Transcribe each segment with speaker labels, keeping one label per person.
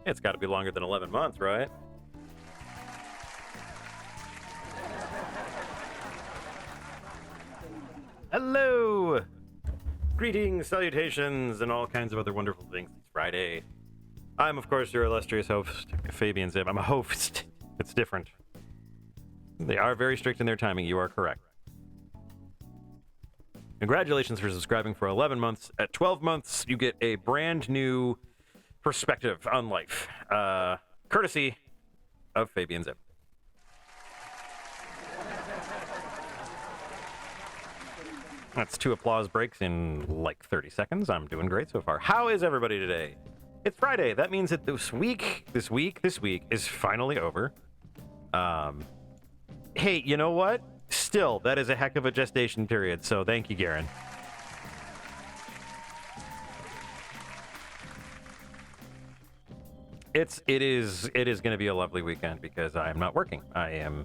Speaker 1: It's got to be longer than 11 months, right? Hello! Greetings, salutations, and all kinds of other wonderful things. It's Friday. I'm, of course, your illustrious host, Fabian Zibb. I'm a host. It's different. They are very strict in their timing. You are correct. Congratulations for subscribing for 11 months. At 12 months, you get a brand new perspective on life, courtesy of Fabian Zibb. That's 2 applause breaks in like 30 seconds. I'm doing great so far. How is everybody today? It's Friday. That means that this week is finally over. Hey, you know what? Still, that is a heck of a gestation period, so thank you, Garen. It is going to be a lovely weekend because I am not working. I'm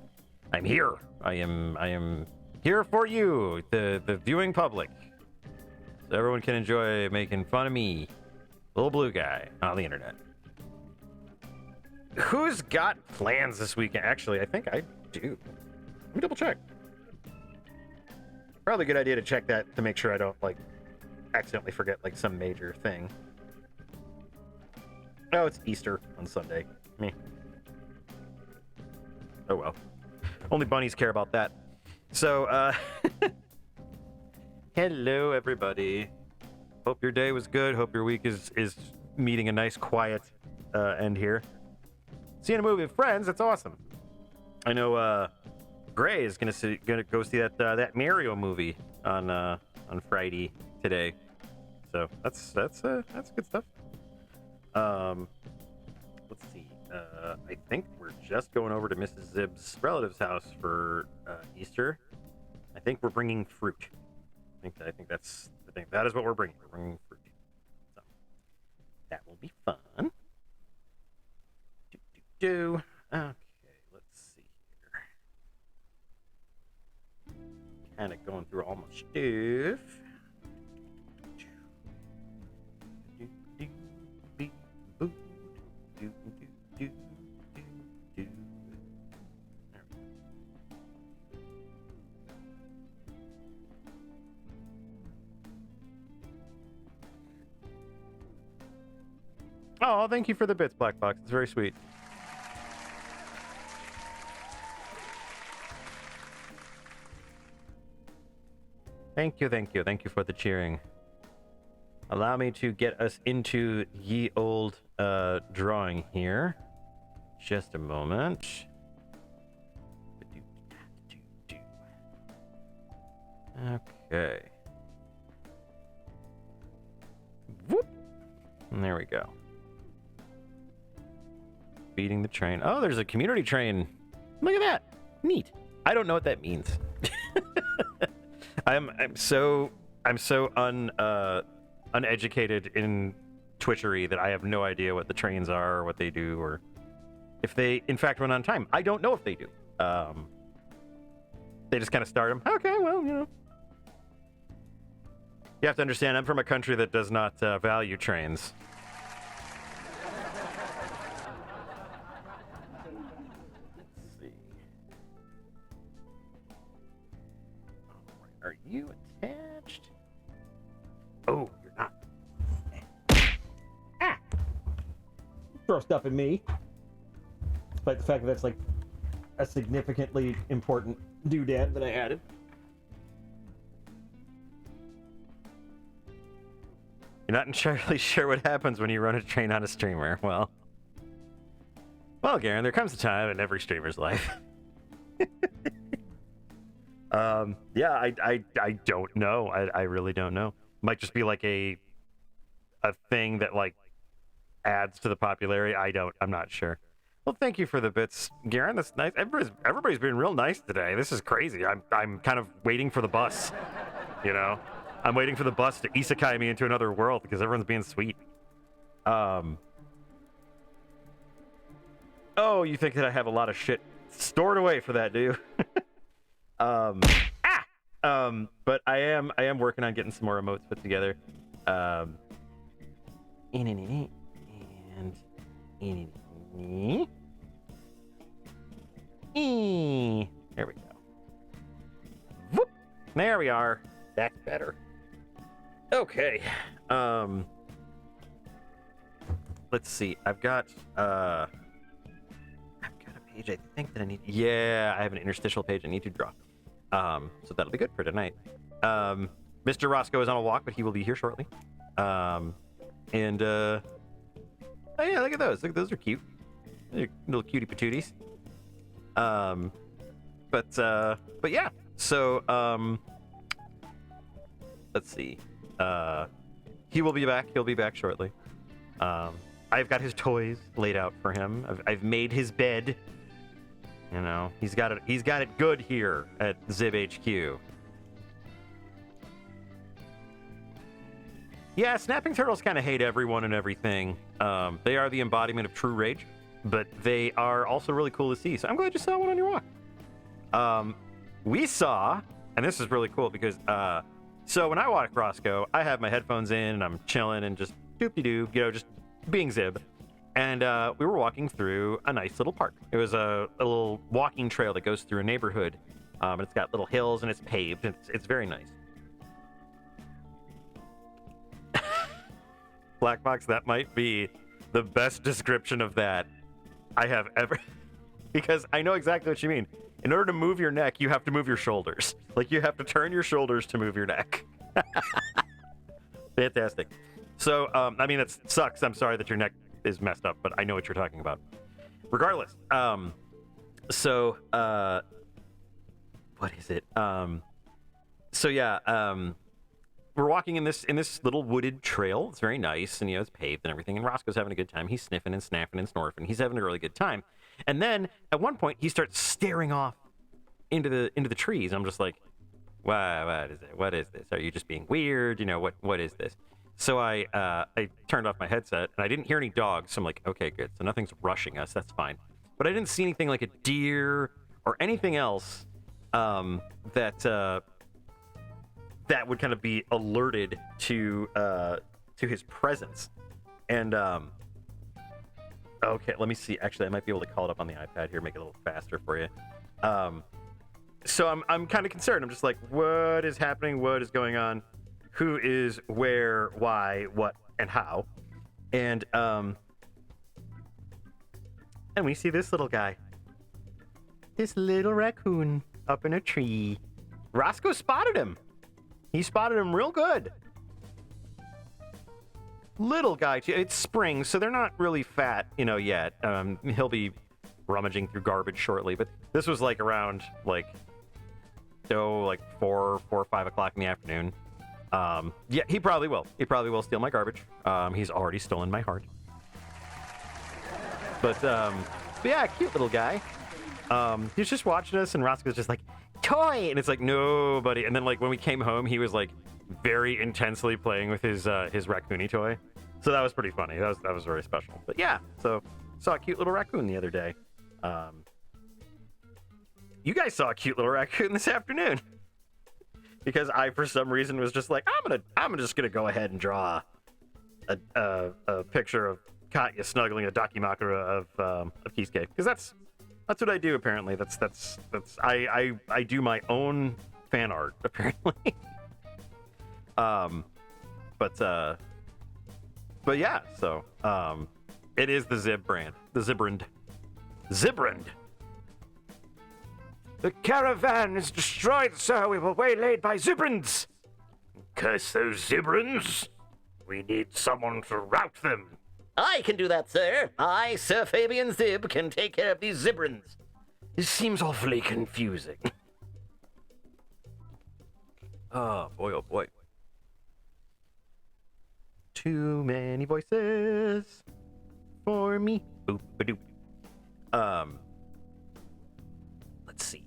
Speaker 1: here. I am here for you, the viewing public, so everyone can enjoy making fun of me, little blue guy, on the internet. Who's got plans this weekend? Actually, I think I do. Let me double check. Probably a good idea to check that to make sure I don't accidentally forget some major thing. Oh, it's Easter on Sunday. Me. Oh well. Only bunnies care about that. So, hello everybody. Hope your day was good. Hope your week is meeting a nice quiet end here. Seeing a movie with friends, that's awesome. I know Gray is gonna go see that Mario movie on Friday today. So that's good stuff. Let's see. I think we're just going over to Mrs. Zibb's relative's house for Easter. I think we're bringing fruit. I think that is what we're bringing. We're bringing fruit. So that will be fun. Okay, let's see here. Kind of going through all my stuff. Oh, thank you for the bits, Black Box. It's very sweet. Thank you for the cheering. Allow me to get us into ye old drawing here. Just a moment. Okay. Whoop. And there we go. Beating the train. Oh, there's a community train. Look at that. Neat. I don't know what that means. I'm so uneducated in Twitchery that I have no idea what the trains are or what they do or if they in fact run on time. I don't know if they do. They just kind of start him. Okay, well, you have to understand, I'm from a country that does not value trains. Let's see. Are you attached? Oh, you're not. Ah! Throw stuff at me. Despite the fact that that's like a significantly important doodad that I added. You're not entirely sure what happens when you run a train on a streamer. Well, Garen, there comes a time in every streamer's life. Yeah, I don't know. I really don't know. Might just be like a thing that like adds to the popularity. I'm not sure. Well, thank you for the bits, Garen. That's nice. Everybody's been real nice today. This is crazy. I'm kind of waiting for the bus. I'm waiting for the bus to isekai me into another world because everyone's being sweet. Oh, you think that I have a lot of shit stored away for that, do you? But I am working on getting some more emotes put together. And there we go. Whoop. There we are. That's better. Okay. Let's see. I've got a page I think that I need. Yeah, I have an interstitial page I need to draw. So that'll be good for tonight. Mr. Roscoe is on a walk, but he will be here shortly. Oh yeah, look at those. Look, those are cute. They're little cutie patooties. But yeah. So let's see. He will be back. He'll be back shortly. I've got his toys laid out for him. I've made his bed. He's got it good here at Zibb HQ. Yeah, snapping turtles kind of hate everyone and everything. They are the embodiment of true rage, but they are also really cool to see. So I'm glad you saw one on your walk. We saw, and this is really cool because so when I walk Roscoe, I have my headphones in and I'm chilling and just doop-de-doo, just being Zibb. And we were walking through a nice little park. It was a little walking trail that goes through a neighborhood. And it's got little hills and it's paved. It's very nice. Black Box, that might be the best description of that I have ever... Because I know exactly what you mean. In order to move your neck, you have to move your shoulders. Like, you have to turn your shoulders to move your neck. Fantastic. So, it sucks. I'm sorry that your neck is messed up, but I know what you're talking about. Regardless, what is it? We're walking in this little wooded trail. It's very nice, and it's paved and everything. And Roscoe's having a good time. He's sniffing and snapping and snorfing. He's having a really good time. And then at one point, he starts staring off into the trees. I'm just like, what is it? What is this? Are you just being weird? What is this? So I turned off my headset, and I didn't hear any dogs. So I'm like, okay, good. So nothing's rushing us. That's fine. But I didn't see anything like a deer or anything else that would kind of be alerted to his presence. And okay, let me see. Actually, I might be able to call it up on the iPad here, make it a little faster for you. So I'm kind of concerned. I'm just like, what is happening? What is going on? Who is where, why, what, and how? And we see this little guy. This little raccoon up in a tree. Roscoe spotted him. He spotted him real good. Little guy, too. It's spring, so they're not really fat, yet. He'll be rummaging through garbage shortly, but this was around 4 or 5 o'clock in the afternoon. Yeah, he probably will. He probably will steal my garbage. He's already stolen my heart. But yeah, cute little guy. He's just watching us, and Roscoe's just like, toy! And it's like, no, buddy. And then, when we came home, he was, very intensely playing with his raccoony toy. So that was pretty funny. That was very special. But yeah, so saw a cute little raccoon the other day. you guys saw a cute little raccoon this afternoon. Because I, for some reason, was just like, I'm just gonna go ahead and draw a picture of Katya snuggling a Dakimakura of Kisuke, because that's what I do apparently. That's I do my own fan art apparently. But yeah, so it is the Zibb brand, the Zibbrand. The caravan is destroyed, sir. We were waylaid by Zibbrands. Curse those Zibbrands. We need someone to rout them.
Speaker 2: I can do that, sir. I, Sir Fabian Zibb, can take care of these Zibbrans.
Speaker 1: This seems awfully confusing. Oh boy. Too many voices for me. Boop-a-doop. Let's see.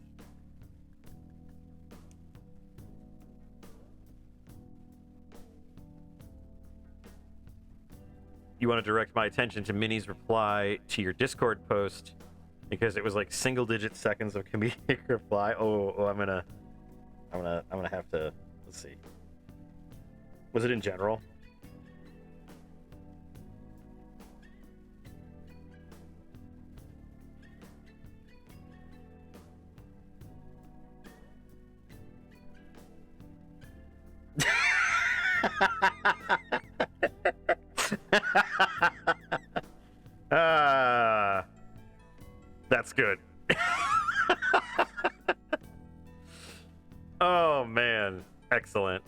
Speaker 1: You want to direct my attention to Minnie's reply to your Discord post because it was like single-digit seconds of comedic reply. Oh, I'm gonna have to. Let's see. Was it in general? That's good. Oh man, excellent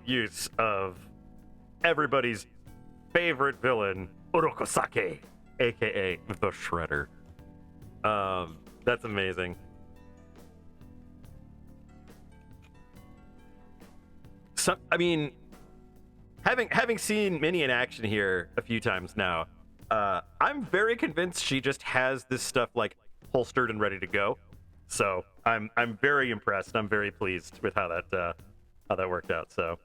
Speaker 1: use of everybody's favorite villain, Urokosake, aka the Shredder. That's amazing. I mean, having seen Minnie in action here a few times now, I'm very convinced she just has this stuff like holstered and ready to go. So I'm very impressed. I'm very pleased with how that worked out. So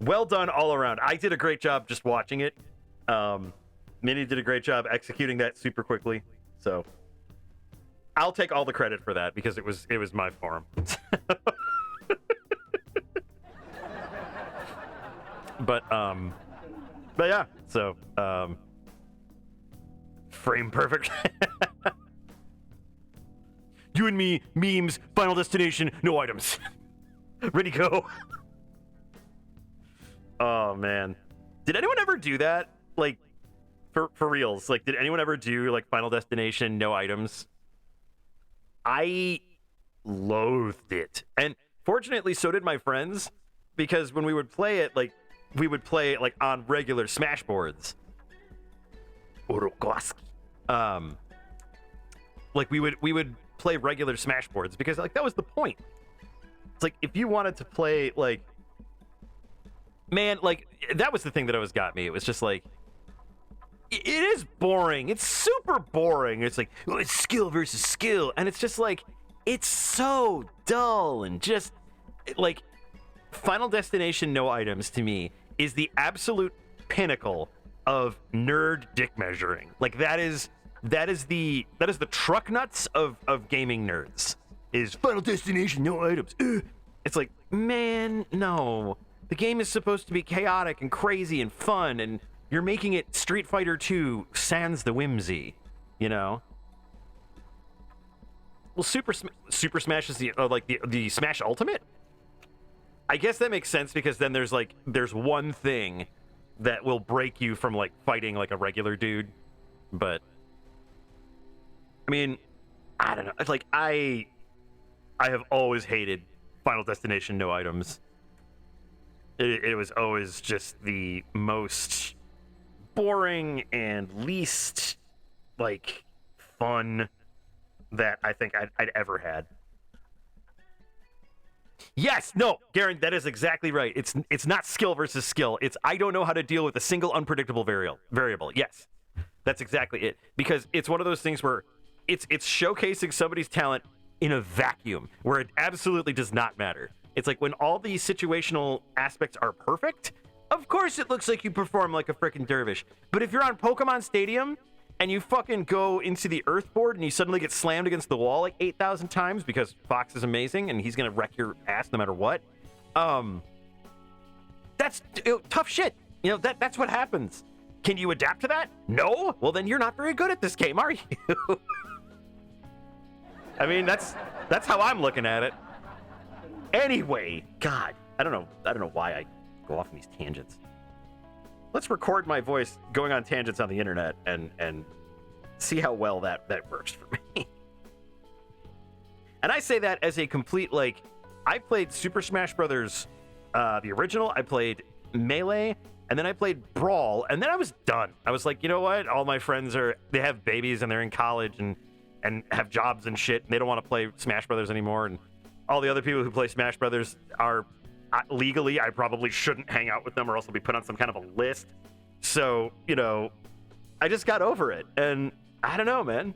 Speaker 1: well done all around. I did a great job just watching it. Minnie did a great job executing that super quickly. So I'll take all the credit for that because it was my form. But yeah, so frame perfect. You and me, memes, Final Destination, no items. Ready, go. Oh man, did anyone ever do that? Like, for reals? Like, did anyone ever do like Final Destination, no items? I loathed it, and fortunately, so did my friends, because when we would play it, like, we would play it like on regular Smash boards. Like we would play regular Smash boards because like that was the point. It's like if you wanted to play like, man, like that was the thing that always got me. It was just like, it is boring. It's super boring. It's like, oh, it's skill versus skill, and it's just like, it's so dull and just like, Final Destination no items to me is the absolute pinnacle of nerd dick measuring. Like that is the truck nuts of gaming nerds. Is Final Destination no items. It's like, man, no. The game is supposed to be chaotic and crazy and fun, and you're making it Street Fighter 2 sans the whimsy, you know? Well, Super Smash is the Smash Ultimate? I guess that makes sense because then there's one thing that will break you from like fighting like a regular dude. But I mean, I don't know. It's like I have always hated Final Destination no items. It was always just the most boring and least like fun that I think I'd ever had. Yes, no, Garen, that is exactly right. It's not skill versus skill. It's I don't know how to deal with a single unpredictable variable. Yes, that's exactly it. Because it's one of those things where it's showcasing somebody's talent in a vacuum where it absolutely does not matter. It's like when all these situational aspects are perfect, of course it looks like you perform like a freaking dervish. But if you're on Pokemon Stadium and you fucking go into the Earth board and you suddenly get slammed against the wall like 8,000 times because Fox is amazing and he's gonna wreck your ass no matter what. That's tough shit. You know, that's what happens. Can you adapt to that? No? Well, then you're not very good at this game, are you? I mean, that's how I'm looking at it. Anyway, God, I don't know why I go off on these tangents. Let's record my voice going on tangents on the internet and see how well that works for me. And I say that as a complete, like, I played Super Smash Brothers, the original, I played Melee, and then I played Brawl, and then I was done. I was like, you know what? All my friends they have babies and they're in college and have jobs and shit, and they don't want to play Smash Brothers anymore, and all the other people who play Smash Brothers are, legally, I probably shouldn't hang out with them or else I'll be put on some kind of a list. So, you know, I just got over it, and I don't know, man.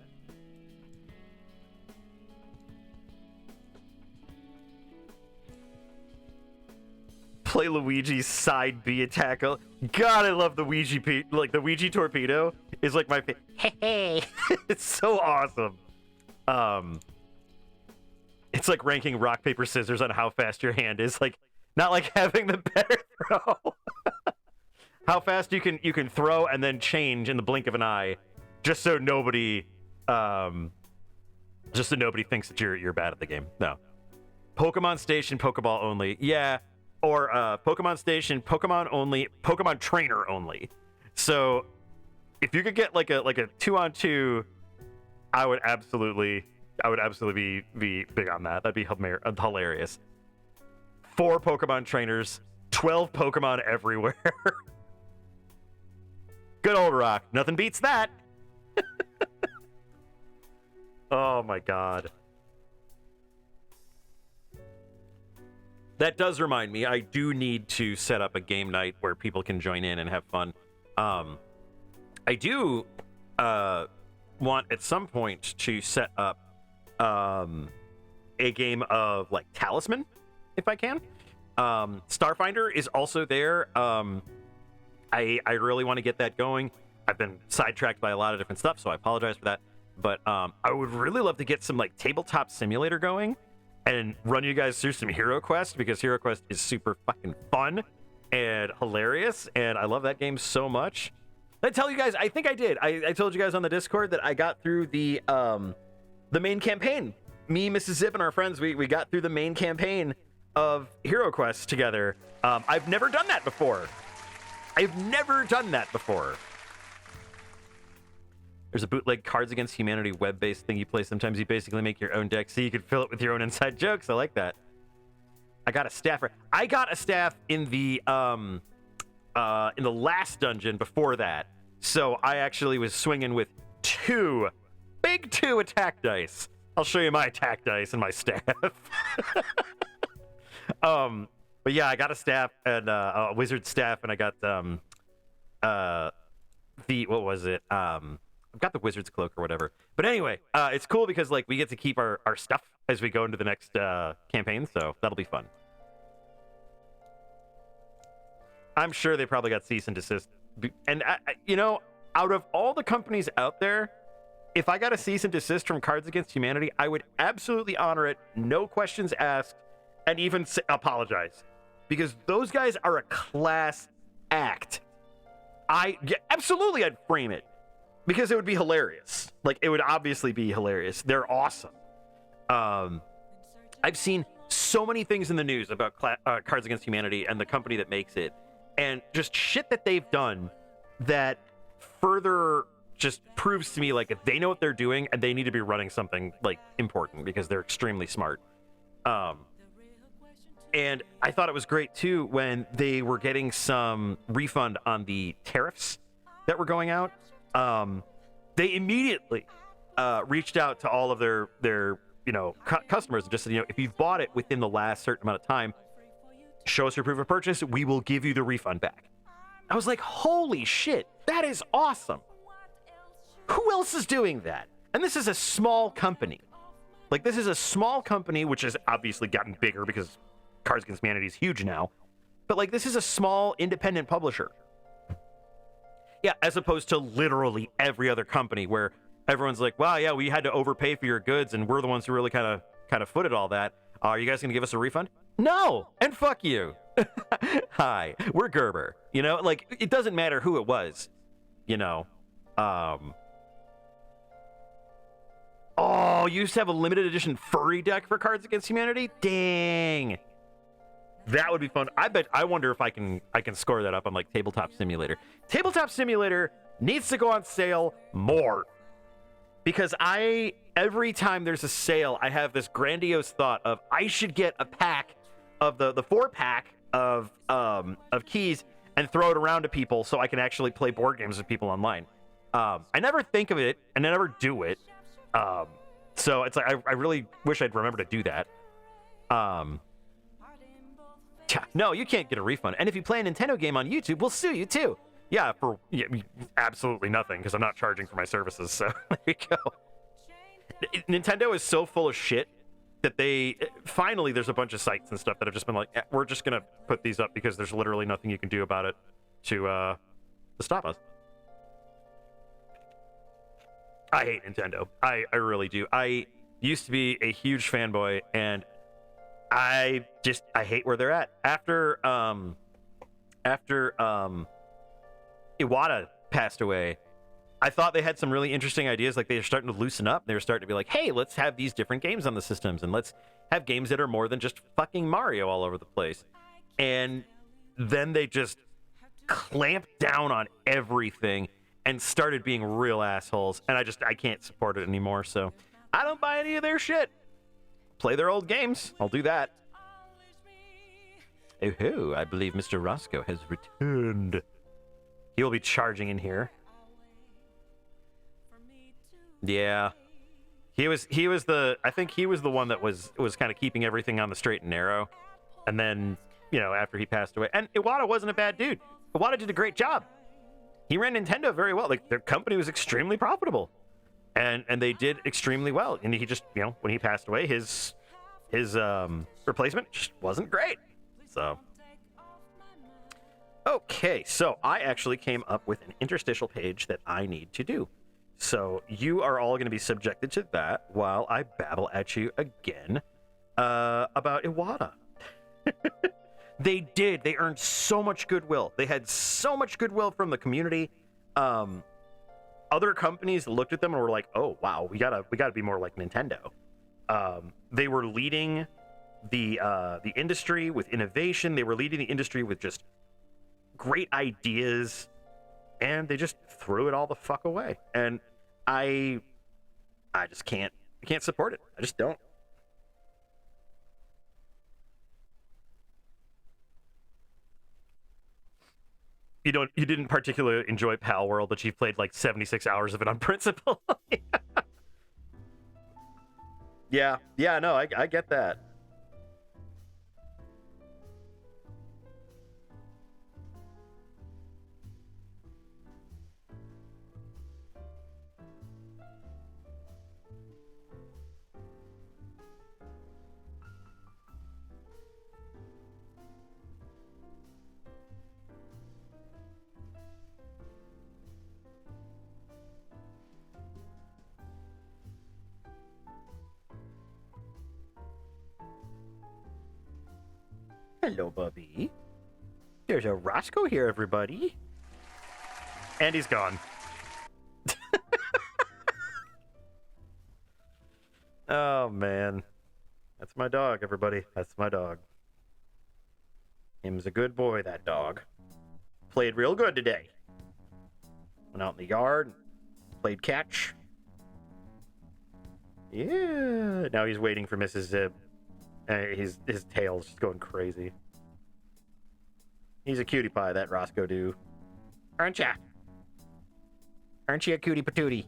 Speaker 1: Play Luigi's side B attack. God, I love the Ouija, like the Ouija torpedo is like my hey. It's so awesome. It's like ranking rock paper scissors on how fast your hand is. Like, not like having the better throw. How fast you can throw and then change in the blink of an eye, just so nobody thinks that you're bad at the game. No. Pokemon Station, Pokeball only. Yeah. Or Pokemon Station, Pokemon only, Pokemon Trainer only. So if you could get like a 2-on-2, I would absolutely be big on that. That'd be hilarious. 4 Pokemon trainers, 12 Pokemon everywhere. Good old Rock. Nothing beats that. Oh my God. That does remind me, I do need to set up a game night where people can join in and have fun. I do want at some point to set up a game of like Talisman, if I can. Starfinder is also there. I really want to get that going. I've been sidetracked by a lot of different stuff, so I apologize for that. But I would really love to get some like tabletop simulator going and run you guys through some Hero Quest, because Hero Quest is super fucking fun and hilarious, and I love that game so much. Did I tell you guys? I think I did. I told you guys on the Discord that I got through the main campaign. Me, Mrs. Zibb, and our friends, we got through the main campaign of Hero Quest together. I've never done that before. There's a bootleg Cards Against Humanity web-based thing you play. Sometimes you basically make your own deck so you can fill it with your own inside jokes. I like that. I got a staff in the last dungeon before that. So I actually was swinging with 2 attack dice. I'll show you my attack dice and my staff. But yeah, I got a staff and a wizard staff, and I got what was it? I've got the wizard's cloak or whatever. But anyway, it's cool because like we get to keep our stuff as we go into the next campaign, so that'll be fun. I'm sure they probably got cease and desist. And you know, out of all the companies out there, if I got a cease and desist from Cards Against Humanity, I would absolutely honor it, no questions asked, and even apologize. Because those guys are a class act. Absolutely I'd frame it. Because it would be hilarious. Like, it would obviously be hilarious. They're awesome. I've seen so many things in the news about Cards Against Humanity and the company that makes it. And just shit that they've done that further just proves to me, like, if they know what they're doing and they need to be running something, like, important because they're extremely smart. And I thought it was great, too, when they were getting some refund on the tariffs that were going out. They immediately reached out to all of their customers and just said, if you've bought it within the last certain amount of time, show us your proof of purchase. We will give you the refund back. I was like, holy shit, that is awesome. Who else is doing that? And this is a small company. Like, this is a small company, which has obviously gotten bigger because Cards Against Humanity is huge now. But, like, this is a small independent publisher. Yeah, as opposed to literally every other company where everyone's like, wow, yeah, we had to overpay for your goods and we're the ones who really kind of footed all that. Are you guys going to give us a refund? No, and fuck you. Hi, we're Gerber. You know, like, it doesn't matter who it was, you know. Oh, you used to have a limited edition furry deck for Cards Against Humanity? Dang. That would be fun. I wonder if I can score that up on like Tabletop Simulator. Tabletop Simulator needs to go on sale more. Because every time there's a sale, I have this grandiose thought of I should get a pack of the 4-pack of keys and throw it around to people so I can actually play board games with people online. I never think of it and I never do it. So it's like I really wish I'd remember to do that. No, you can't get a refund. And if you play a Nintendo game on YouTube, we'll sue you too. Yeah, for absolutely nothing because I'm not charging for my services. So there you go. Nintendo is so full of shit that finally there's a bunch of sites and stuff that have just been like, we're just gonna put these up because there's literally nothing you can do about it to stop us. I hate Nintendo. I really do. I used to be a huge fanboy, and I hate where they're at. After Iwata passed away, I thought they had some really interesting ideas. Like, they were starting to loosen up. They were starting to be like, hey, let's have these different games on the systems, and let's have games that are more than just fucking Mario all over the place. And then they just clamped down on everything and started being real assholes. And I can't support it anymore. So I don't buy any of their shit. Play their old games. I'll do that. Oh, I believe Mr. Roscoe has returned. He will be charging in here. Yeah. I think he was the one that was kind of keeping everything on the straight and narrow. And then, after he passed away. And Iwata wasn't a bad dude. Iwata did a great job. He ran Nintendo very well. Like, their company was extremely profitable. And they did extremely well. And he just, when he passed away, his replacement just wasn't great. So, okay, so I actually came up with an interstitial page that I need to do. So you are all going to be subjected to that while I babble at you again about Iwata. They earned so much goodwill. They had so much goodwill from the community. Other companies looked at them and were like, "Oh wow, we gotta be more like Nintendo." They were leading the industry with innovation. They were leading the industry with just great ideas, and they just threw it all the fuck away. And I just can't support it. I just don't. You didn't particularly enjoy Pal World, but you've played like 76 hours of it on principle. Yeah, no, I get that. Hello, Bubby. There's a Roscoe here, everybody. And he's gone. Oh, man. That's my dog, everybody. That's my dog. Him's a good boy, that dog. Played real good today. Went out in the yard, played catch. Yeah. Now he's waiting for Mrs. Zibb. His tail's just going crazy. He's a cutie pie, that Roscoe do. Aren't ya? Aren't you a cutie patootie?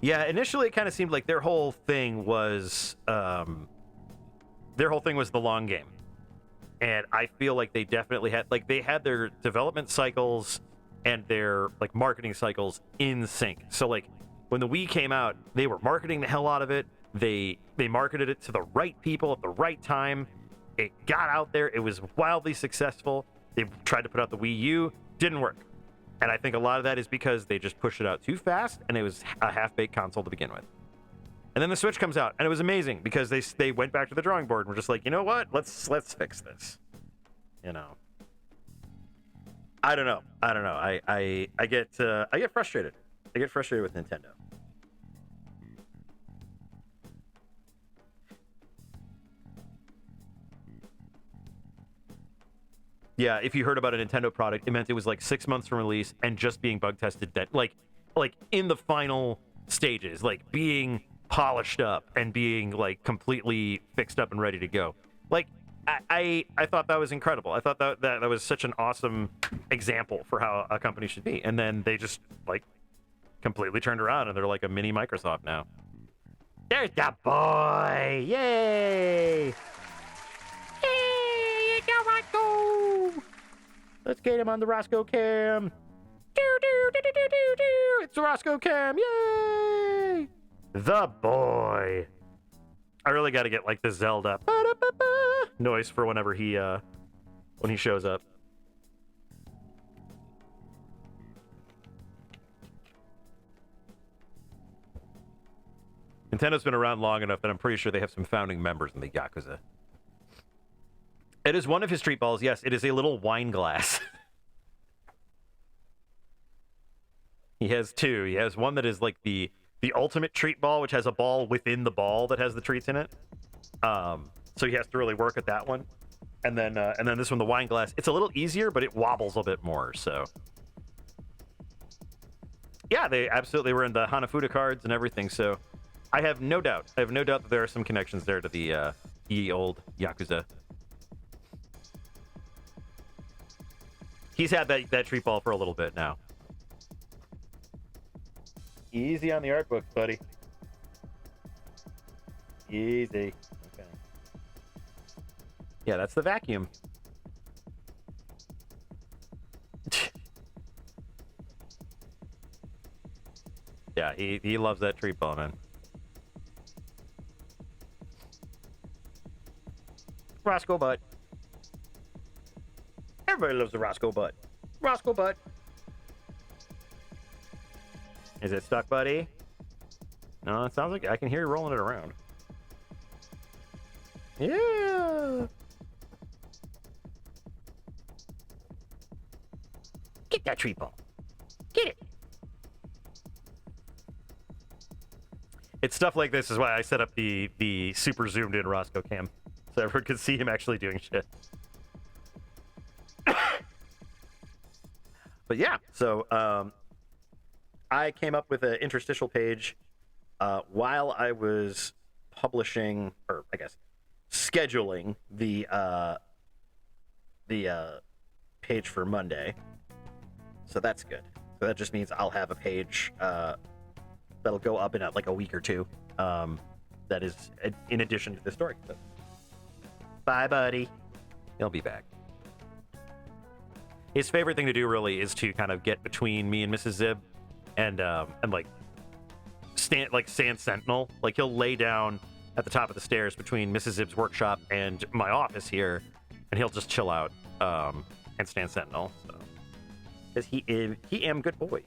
Speaker 1: Yeah, initially it kind of seemed like their whole thing was the long game. And I feel like they definitely had their development cycles and their like marketing cycles in sync. So like when the Wii came out, they were marketing the hell out of it. They marketed it to the right people at the right time, It got out there. It was wildly successful. They tried to put out the Wii U. Didn't work. And I think a lot of that is because they just pushed it out too fast, and it was a half-baked console to begin with. And then the Switch comes out, and it was amazing because they went back to the drawing board and were just like, you know what? Let's fix this. You know. I don't know. I get frustrated. I get frustrated with Nintendo. Yeah, if you heard about a Nintendo product, it meant it was like 6 months from release and just being bug tested, like in the final stages, like being polished up and being like completely fixed up and ready to go. Like I thought that was incredible. I thought that was such an awesome example for how a company should be. And then they just like completely turned around and they're like a mini Microsoft now. There's the boy! Yay! Hey, it's Roscoe! Let's get him on the Roscoe cam. It's the Roscoe cam. Yay! The boy. I really got to get like the Zelda noise for whenever he shows up. Nintendo's been around long enough that I'm pretty sure they have some founding members in the Yakuza. It is one of his treat balls. Yes, it is a little wine glass. He has two. He has one that is like the ultimate treat ball, which has a ball within the ball that has the treats in it. So he has to really work at that one. And then this one, the wine glass. It's a little easier, but it wobbles a bit more. So yeah, they absolutely were in the Hanafuda cards and everything. So I have no doubt that there are some connections there to the old Yakuza. He's had that treat ball for a little bit now. Easy on the art books, buddy. Easy. Okay. Yeah, that's the vacuum. Yeah, he loves that treat ball, man. Roscoe Butt. Everybody loves the Roscoe Butt. Roscoe Butt. Is it stuck, buddy? No, it sounds like I can hear you rolling it around. Yeah. Get that treat ball. Get it. It's stuff like this is why I set up the super zoomed in Roscoe cam, so everyone could see him actually doing shit. But yeah, so I came up with an interstitial page while I was publishing, or I guess scheduling the page for Monday. So that's good. So that just means I'll have a page that'll go up in like a week or two. That is in addition to the story. So, bye, buddy. He'll be back. His favorite thing to do really is to kind of get between me and Mrs. Zibb and like stand sentinel. Like he'll lay down at the top of the stairs between Mrs. Zibb's workshop and my office here, and he'll just chill out and stand sentinel. So, because he am good boy.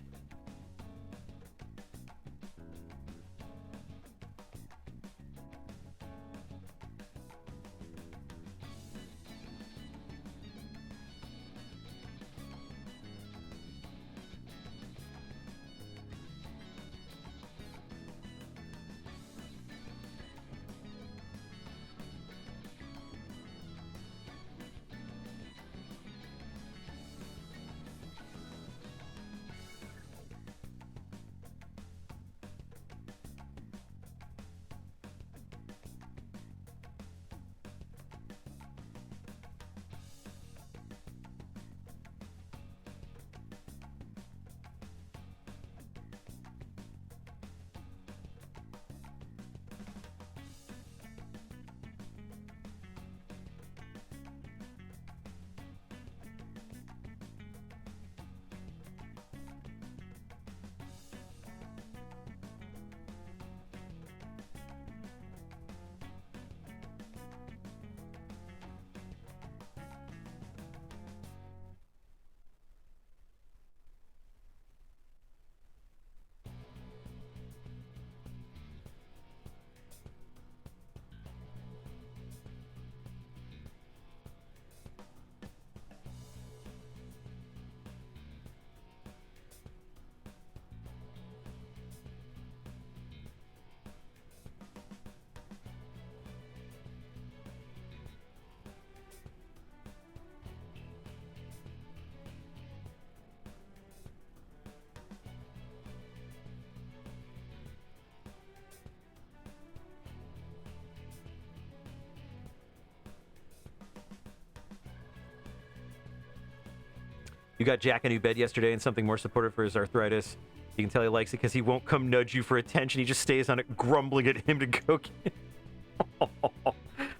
Speaker 1: You got Jack a new bed yesterday and something more supportive for his arthritis. You can tell he likes it because he won't come nudge you for attention. He just stays on it, grumbling at him to go get it.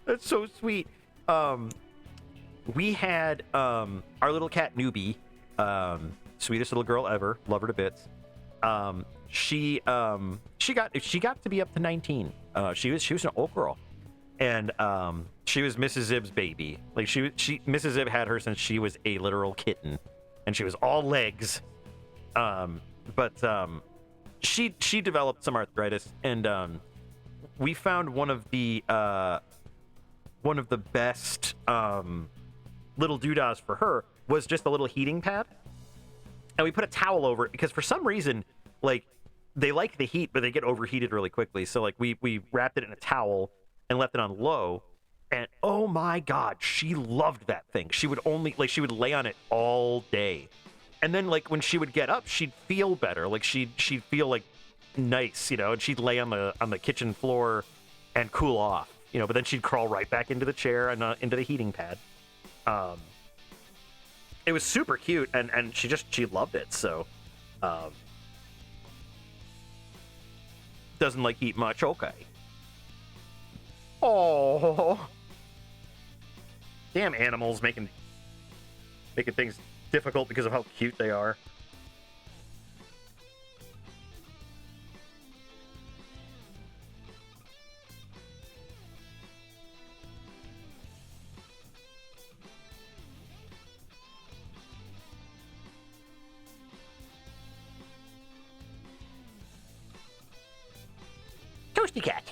Speaker 1: That's so sweet. We had our little cat Newbie, sweetest little girl ever, love her to bits. She got to be up to 19. She was an old girl, and she was Mrs. Zibb's baby. Like Mrs. Zibb had her since she was a literal kitten, and she was all legs. But she developed some arthritis, and we found one of the best little doodahs for her was just a little heating pad, and we put a towel over it because for some reason, like, they like the heat, but they get overheated really quickly. So like we wrapped it in a towel and left it on low, and oh my god, she loved that thing. She would lay on it all day. And then, like, when she would get up, she'd feel better. Like, she'd feel, like, nice, you know, and she'd lay on the kitchen floor and cool off, you know, but then she'd crawl right back into the chair and into the heating pad. It was super cute, and she loved it, so, doesn't, like, eat much, okay. Oh, damn animals making things difficult because of how cute they are. Toasty cat.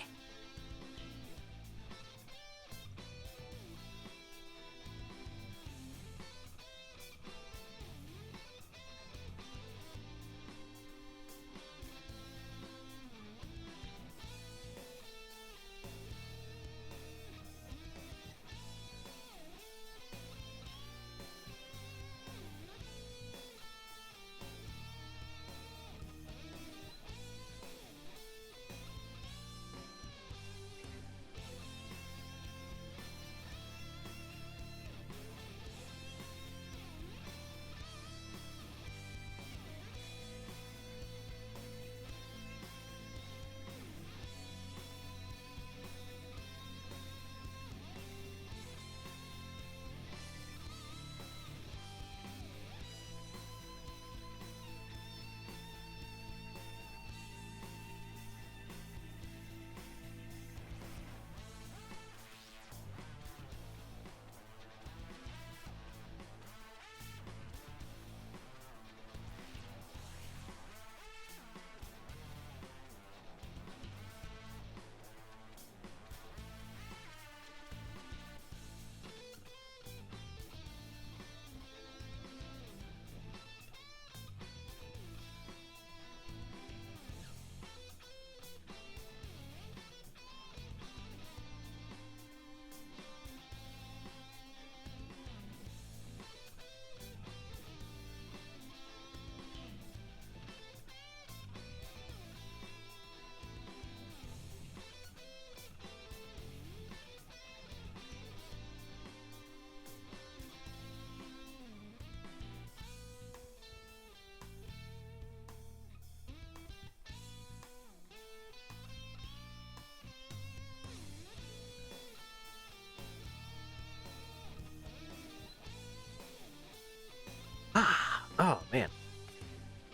Speaker 1: Oh, man.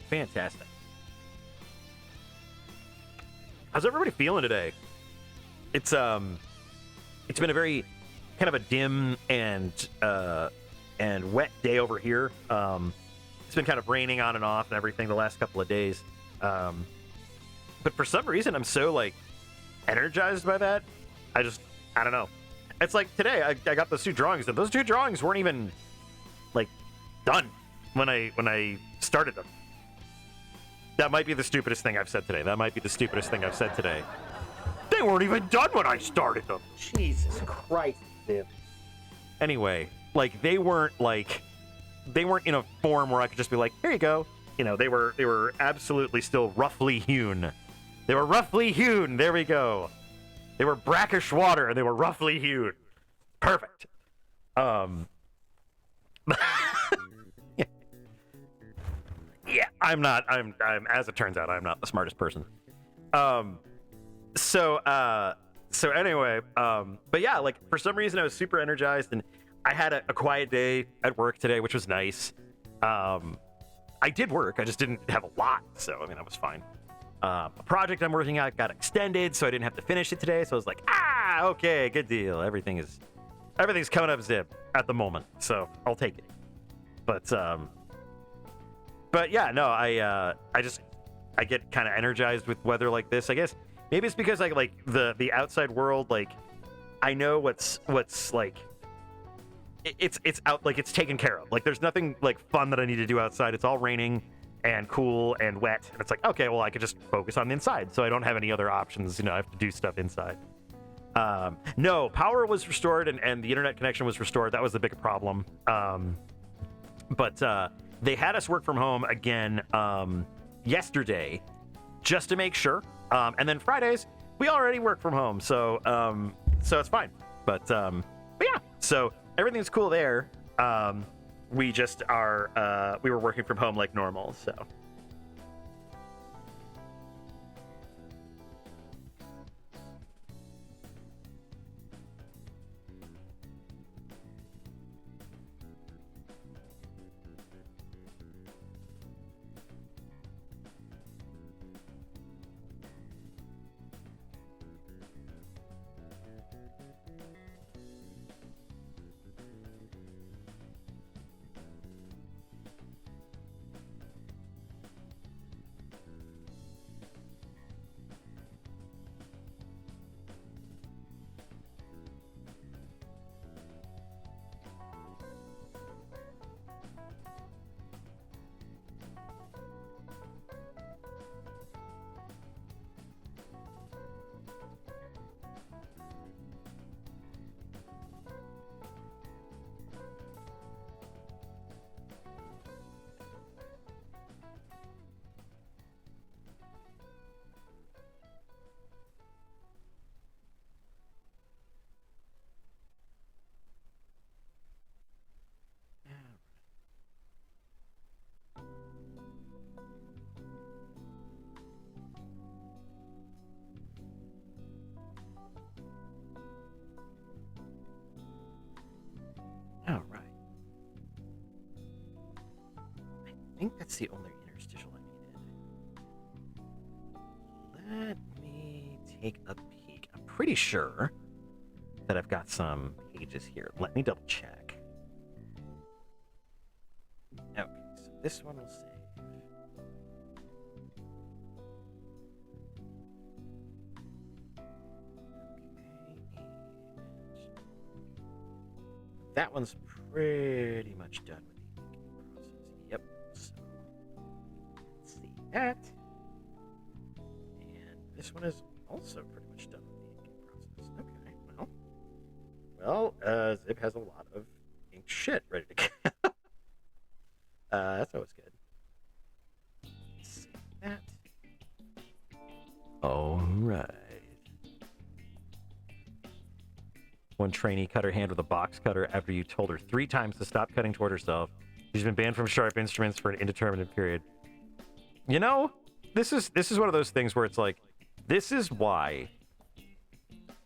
Speaker 1: Fantastic. How's everybody feeling today? It's been a very kind of a dim and wet day over here. It's been kind of raining on and off and everything the last couple of days. But for some reason, I'm so, like, energized by that. I don't know. It's like today, I got those two drawings, and those two drawings weren't even, like, done when I started them. That might be the stupidest thing I've said today. They weren't even done when I started them. Jesus Christ, dude. Anyway, like, they weren't in a form where I could just be like, here you go. You know, they were absolutely still roughly hewn. They were roughly hewn. There we go. They were brackish water, and they were roughly hewn. Perfect. I'm not. I'm. As it turns out, I'm not the smartest person. So anyway. But yeah, like for some reason, I was super energized, and I had a quiet day at work today, which was nice. I did work. I just didn't have a lot, so I mean, that was fine. A project I'm working on got extended, so I didn't have to finish it today. So I was like, okay, good deal. Everything's coming up Zibb at the moment, so I'll take it. But yeah, no, I get kind of energized with weather like this. I guess maybe it's because like the outside world, like I know what's like it's out, like it's taken care of. Like there's nothing like fun that I need to do outside. It's all raining and cool and wet, and it's like, okay, well I could just focus on the inside, so I don't have any other options. I have to do stuff inside. No, power was restored and the internet connection was restored. That was the big problem. But they had us work from home again yesterday, just to make sure. And then Fridays we already work from home, so it's fine. But yeah, so everything's cool there. We just are we were working from home like normal, so. All right. I think that's the only interstitial I needed. Let me take a peek. I'm pretty sure that I've got some pages here. Let me double check. Okay, so this one will save. That one's pretty much done with the inking process. Yep. So let's see that. And this one is also pretty much done with the inking process. Okay, well, Zibb has a lot of ink shit ready to go. That's always good. Let's see that. All right. One trainee cut her hand with a box cutter after you told her 3 times to stop cutting toward herself. She's been banned from sharp instruments for an indeterminate period. You know, this is one of those things where it's like, this is why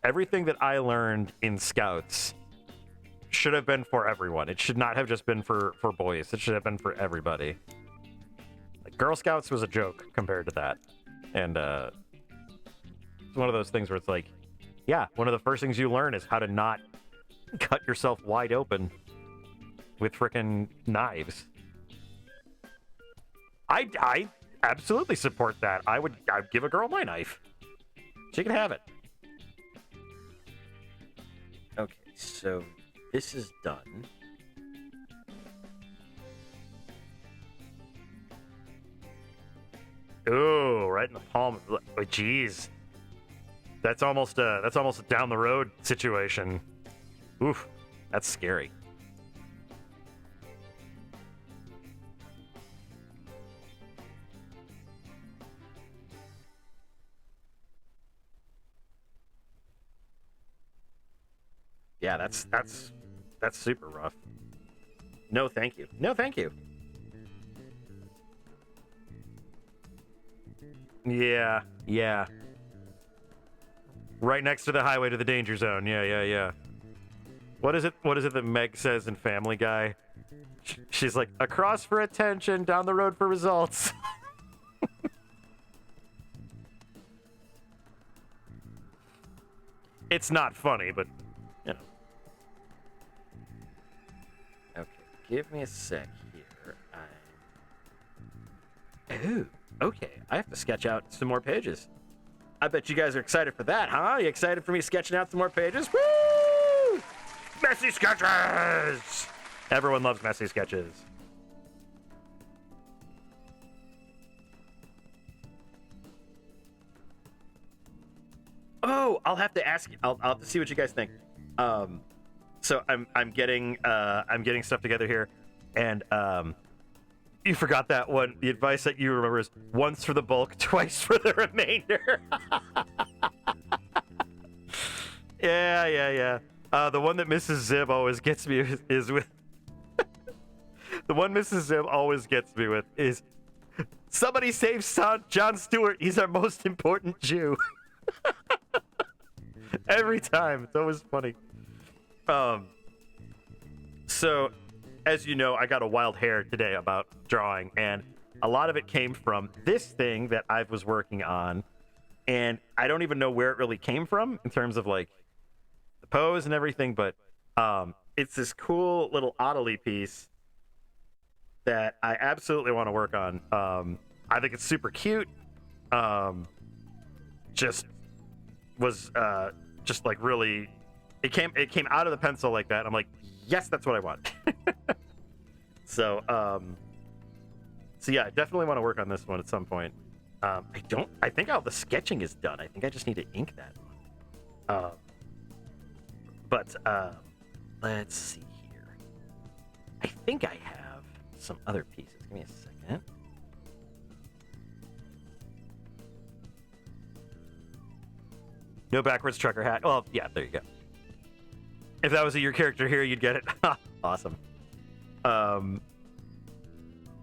Speaker 1: everything that I learned in Scouts should have been for everyone. It should not have just been for boys. It should have been for everybody. Like, Girl Scouts was a joke compared to that. And it's one of those things where it's like, yeah, one of the first things you learn is how to not cut yourself wide open with frickin' knives. I absolutely support that. I'd give a girl my knife. She can have it. Okay, so this is done. Ooh, right in the palm. Oh, jeez. That's almost a down the road situation. Oof, that's scary. Yeah, that's super rough. No, thank you. No, thank you. Yeah, yeah. Right next to the highway to the danger zone. Yeah. What is it that Meg says in Family Guy? She's like, across for attention, down the road for results. It's not funny, but, you know.
Speaker 2: Okay, give me a sec here.
Speaker 1: Ooh, okay. I have to sketch out some more pages. I bet you guys are excited for that, huh? You excited for me sketching out some more pages? Woo! Messy sketches! Everyone loves messy sketches. Oh, I'll have to ask you. I'll have to see what you guys think. So I'm getting stuff together here, and you forgot that one. The advice that you remember is once for the bulk, twice for the remainder. Yeah. The one that Mrs. Zibb always gets me is with. The one Mrs. Zibb always gets me with is somebody save John Stewart. He's our most important Jew. Every time. It's always funny. So, as you know, I got a wild hair today about drawing, and a lot of it came from this thing that I was working on, and I don't even know where it really came from in terms of, like, the pose and everything, but it's this cool little Ottilie piece that I absolutely want to work on. I think it's super cute. Just like really, it came out of the pencil like that. I'm like, yes, that's what I want. So yeah, I definitely want to work on this one at some point. I think all the sketching is done. I think I just need to ink that one. But let's see here. I think I have some other pieces. Give me a second. No backwards trucker hat. Well, yeah, there you go. If that was your character here, you'd get it. Awesome.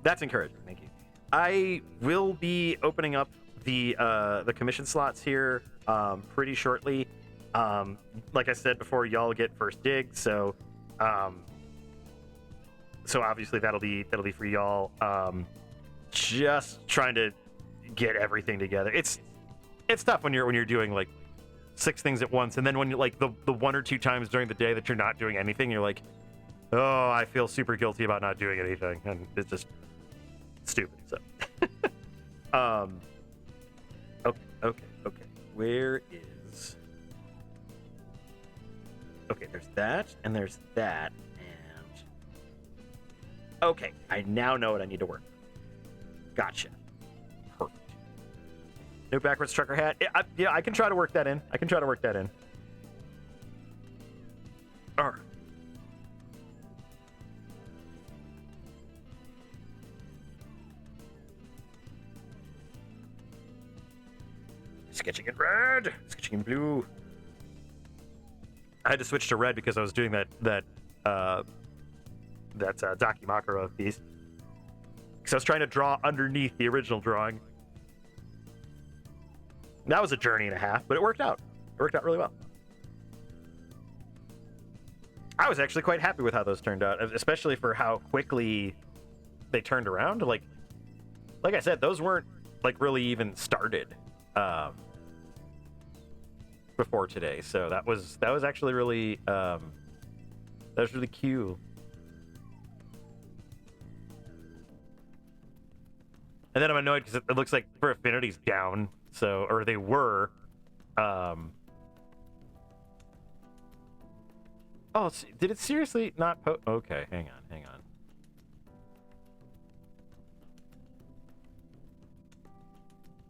Speaker 1: That's encouraging. Thank you. I will be opening up the commission slots here pretty shortly. Like I said before, y'all get first dig, so obviously that'll be for y'all. Just trying to get everything together. It's tough when you're doing like 6 things at once, and then when you like the 1 or 2 times during the day that you're not doing anything, you're like, oh, I feel super guilty about not doing anything, and it's just stupid. So okay. Where is okay, there's that, and there's that, and okay, I now know what I need to work. Gotcha. Perfect. No backwards trucker hat. Yeah, I can try to work that in. All right. Sketching in red, sketching in blue. I had to switch to red because I was doing that Dakimakura piece. Because I was trying to draw underneath the original drawing. That was a journey and a half, but it worked out. It worked out really well. I was actually quite happy with how those turned out, especially for how quickly they turned around. Like I said, those weren't like really even started before today, so that was actually really that was really cute. And then I'm annoyed because it looks like for Affinity's down, so or they were. Oh, did it seriously not okay, hang on.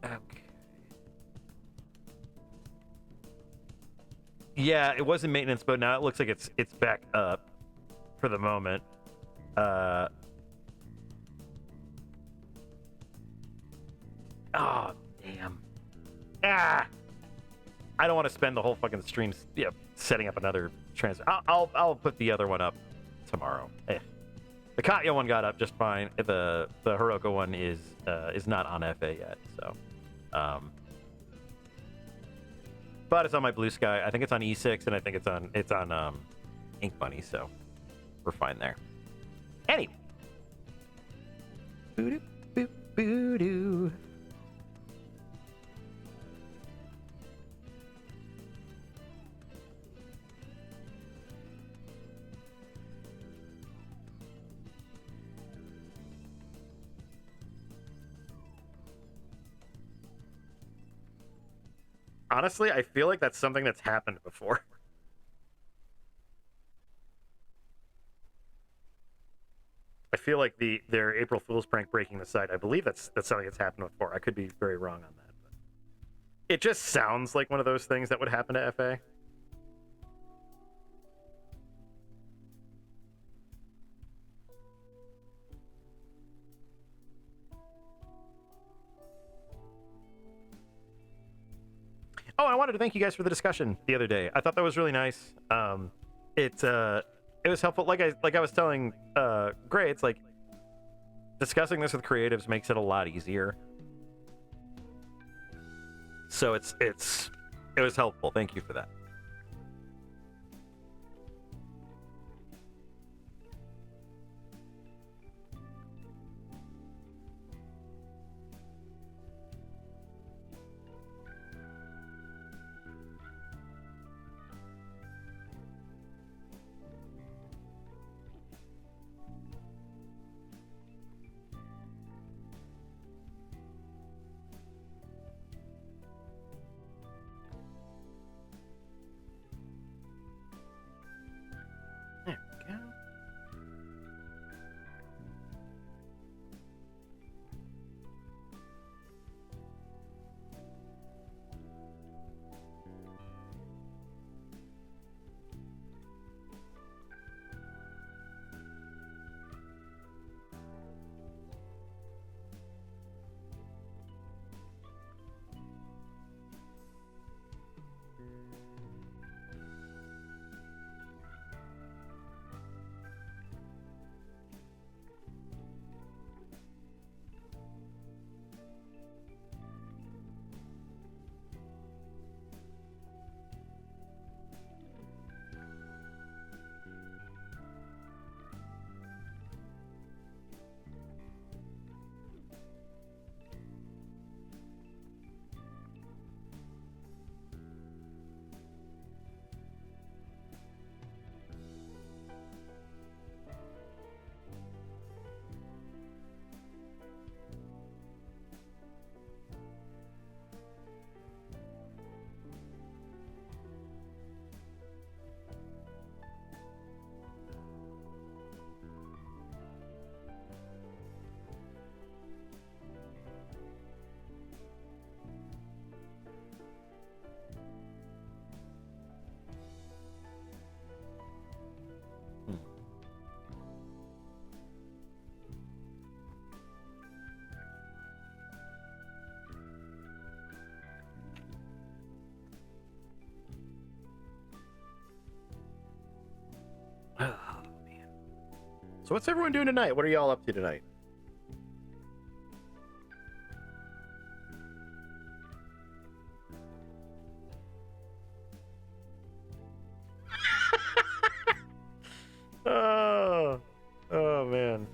Speaker 1: Okay. Yeah, it was in maintenance, but now it looks like it's back up for the moment. Oh, damn. I don't want to spend the whole fucking stream setting up another transfer. I'll put the other one up tomorrow. The Katya one got up just fine. The Hiroko one is not on FA yet, so But it's on my Blue Sky. I think it's on E6, and I think it's on Ink Money, so we're fine there. Anyway. Boo-doo, boo, boo-doo. Honestly, I feel like that's something that's happened before. I feel like their April Fool's prank breaking the site. I believe that's something that's happened before. I could be very wrong on that, but it just sounds like one of those things that would happen to FA. Oh, I wanted to thank you guys for the discussion the other day. I thought that was really nice. It was helpful. Like I was telling Gray, it's like discussing this with creatives makes it a lot easier. So it was helpful. Thank you for that. Oh, man. So what's everyone doing tonight? What are y'all up to tonight? Oh man.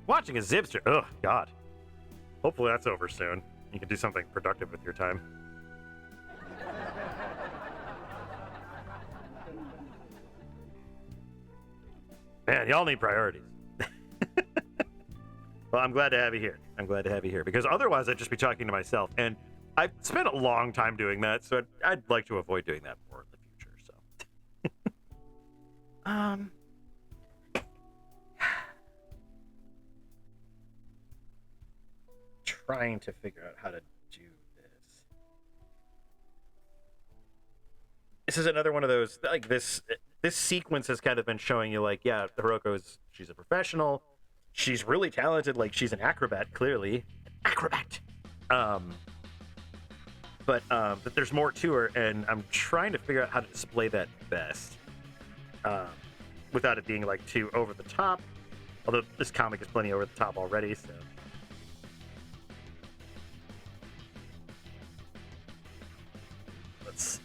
Speaker 1: Watching a Zibb stream. Oh God. Hopefully that's over soon. You can do something productive with your time. Man, y'all need priorities. Well, I'm glad to have you here. I'm glad to have you here because otherwise I'd just be talking to myself, and I've spent a long time doing that, so I'd like to avoid doing that more in the future. So, trying to figure out how to do this. This is another one of those, like, this sequence has kind of been showing you, like, yeah, she's a professional, she's really talented, like, she's an acrobat, clearly. Acrobat! But there's more to her, and I'm trying to figure out how to display that best, without it being like too over the top. Although this comic is plenty over the top already, so. Let's see.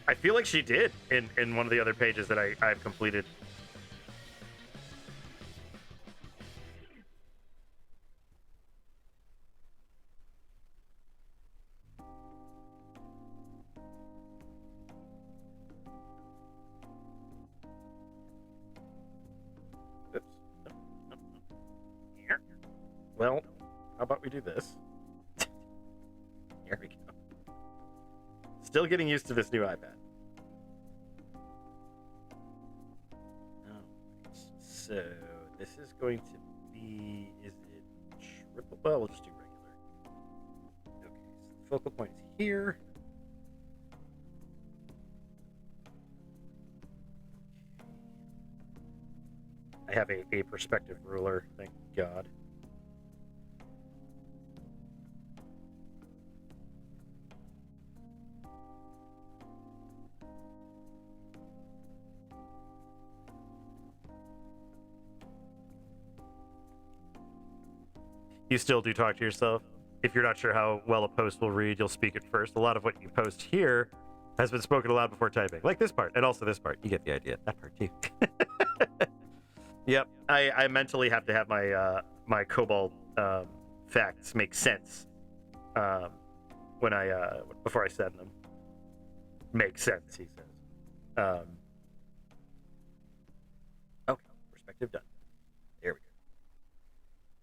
Speaker 1: I feel like she did in one of the other pages that I've completed. Oops. No. Here. Well, how about we do this? Here we go. Still getting used to this new iPad. So this is going to be, is it triple? Well, we'll just do regular. Okay, so the focal point is here. I have a perspective ruler, thank God. You still do talk to yourself. If you're not sure how well a post will read, you'll speak it first. A lot of what you post here has been spoken aloud before typing, like this part, and also this part. You get the idea. That part too. Yep, I mentally have to have my my Cobalt facts make sense when I before I send them. Makes sense, he says. Okay, perspective done. There we go.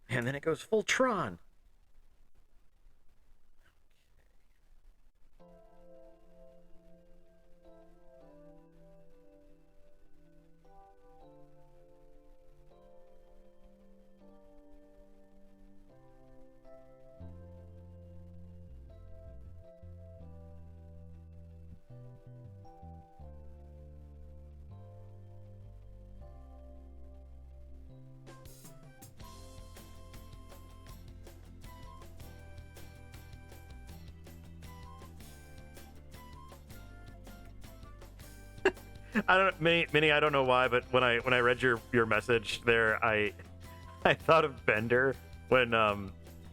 Speaker 1: And then it goes full Tron. I don't, Minnie. I don't know why, but when I read your message there, I thought of Bender when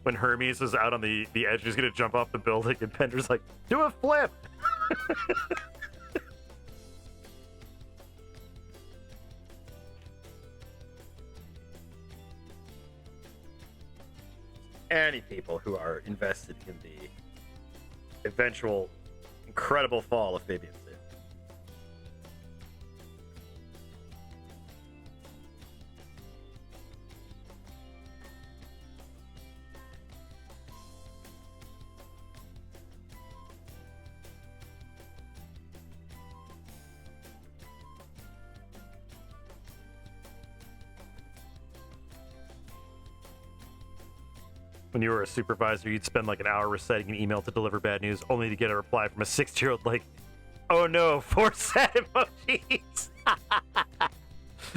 Speaker 1: Hermes is out on the edge, he's gonna jump off the building, and Bender's like, "Do a flip." Any people who are invested in the eventual incredible fall of Fabian Zibb. When you were a supervisor, you'd spend like an hour reciting an email to deliver bad news, only to get a reply from a 6-year-old like, "Oh no, 4 sad emojis."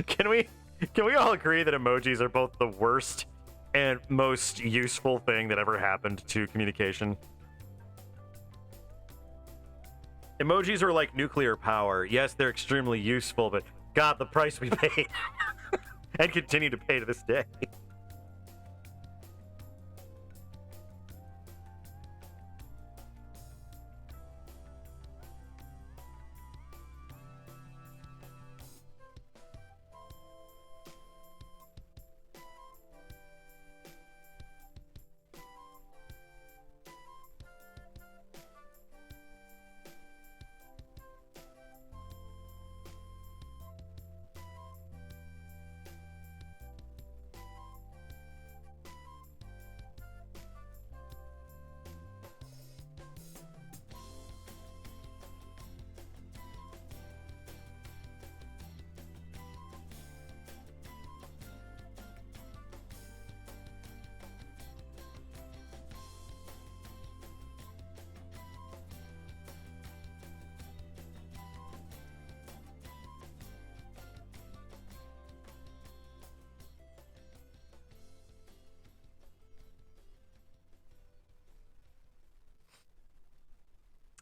Speaker 1: Can we all agree that emojis are both the worst and most useful thing that ever happened to communication? Emojis are like nuclear power. Yes, they're extremely useful, but God, the price we paid and continue to pay to this day.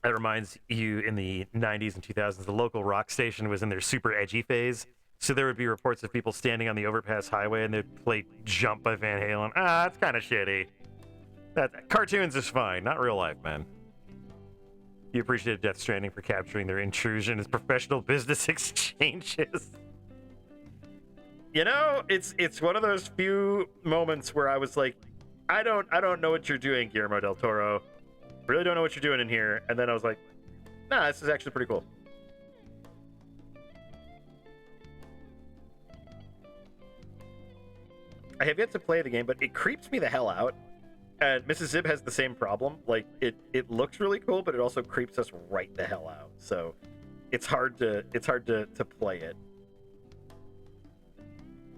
Speaker 1: That reminds you in the 90s and 2000s, the local rock station was in their super edgy phase. So there would be reports of people standing on the overpass highway and they'd play Jump by Van Halen. That's kind of shitty. Cartoons is fine, not real life, man. You appreciated Death Stranding for capturing their intrusion as professional business exchanges. You know, it's one of those few moments where I was like, I don't know what you're doing, Guillermo del Toro. Really don't know what you're doing in here. And then I was like, nah, this is actually pretty cool. I have yet to play the game, but it creeps me the hell out. And Mrs. Zibb has the same problem. Like, it looks really cool, but it also creeps us right the hell out. So it's hard to play it.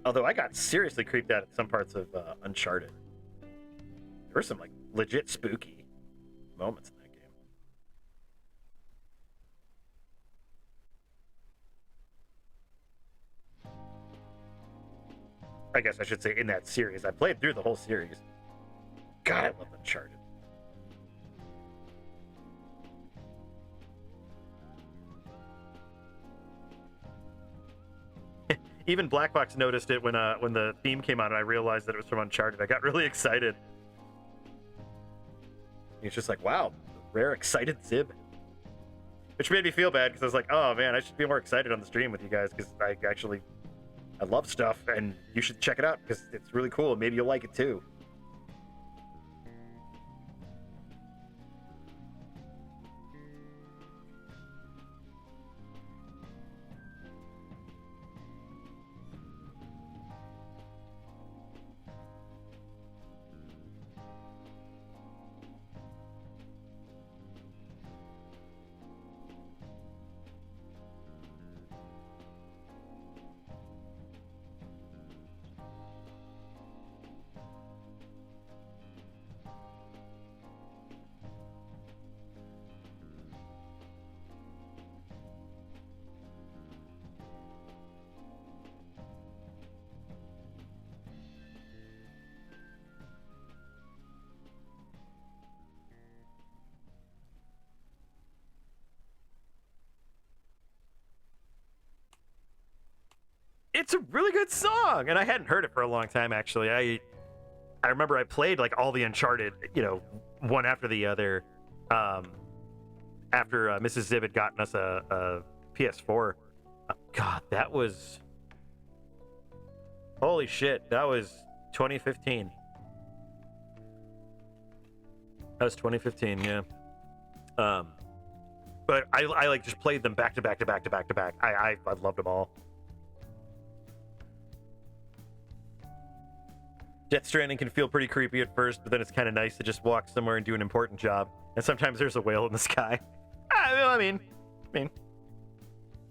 Speaker 1: Although I got seriously creeped out at some parts of Uncharted. There were some like legit spooky moments in that game. I guess I should say in that series. I played through the whole series. God, I love Uncharted. Even Black Box noticed it when the theme came on and I realized that it was from Uncharted. I got really excited. He's just like, wow, rare excited Zibb. Which made me feel bad because I was like, oh man, I should be more excited on the stream with you guys because I love stuff and you should check it out because it's really cool and maybe you'll like it too. It's a really good song, and I hadn't heard it for a long time. Actually, I remember I played like all the Uncharted, one after the other. After Mrs. Zibb had gotten us a PS4. God, that was holy shit. That was 2015. That was 2015, yeah. But I like just played them back to back to back to back to back. I loved them all. Death Stranding can feel pretty creepy at first, but then it's kind of nice to just walk somewhere and do an important job. And sometimes there's a whale in the sky. I mean,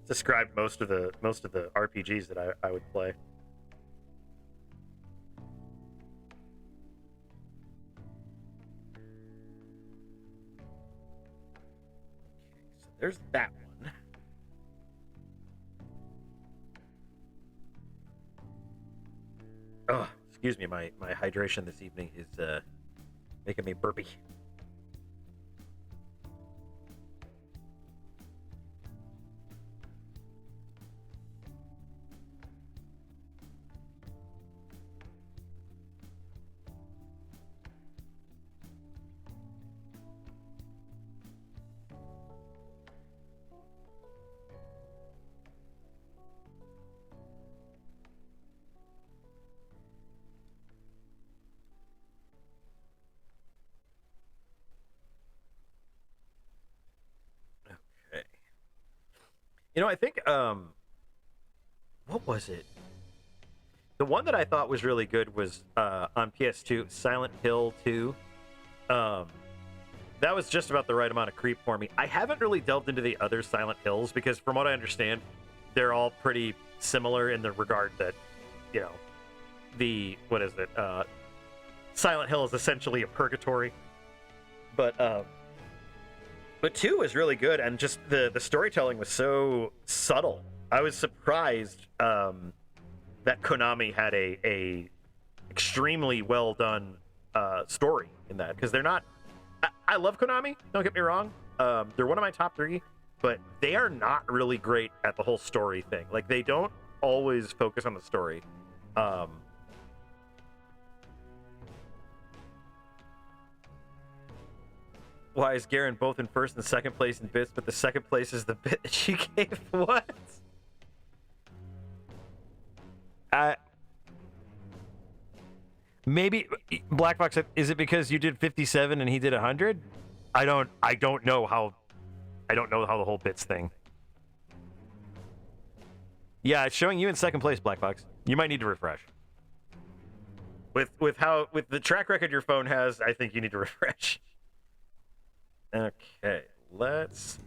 Speaker 1: described most of the RPGs that I would play. So there's that one. Oh, excuse me, my hydration this evening is making me burpy. I think, what was it? The one that I thought was really good was on PS2, Silent Hill 2. That was just about the right amount of creep for me. I haven't really delved into the other Silent Hills because from what I understand, they're all pretty similar in the regard that, Silent Hill is essentially a purgatory. But 2 was really good, and just the storytelling was so subtle. I was surprised that Konami had a extremely well done story in that, because they're not. I love Konami. Don't get me wrong, They're one of my top 3, but they are not really great at the whole story thing. Like, they don't always focus on the story. Why is Garen both in first and second place in bits, but the second place is the bit that she gave? What? Maybe Black Fox. Is it because you did 57 and he did 100? I don't know how. I don't know how the whole bits thing. Yeah, it's showing you in second place, Black Fox. You might need to refresh. With the track record your phone has, I think you need to refresh. Okay, let's.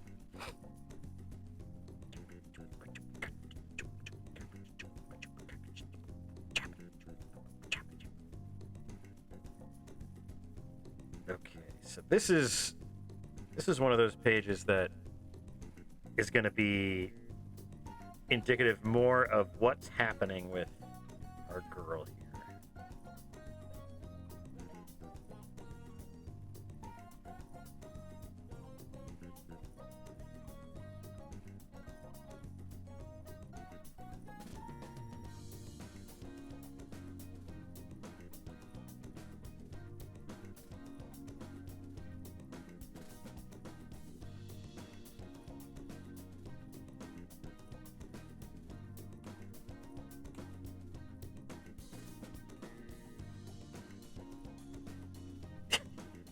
Speaker 1: Okay, so this is one of those pages that is going to be indicative more of what's happening with our girl here.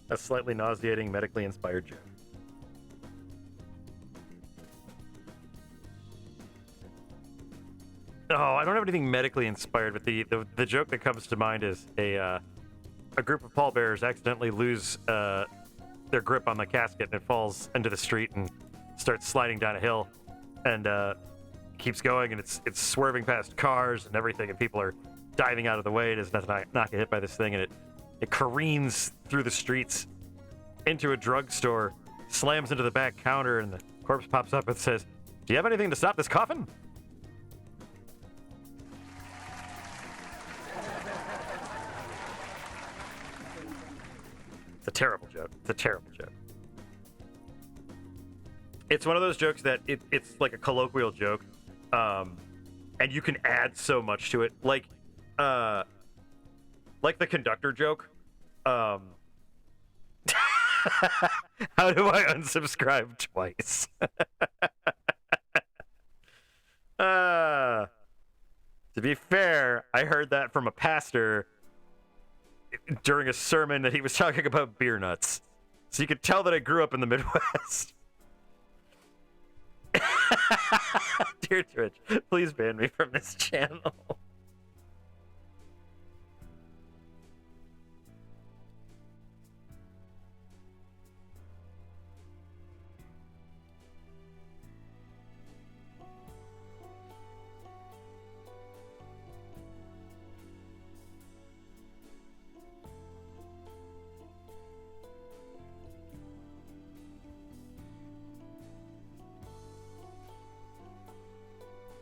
Speaker 1: A slightly nauseating, medically inspired joke. Oh, I don't have anything medically inspired, but the joke that comes to mind is a group of pallbearers accidentally lose their grip on the casket, and it falls into the street and starts sliding down a hill, and keeps going, and it's swerving past cars and everything, and people are diving out of the way. It does not get hit by this thing, and it careens through the streets into a drugstore, slams into the back counter, and the corpse pops up and says, "Do you have anything to stop this coffin?" It's a terrible joke. It's a terrible joke. It's one of those jokes that it's like a colloquial joke, and you can add so much to it. Like the conductor joke. How do I unsubscribe twice? To be fair, I heard that from a pastor during a sermon that he was talking about beer nuts. So you could tell that I grew up in the Midwest. Dear Twitch, please ban me from this channel.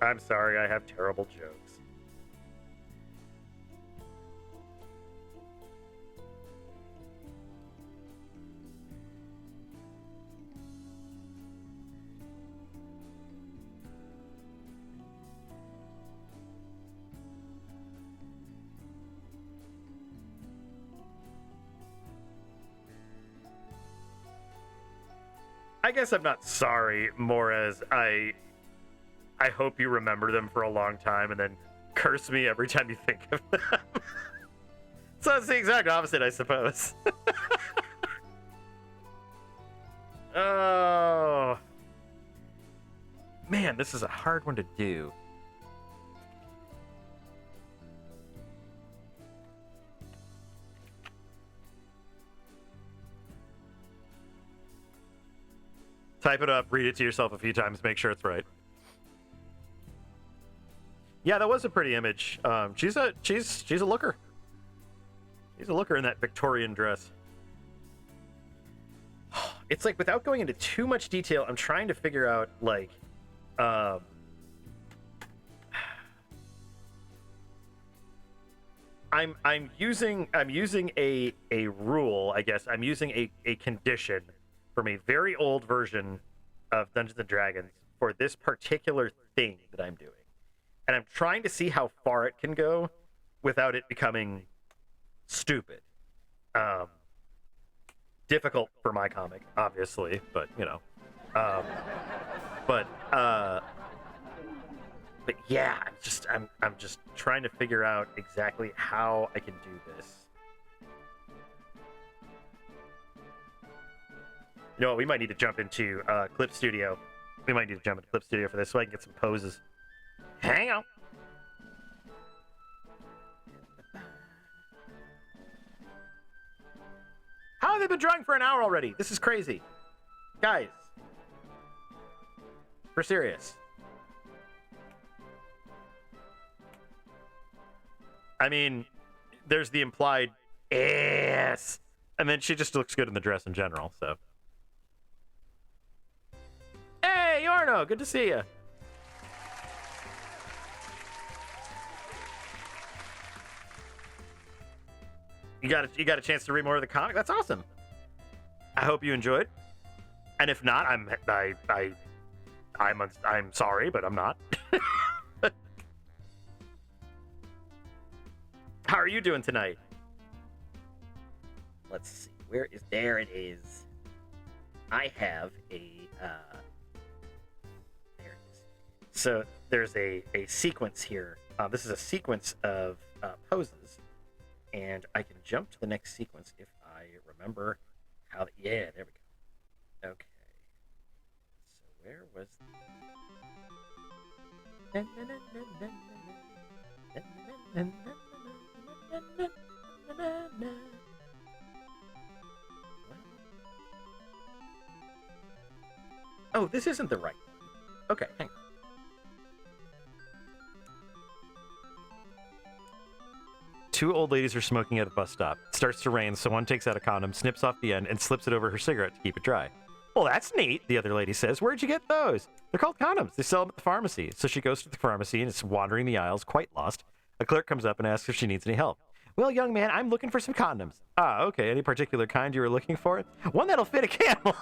Speaker 1: I'm sorry, I have terrible jokes. I guess I'm not sorry, more as I hope you remember them for a long time and then curse me every time you think of them. So it's the exact opposite, I suppose. Oh. Man, this is a hard one to do. Type it up, read it to yourself a few times, make sure it's right. Yeah, that was a pretty image. She's a looker. She's a looker in that Victorian dress. It's like, without going into too much detail, I'm trying to figure out like I'm using a rule, I guess. I'm using a condition from a very old version of Dungeons and Dragons for this particular thing that I'm doing. And I'm trying to see how far it can go without it becoming stupid. Difficult for my comic, obviously, but you know. But yeah, I'm just trying to figure out exactly how I can do this. You know what? We might need to jump into Clip Studio. We might need to jump into Clip Studio for this so I can get some poses. Hang on. How have they been drawing for an hour already? This is crazy. Guys. For serious. I mean, there's the implied ass. And then she just looks good in the dress in general, so. Hey, Yorno, good to see you. You got a chance to read more of the comic? That's awesome. I hope you enjoyed. And if not, I'm sorry, but I'm not. How are you doing tonight? Let's see. There it is. I have a there it is. So there's a sequence here. This is a sequence of poses. And I can jump to the next sequence if I remember how. Yeah, there we go. Okay. So where was? Oh, this isn't the right one. Okay, hang on. Two old ladies are smoking at a bus stop. It starts to rain, so one takes out a condom, snips off the end, and slips it over her cigarette to keep it dry. Well, that's neat, the other lady says. Where'd you get those? They're called condoms. They sell them at the pharmacy. So she goes to the pharmacy and is wandering the aisles, quite lost. A clerk comes up and asks if she needs any help. Well, young man, I'm looking for some condoms. Ah, okay. Any particular kind you were looking for? One that'll fit a camel.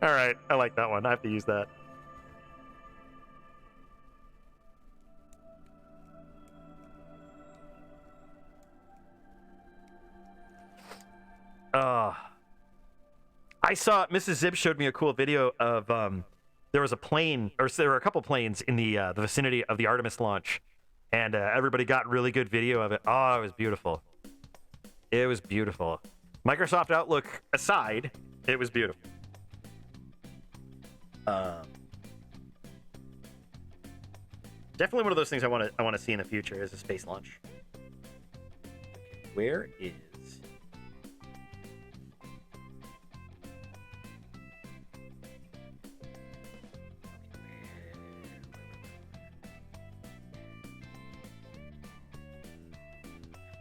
Speaker 1: All right. I like that one. I have to use that. I saw Mrs. Zibb showed me a cool video of there was a plane, or there were a couple planes in the vicinity of the Artemis launch, and everybody got really good video of it. Oh, it was beautiful. It was beautiful. Microsoft Outlook aside, it was beautiful. Definitely one of those things I want to see in the future is a space launch. Okay, where is?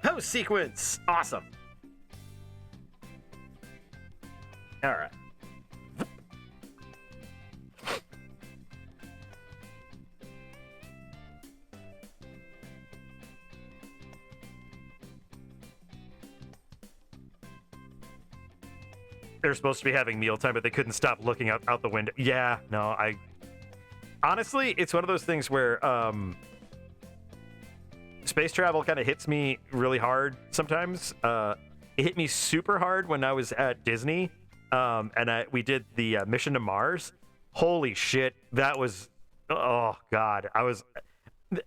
Speaker 1: Pose sequence! Awesome. All right. They're supposed to be having mealtime, but they couldn't stop looking out the window. Yeah, no, honestly, it's one of those things where space travel kind of hits me really hard sometimes. It hit me super hard when I was at Disney, and we did the mission to Mars. Holy shit, that was, oh god, I was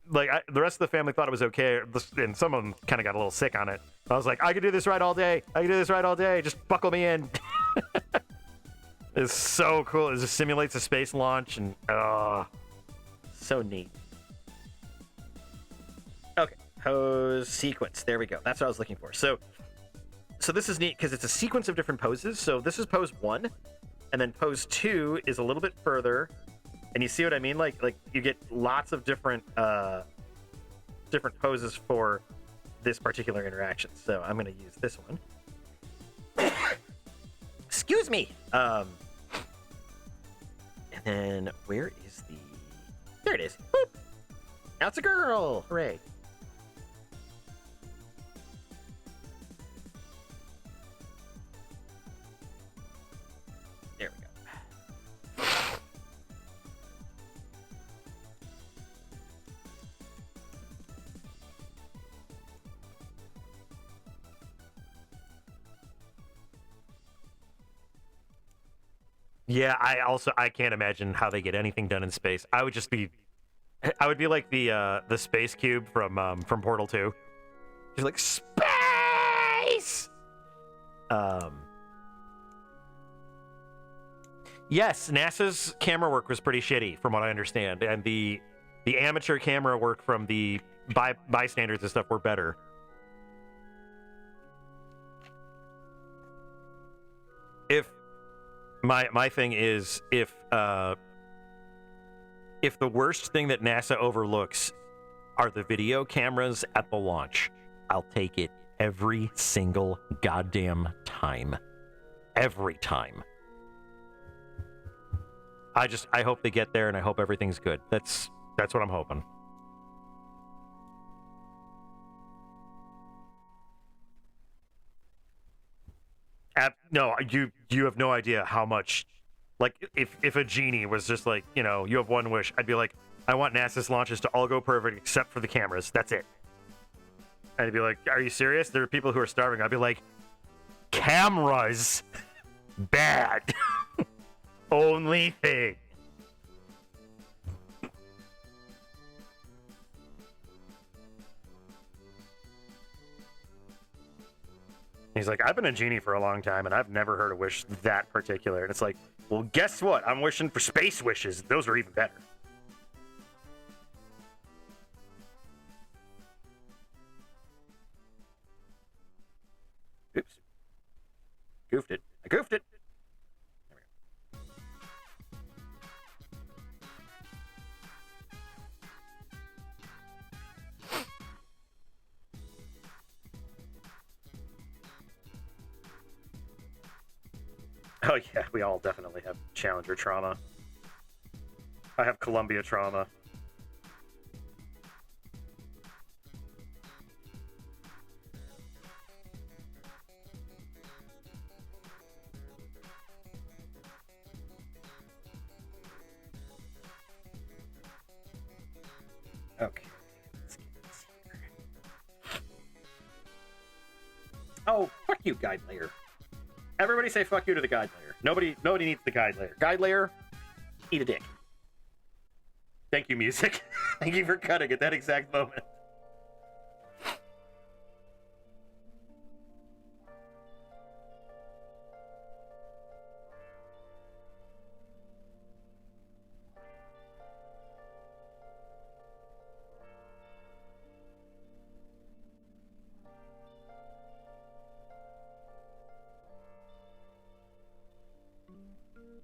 Speaker 1: like, the rest of the family thought it was okay, and some of them kind of got a little sick on it. I was like, I could do this ride all day. I could do this ride all day. Just buckle me in. It's so cool. It just simulates a space launch, and so neat. Okay, pose sequence. There we go. That's what I was looking for. So this is neat because it's a sequence of different poses. So this is pose 1, and then pose 2 is a little bit further. And you see what I mean? Like you get lots of different poses for this particular interaction. So I'm going to use this one. Excuse me. And then where is the? There it is. Boop. Now it's a girl. Hooray. I can't imagine how they get anything done in space. I would be like the space cube from Portal 2. He's like space. Yes, NASA's camera work was pretty shitty, from what I understand, and the amateur camera work from the bystanders and stuff were better. If my thing is if the worst thing that NASA overlooks are the video cameras at the launch, I'll take it every single goddamn time. Every time. I hope they get there, and I hope everything's good. That's what I'm hoping. No, you have no idea how much. Like, if a genie was just like, you have one wish, I'd be like, I want NASA's launches to all go perfect except for the cameras. That's it. And I'd be like, are you serious? There are people who are starving. I'd be like, cameras, bad. Only thing. He's like, I've been a genie for a long time, and I've never heard a wish that particular. And it's like, well, guess what? I'm wishing for space wishes. Those are even better. Oops. Goofed it. I goofed it. There we go. Oh, yeah, we all definitely have Challenger trauma. I have Columbia trauma. Okay. Let's get this here. Oh, fuck you, guide layer. Everybody say fuck you to the guide layer. Nobody needs the guide layer. Guide layer, eat a dick. Thank you, music. Thank you for cutting at that exact moment.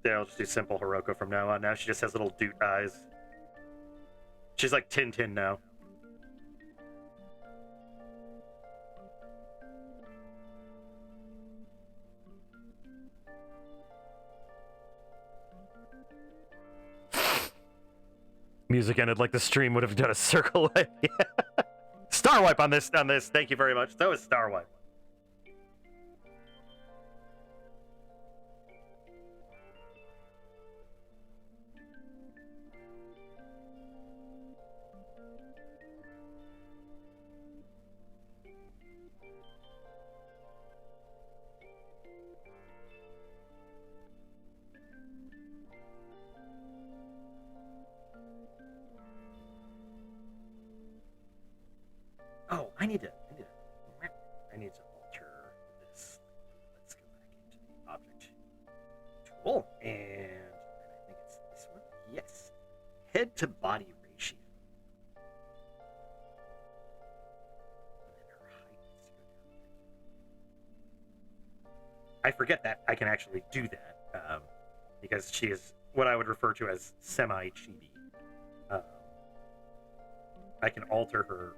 Speaker 1: Yeah, I'll just do simple Hiroko from now on. Now she just has little doot eyes. She's like Tintin now. Music ended like the stream would have done a circle wipe. Yeah. Star wipe on this. Thank you very much. That was Star wipe. Oh, I need to alter this. Let's go back into the object tool, and I think it's this one. Yes, head to body ratio. And then her height needs to go down. I forget that I can actually do that because she is what I would refer to as semi-chibi. I can alter her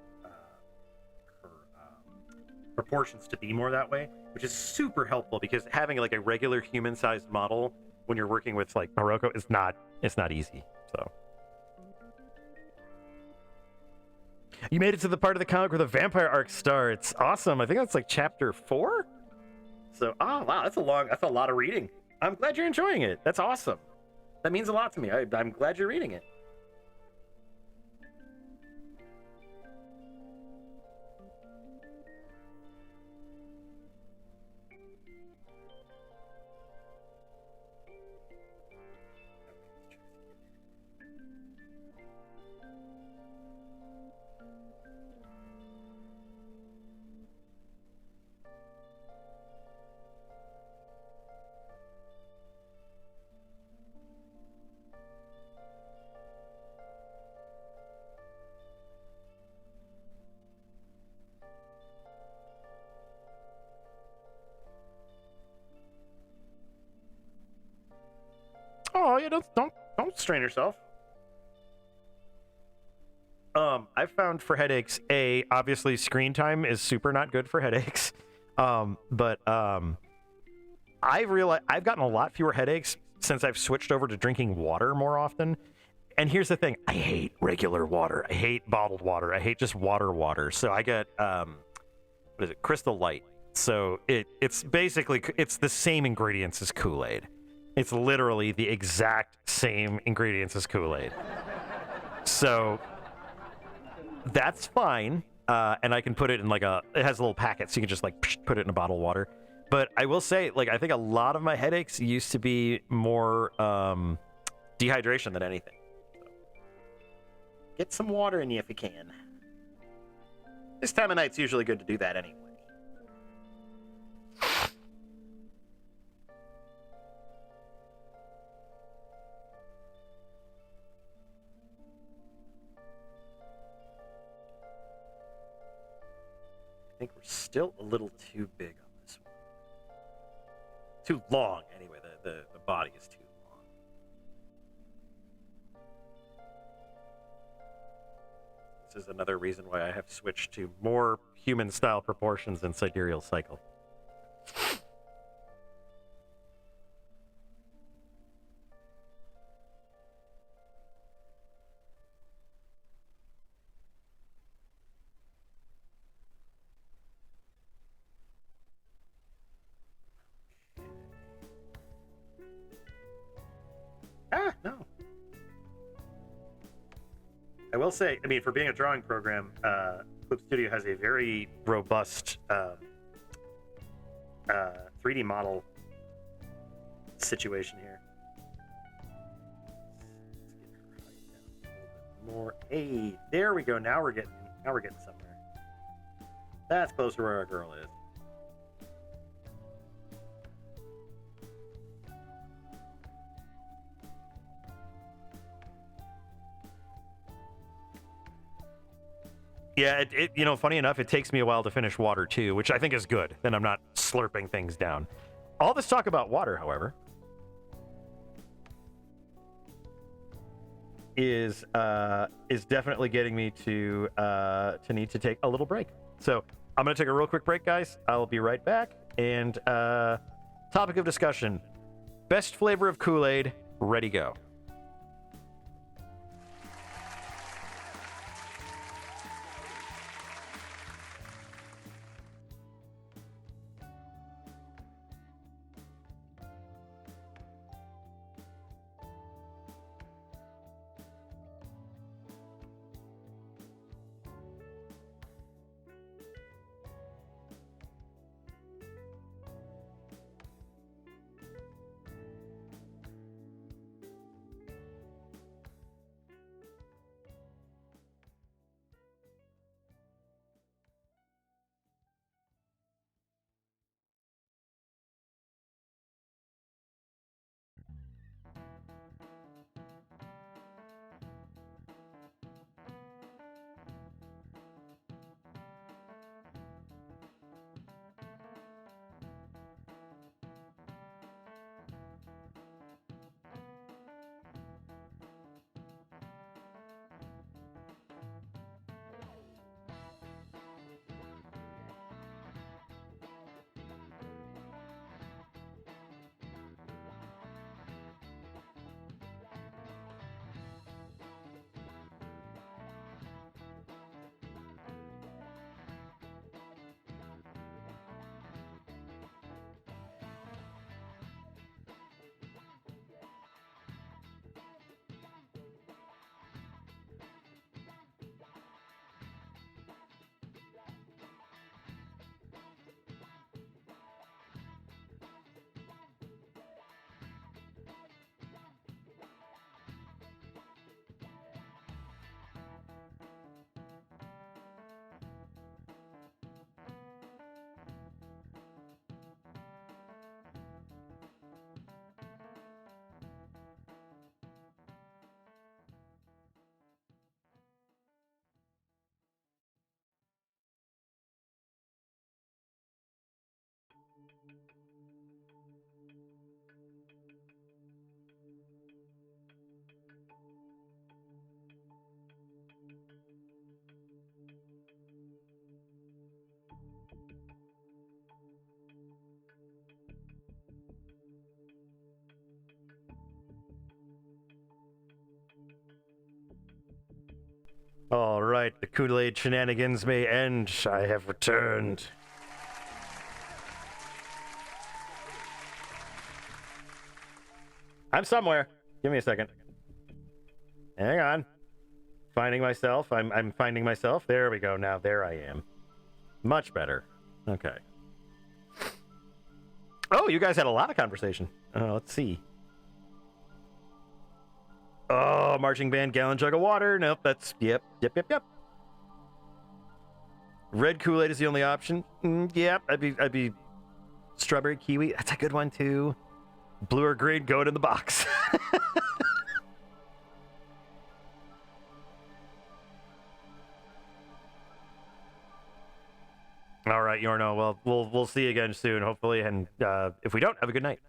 Speaker 1: proportions to be more that way, which is super helpful because having like a regular human-sized model when you're working with like Hiroko is not easy. So you made it to the part of the comic where the vampire arc starts. Awesome. I think that's like chapter 4. So wow, that's a lot of reading. I'm glad you're enjoying it. That's awesome. That means a lot to me. I'm glad you're reading it. Oh yeah, don't strain yourself. I found for headaches, obviously screen time is super not good for headaches. But I've realized I've gotten a lot fewer headaches since I've switched over to drinking water more often. And here's the thing: I hate regular water. I hate bottled water. I hate just water. So I get what is it? Crystal Light. So it's basically it's the same ingredients as Kool-Aid. It's literally the exact same ingredients as Kool-Aid. So that's fine. And I can put it in like it has a little packet, so you can just like put it in a bottle of water. But I will say, like, I think a lot of my headaches used to be more dehydration than anything. So, get some water in you if you can. This time of night's usually good to do that anyway. I think we're still a little too big on this one. Too long, anyway. The body is too long. This is another reason why I have switched to more human-style proportions in sidereal cycle. No. I will say, I mean, for being a drawing program, Clip Studio has a very robust 3D model situation here. Let's get her height down a little bit more. Hey, there we go. Now we're getting somewhere. That's closer to where our girl is. Yeah, funny enough, it takes me a while to finish water too, which I think is good. Then I'm not slurping things down. All this talk about water, however, is definitely getting me to need to take a little break. So I'm gonna take a real quick break, guys. I'll be right back. And topic of discussion: best flavor of Kool-Aid. Ready, go. All right, the Kool-Aid shenanigans may end. I have returned. I'm somewhere. Give me a second. Hang on. Finding myself. I'm finding myself. There we go. Now there I am. Much better. Okay. Oh, you guys had a lot of conversation. Let's see. Oh, marching band, gallon jug of water. Nope, that's yep. Red Kool-Aid is the only option. Yep, I'd be strawberry kiwi. That's a good one too. Blue or green, goat in the box. All right, Yorno. Well, we'll see you again soon, hopefully. And if we don't, have a good night.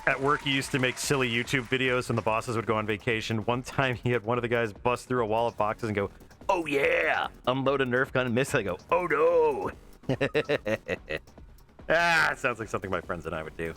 Speaker 1: At work, he used to make silly YouTube videos when the bosses would go on vacation. One time, he had one of the guys bust through a wall of boxes and go, "Oh yeah!" Unload a Nerf gun and miss. I go, "Oh no!" It sounds like something my friends and I would do.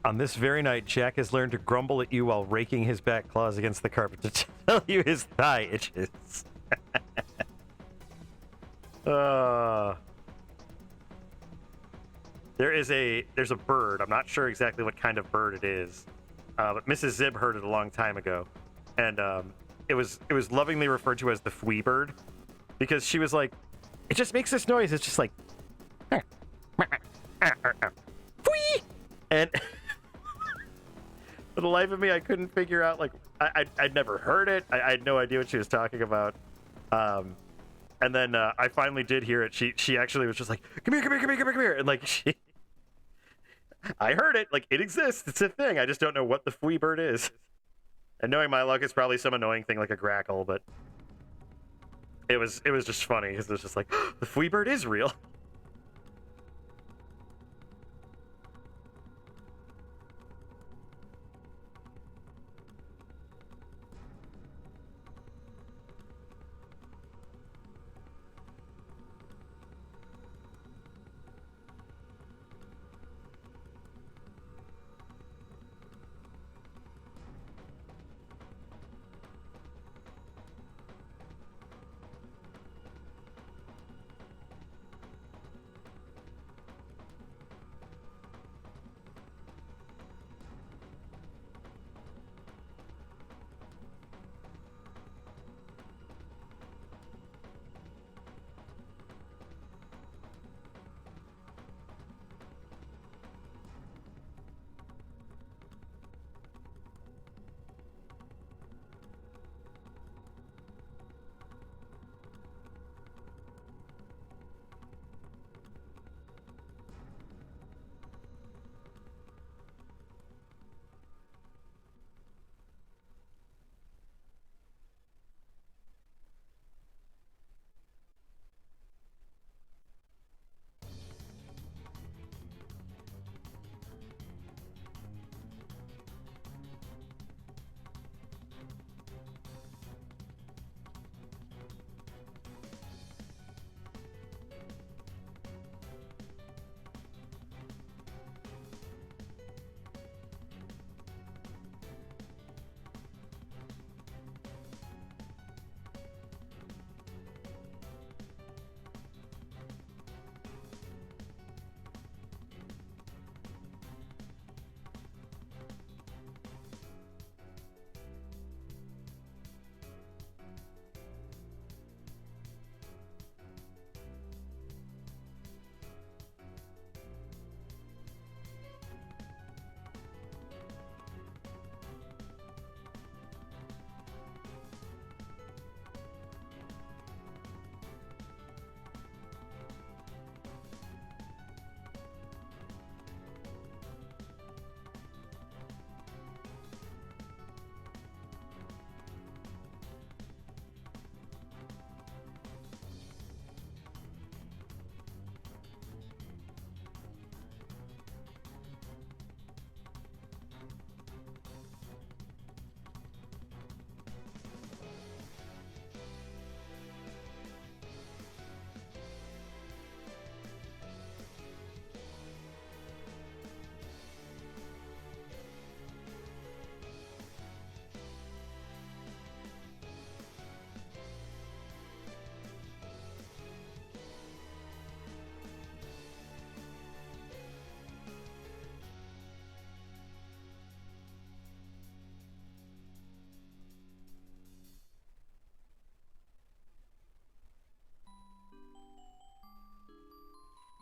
Speaker 1: On this very night, Jack has learned to grumble at you while raking his back claws against the carpet to tell you his thigh itches. There's a bird. I'm not sure exactly what kind of bird it is, but Mrs. Zibb heard it a long time ago, and it was lovingly referred to as the fwee bird, because she was like, it just makes this noise. It's just like, fwee, and. For the life of me, I couldn't figure out, like, I'd never heard it. I had no idea what she was talking about. And then I finally did hear it. She actually was just like, come here. And, like, I heard it. Like, it exists. It's a thing. I just don't know what the fwee bird is. And knowing my luck, it's probably some annoying thing like a grackle, but it was just funny, because it was just like, the fwee bird is real.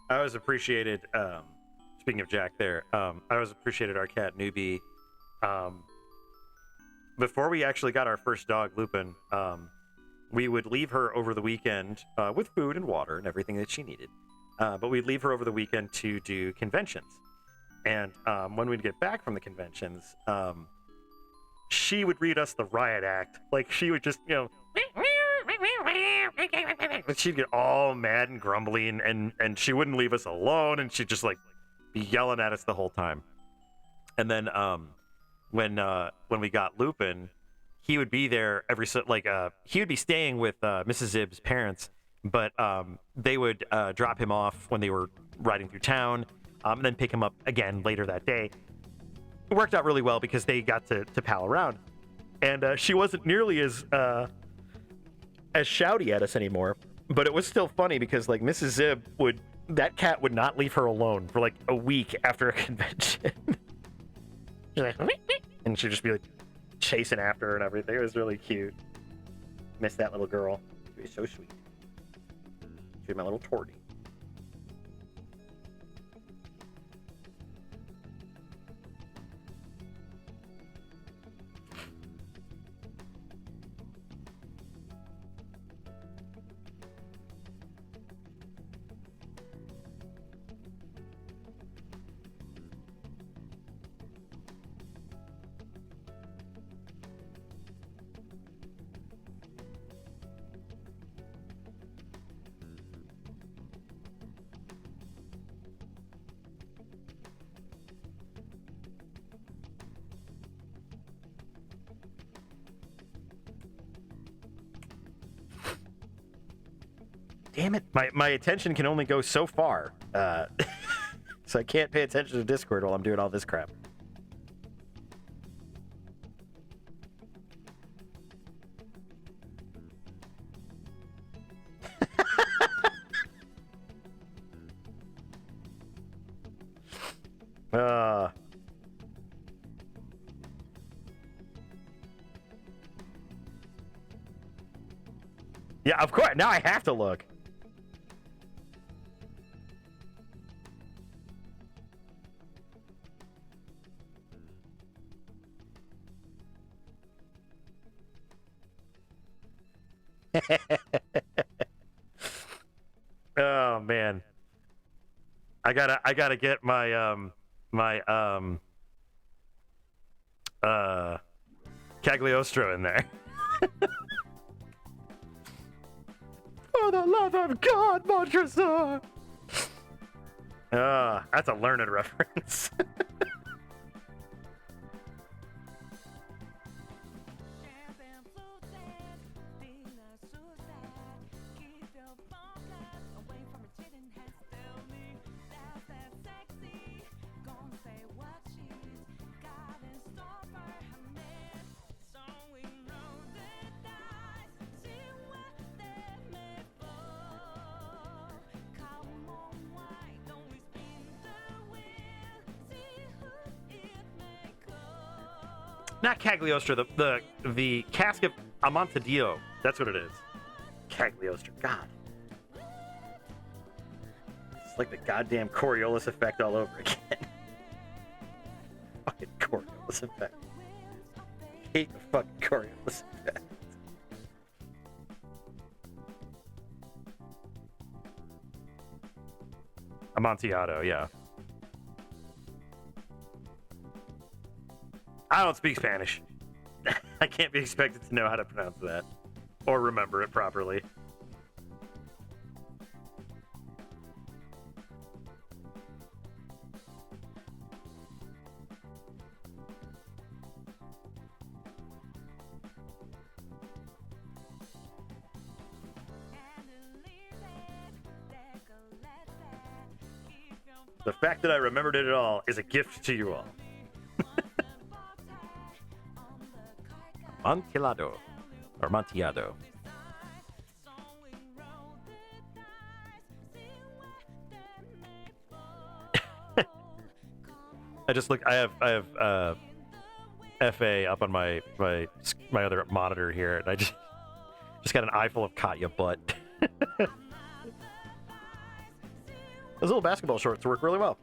Speaker 1: I always appreciated. Speaking of Jack, there, I always appreciated our cat Newbie. Before we actually got our first dog, Lupin, we would leave her over the weekend with food and water and everything that she needed. But we'd leave her over the weekend to do conventions. And when we'd get back from the conventions, she would read us the riot act. Like, she would just, she'd get all mad and grumbly, and she wouldn't leave us alone, and she'd just, like, be yelling at us the whole time. And then when we got Lupin, he would be there he would be staying with Mrs. Zibb's parents, but they would drop him off when they were riding through town, and then pick him up again later that day. It worked out really well because they got to pal around, and she wasn't nearly as shouty at us anymore. But it was still funny because, like, Mrs. Zibb that cat would not leave her alone for like a week after a convention. She's like, and she'd just be like chasing after her and everything. It was really cute. Miss that little girl. She was so sweet. She was my little tortie. Damn it. My attention can only go so far. So I can't pay attention to Discord while I'm doing all this crap. Yeah, of course. Now I have to look. Oh man, I gotta get my Cagliostro in there. For the love of God, Montresor! That's a learned reference. Not Cagliostro, the cask of Amontadillo. That's what it is. Cagliostro. God. It's like the goddamn Coriolis effect all over again. Fucking Coriolis effect. I hate the fucking Coriolis effect. Amontillado, yeah. I don't speak Spanish. I can't be expected to know how to pronounce that. Or remember it properly. The fact that I remembered it at all is a gift to you all. Amontillado. Or Amontillado. I just look. I have FA up on my other monitor here, and I just got an eye full of Katya butt. Those little basketball shorts work really well.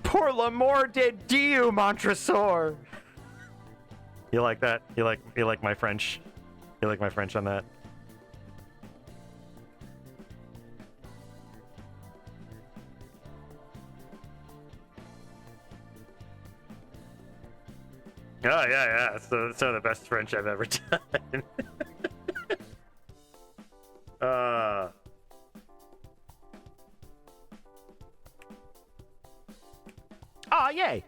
Speaker 1: Pour l'amour de Dieu, Montresor. You like that? You like my French? You like my French on that? Oh yeah. It's some of the best French I've ever done. Oh yay!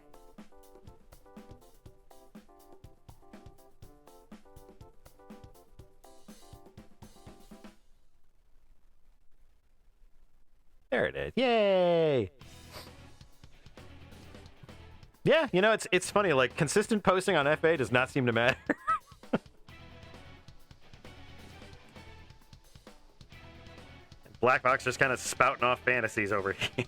Speaker 1: There it is. Yay! Yeah, you know, it's funny, like, consistent posting on FA does not seem to matter. Black Box just kind of spouting off fantasies over here.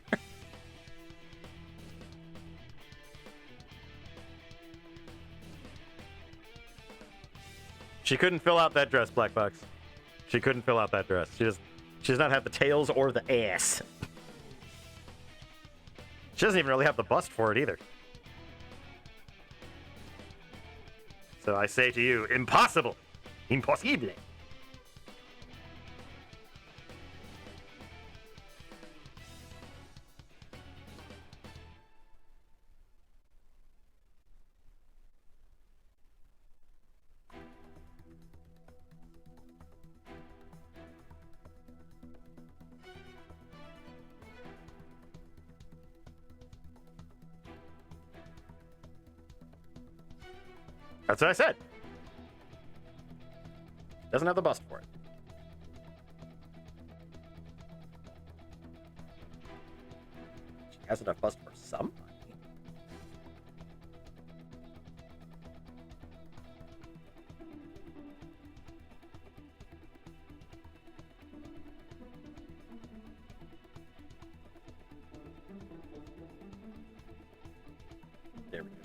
Speaker 1: She couldn't fill out that dress, Black Box. She couldn't fill out that dress. She does not have the tails or the ass. She doesn't even really have the bust for it either. So I say to you, impossible. Impossible. That's what I said. Doesn't have the bust for it. She has enough bust for some. There we go.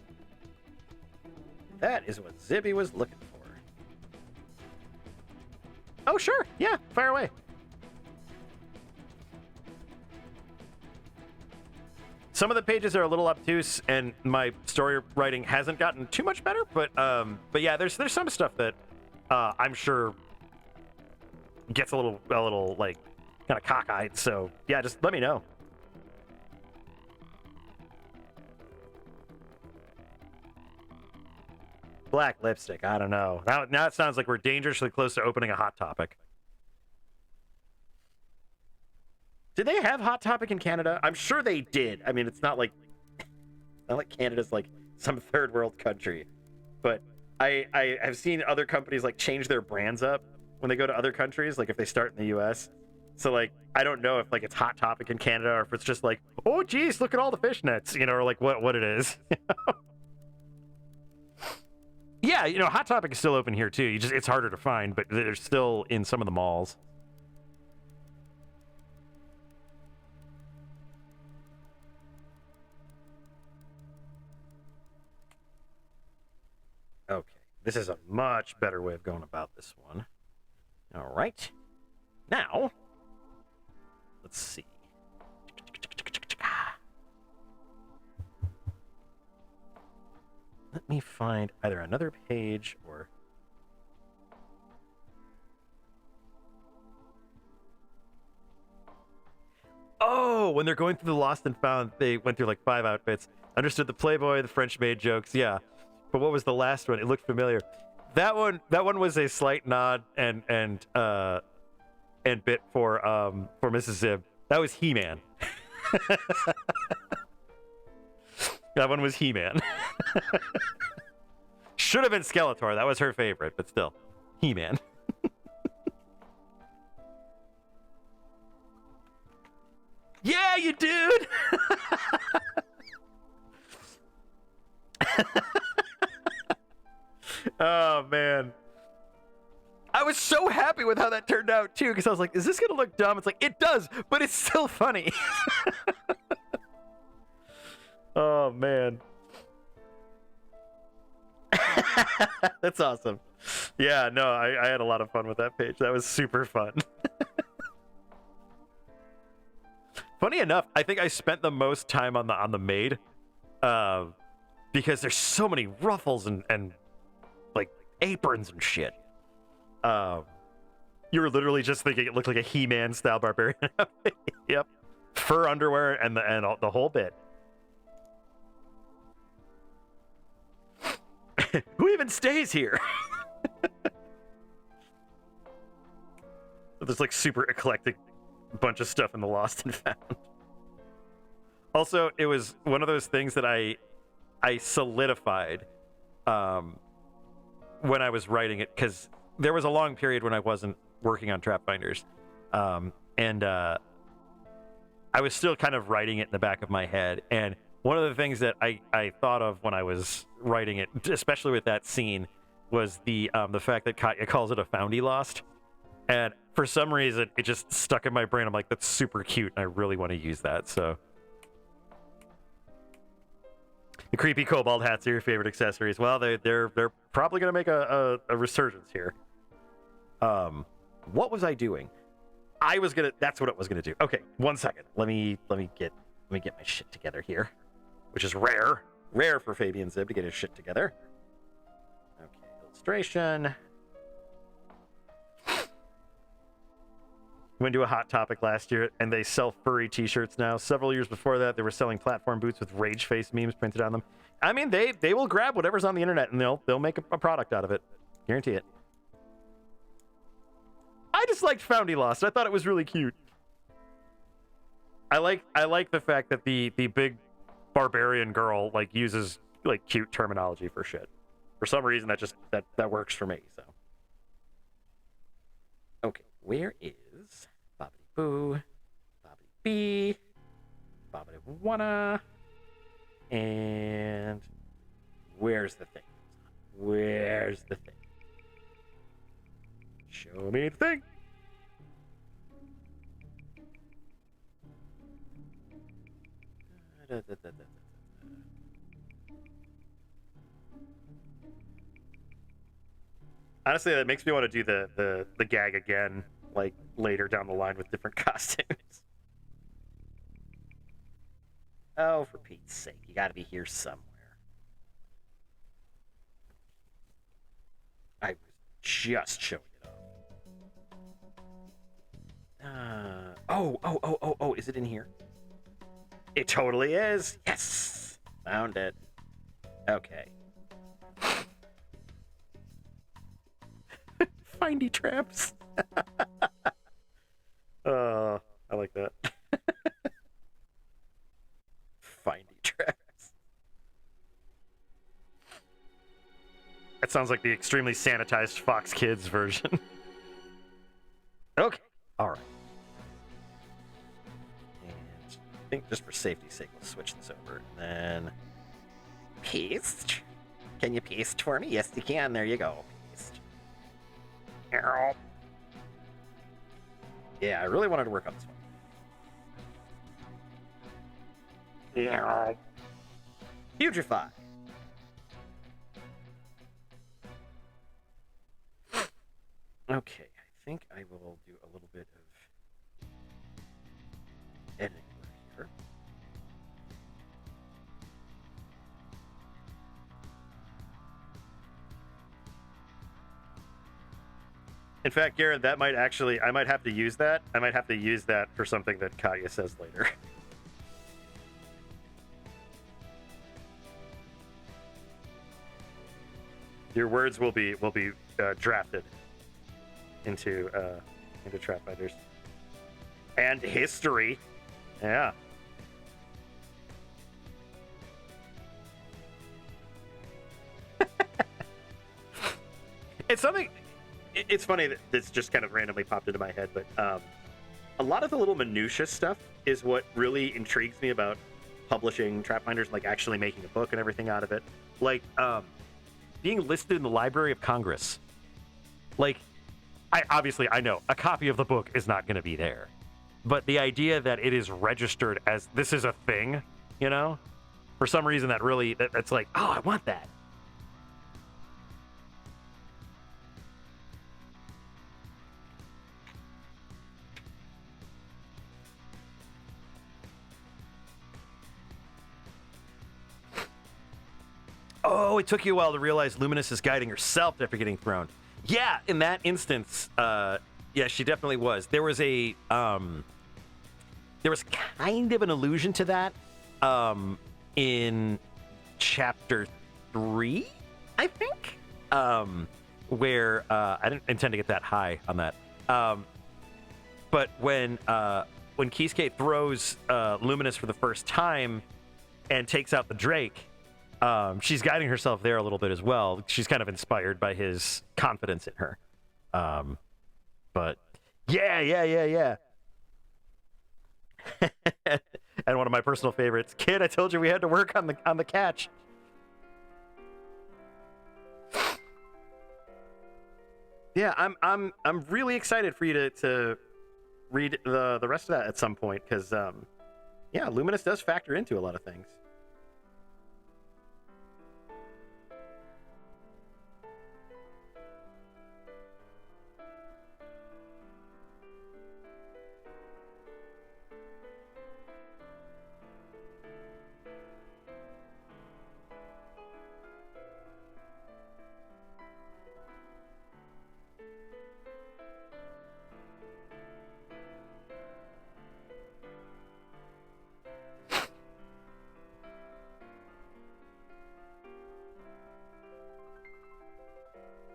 Speaker 1: That is what Zibby was looking for. Oh, sure. Yeah, fire away. Some of the pages are a little obtuse, and my story writing hasn't gotten too much better. But yeah, there's some stuff that I'm sure gets a little like kind of cockeyed. So yeah, just let me know. Black lipstick. I don't know. Now it sounds like we're dangerously close to opening a Hot Topic. Did they have Hot Topic in Canada? I'm sure they did. I mean, it's not like Canada's like some third world country. But I have seen other companies like change their brands up when they go to other countries, like if they start in the US. So like I don't know if like it's Hot Topic in Canada or if it's just like, oh geez, look at all the fishnets, you know, or like what it is. Yeah, you know, Hot Topic is still open here too. It's harder to find, but they're still in some of the malls. Okay, this is a much better way of going about this one. All right. Now, let's see. Let me find either another page or... Oh, when they're going through the Lost and Found, they went through like 5 outfits. Understood the Playboy, the French maid jokes, yeah. But what was the last one? It looked familiar. That one was a slight nod and bit for Mrs. Zibb. That was He-Man. That one was He-Man. Should have been Skeletor. That was her favorite, but still. He-Man. Yeah, you dude! Oh, man. I was so happy with how that turned out too, because I was like, is this gonna look dumb? It's like, it does, but it's still funny. Oh man. That's awesome. Yeah, no, I had a lot of fun with that page. That was super fun. Funny enough, I think I spent the most time on the maid, because there's so many ruffles and like aprons and shit. You were literally just thinking it looked like a He-Man style barbarian. Yep, fur underwear and the whole bit. Who even stays here? There's like super eclectic bunch of stuff in the Lost and Found. Also, it was one of those things that I solidified when I was writing it, because there was a long period when I wasn't working on Trap Finders, and I was still kind of writing it in the back of my head. And one of the things that I thought of when I was writing it, especially with that scene, was the fact that Katya calls it a Foundy Lost. And for some reason, it just stuck in my brain. I'm like, that's super cute, and I really want to use that. So, the creepy kobold hats are your favorite accessories. Well, they're probably gonna make a resurgence here. What was I doing? That's what it was gonna do. Okay, 1 second. Let me get my shit together here, which is rare for Fabian Zibb to get his shit together. Okay, illustration. Went to a Hot Topic last year, and they sell furry t-shirts now. Several years before that, they were selling platform boots with rage face memes printed on them. I mean, they will grab whatever's on the internet, and they'll make a product out of it. Guarantee it. I just liked Foundy Lost. I thought it was really cute. I like the fact that the big barbarian girl like uses like cute terminology for shit. For some reason, that works for me. So, okay, where is Bobbity Boo, Bobbity Bee, Bobbity Wanna, and where's the thing? Where's the thing? Show me the thing. Honestly, that makes me want to do the gag again, like later down the line with different costumes. Oh, for Pete's sake, you gotta be here somewhere. I was just showing it off. Oh, is it in here? It totally is. Yes! Found it. Okay. Findy traps. I like that. Findy traps. That sounds like the extremely sanitized Fox Kids version. Okay. All right. And I think just for safety's sake, we'll switch this over. And then paste. Can you paste for me? Yes, you can. There you go. Paste. Yeah, I really wanted to work on this one. Putrefy. Okay, I think I will do a little bit of editing work here. In fact, Garrett, that might actually, I might have to use that. I might have to use that for something that Katya says later. Your words will be drafted into Trap Finders. And history. Yeah. It's something. It's funny that this just kind of randomly popped into my head, but a lot of the little minutia stuff is what really intrigues me about publishing Trap Finders, like actually making a book and everything out of it. Like being listed in the Library of Congress. Like, I know a copy of the book is not going to be there, but the idea that it is registered as this is a thing, you know, for some reason that's like, oh, I want that. Oh, it took you a while to realize Luminous is guiding herself after getting thrown. Yeah, in that instance, yeah, she definitely was. There was kind of an allusion to that in chapter 3, I think, where I didn't intend to get that high on that. But when Keyskate throws Luminous for the first time and takes out the Drake, she's guiding herself there a little bit as well. She's kind of inspired by his confidence in her. But yeah. And one of my personal favorites, kid, I told you we had to work on the catch. Yeah, I'm really excited for you to read the rest of that at some point, because yeah, Luminous does factor into a lot of things.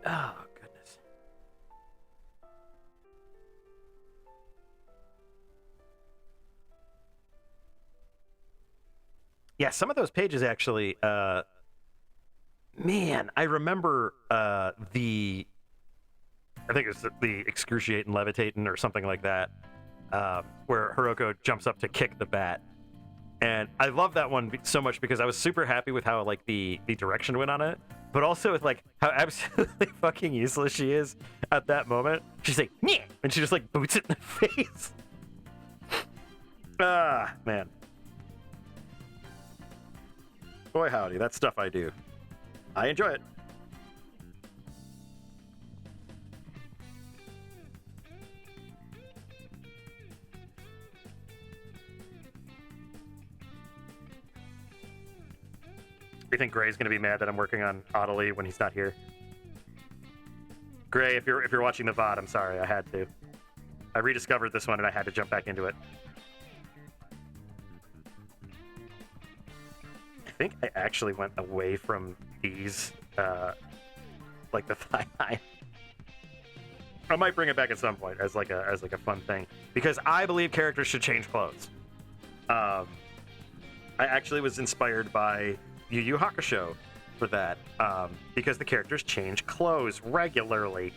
Speaker 1: Oh, goodness. Yeah, some of those pages actually, man, I remember I think it was the excruciating levitating or something like that, where Hiroko jumps up to kick the bat. And I love that one so much because I was super happy with how like the direction went on it, but also with like how absolutely fucking useless she is at that moment. She's like, "Nyeh," and she just like boots it in the face. Ah, man. Boy howdy, that's stuff I do. I enjoy it. You think Gray's gonna be mad that I'm working on Audley when he's not here? Gray, if you're watching the VOD, I'm sorry, I had to. I rediscovered this one and I had to jump back into it. I think I actually went away from these, like the thigh high. I might bring it back at some point as like a fun thing, because I believe characters should change clothes. I actually was inspired by Yu Yu Hakusho for that, because the characters change clothes regularly,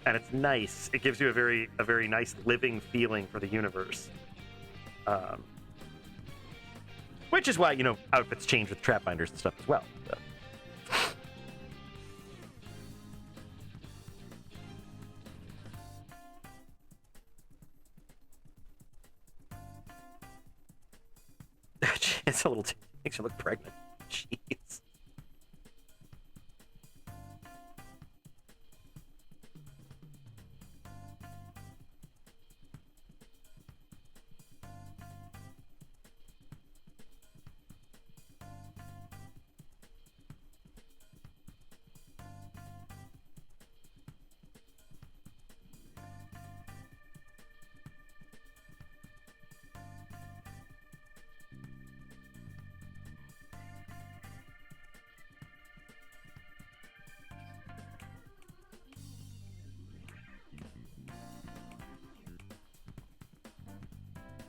Speaker 1: and it's nice. It gives you a very nice living feeling for the universe. Which is why, outfits change with trap binders and stuff as well. So. It's a little too, makes her look pregnant. Jeez.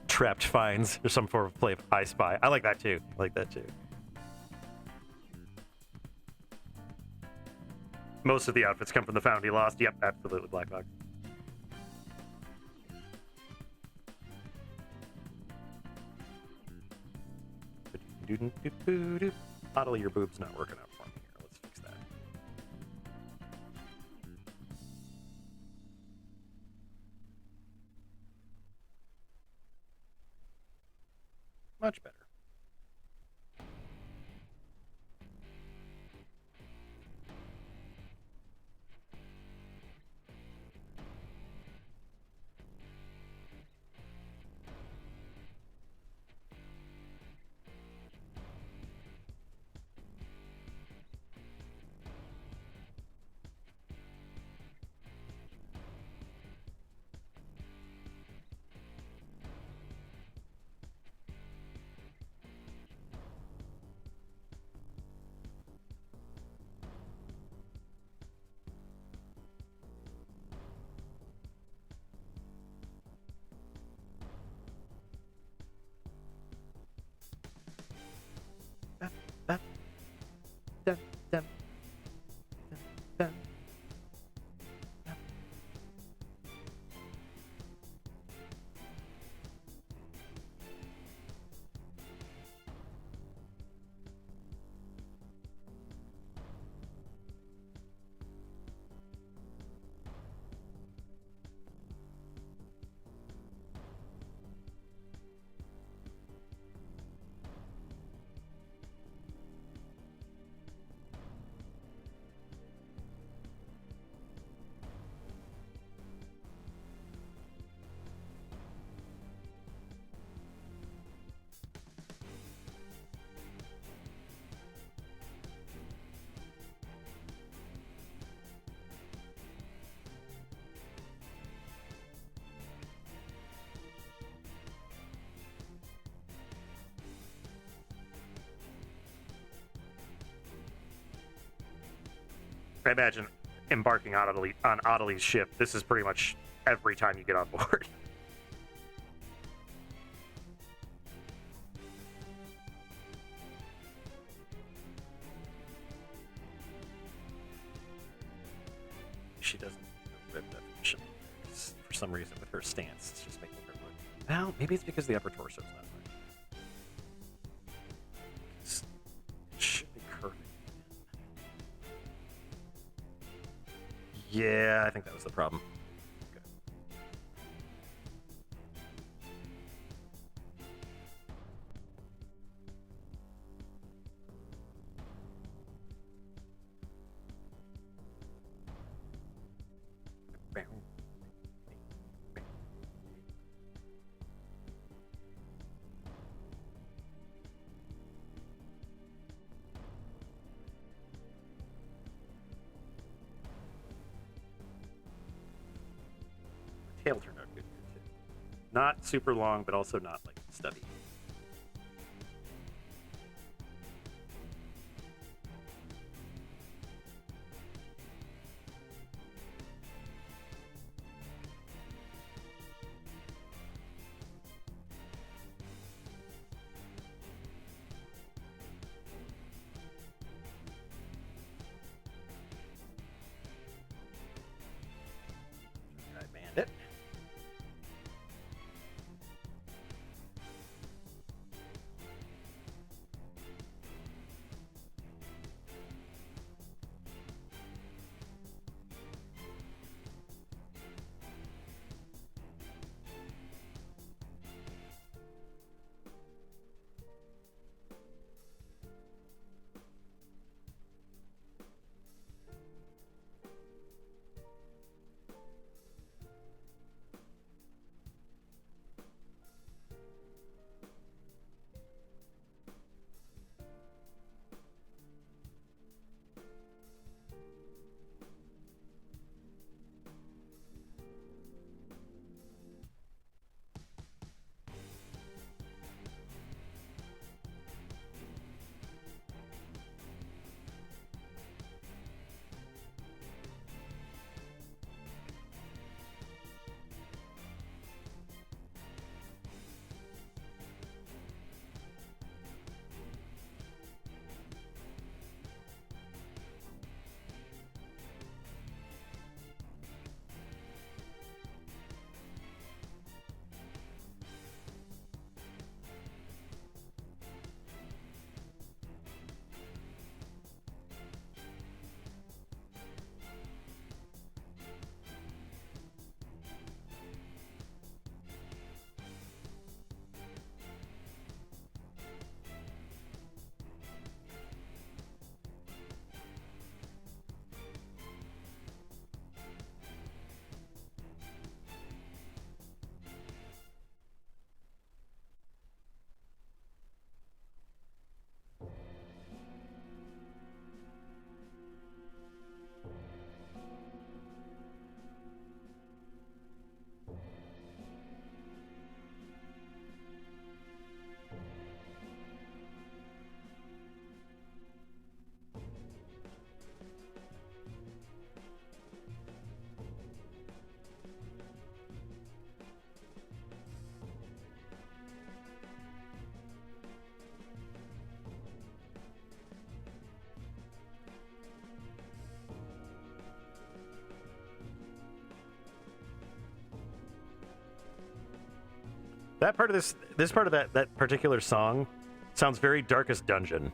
Speaker 1: Trapped finds or some form of play of I Spy. I like that too. Most of the outfits come from the Found He Lost. Yep, absolutely, Black Box. Oddly, your boob's not working out for me here. Let's fix that. Much better. Dun, dun, dun, dun. I imagine embarking on Adelie's ship, this is pretty much every time you get on board. She doesn't rip definition. For some reason, with her stance, it's just making her look. Well, maybe it's because the upper torso's not right. It should be curving. Yeah, I think that was the problem. Okay. Tail turned out good here too. Not super long, but also not like stubby. I banned it. That part of this part of that particular song sounds very Darkest Dungeon.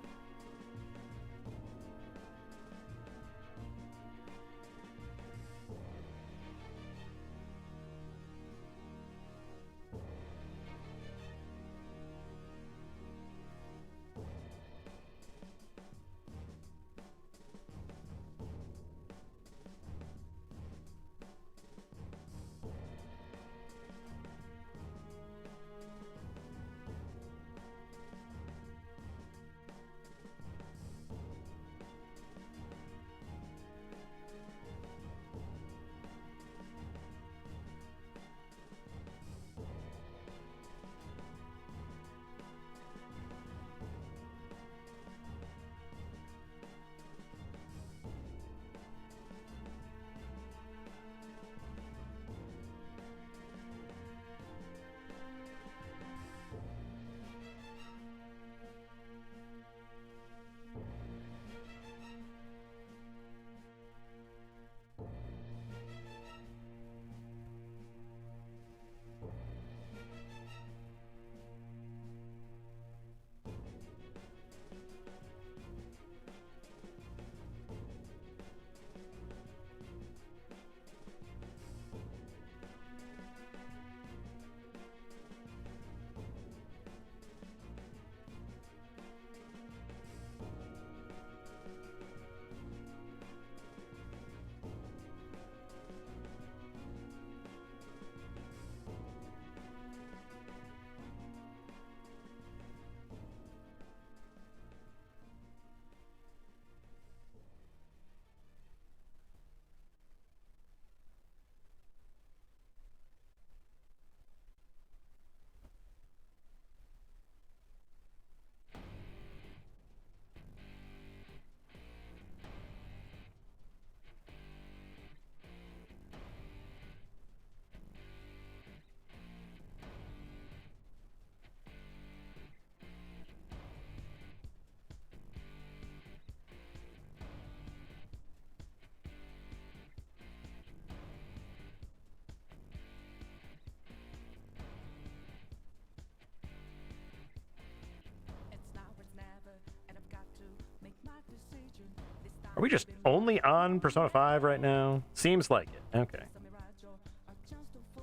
Speaker 1: Are we just only on Persona 5 right now? Seems like it. Okay.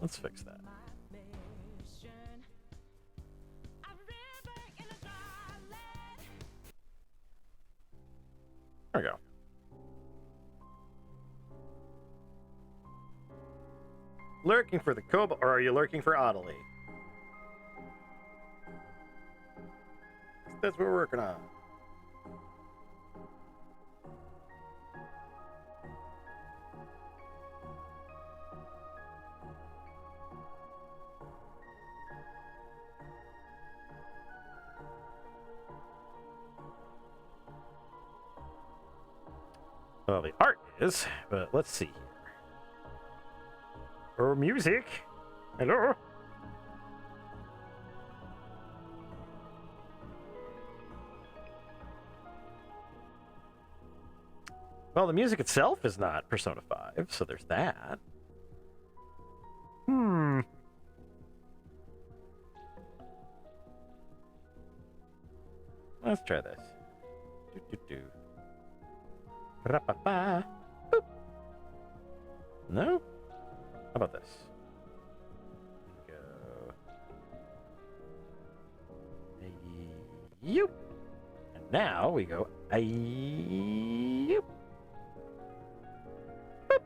Speaker 1: Let's fix that. There we go. Lurking for the Kobold, or are you lurking for Adelie? That's what we're working on. Well, the art is, but let's see here. Or music. Hello? Well, the music itself is not Persona 5, so there's that. Let's try this. Do-do-do. Ra-pa-pa. Boop. No? How about this? Go. Yoop. And now we go. Yoop. Boop.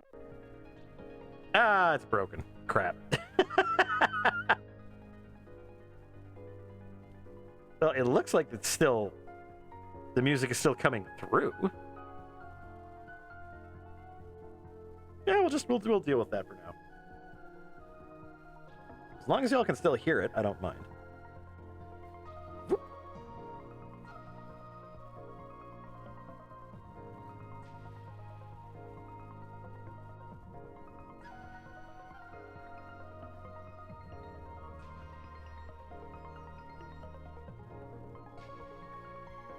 Speaker 1: Ah, it's broken. Crap. Well, it looks like it's still. The music is still coming through. Yeah, we'll deal with that for now. As long as y'all can still hear it, I don't mind. Whoop.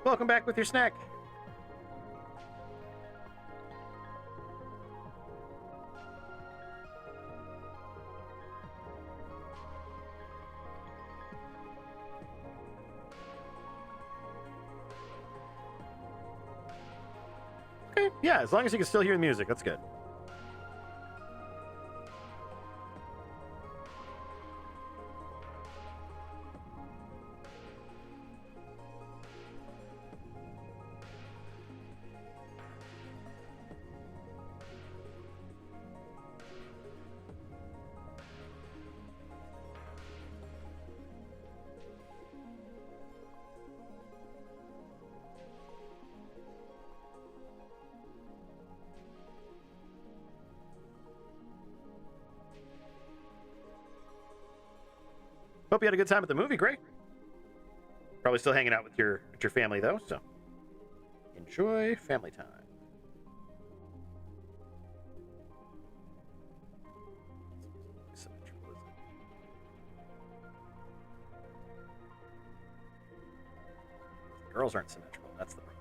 Speaker 1: Welcome back with your snack. Yeah, as long as you can still hear the music, that's good. Hope you had a good time at the movie. Great. Probably still hanging out with your family though, so enjoy family time. Symmetrical, isn't it? Girls aren't symmetrical. That's the problem.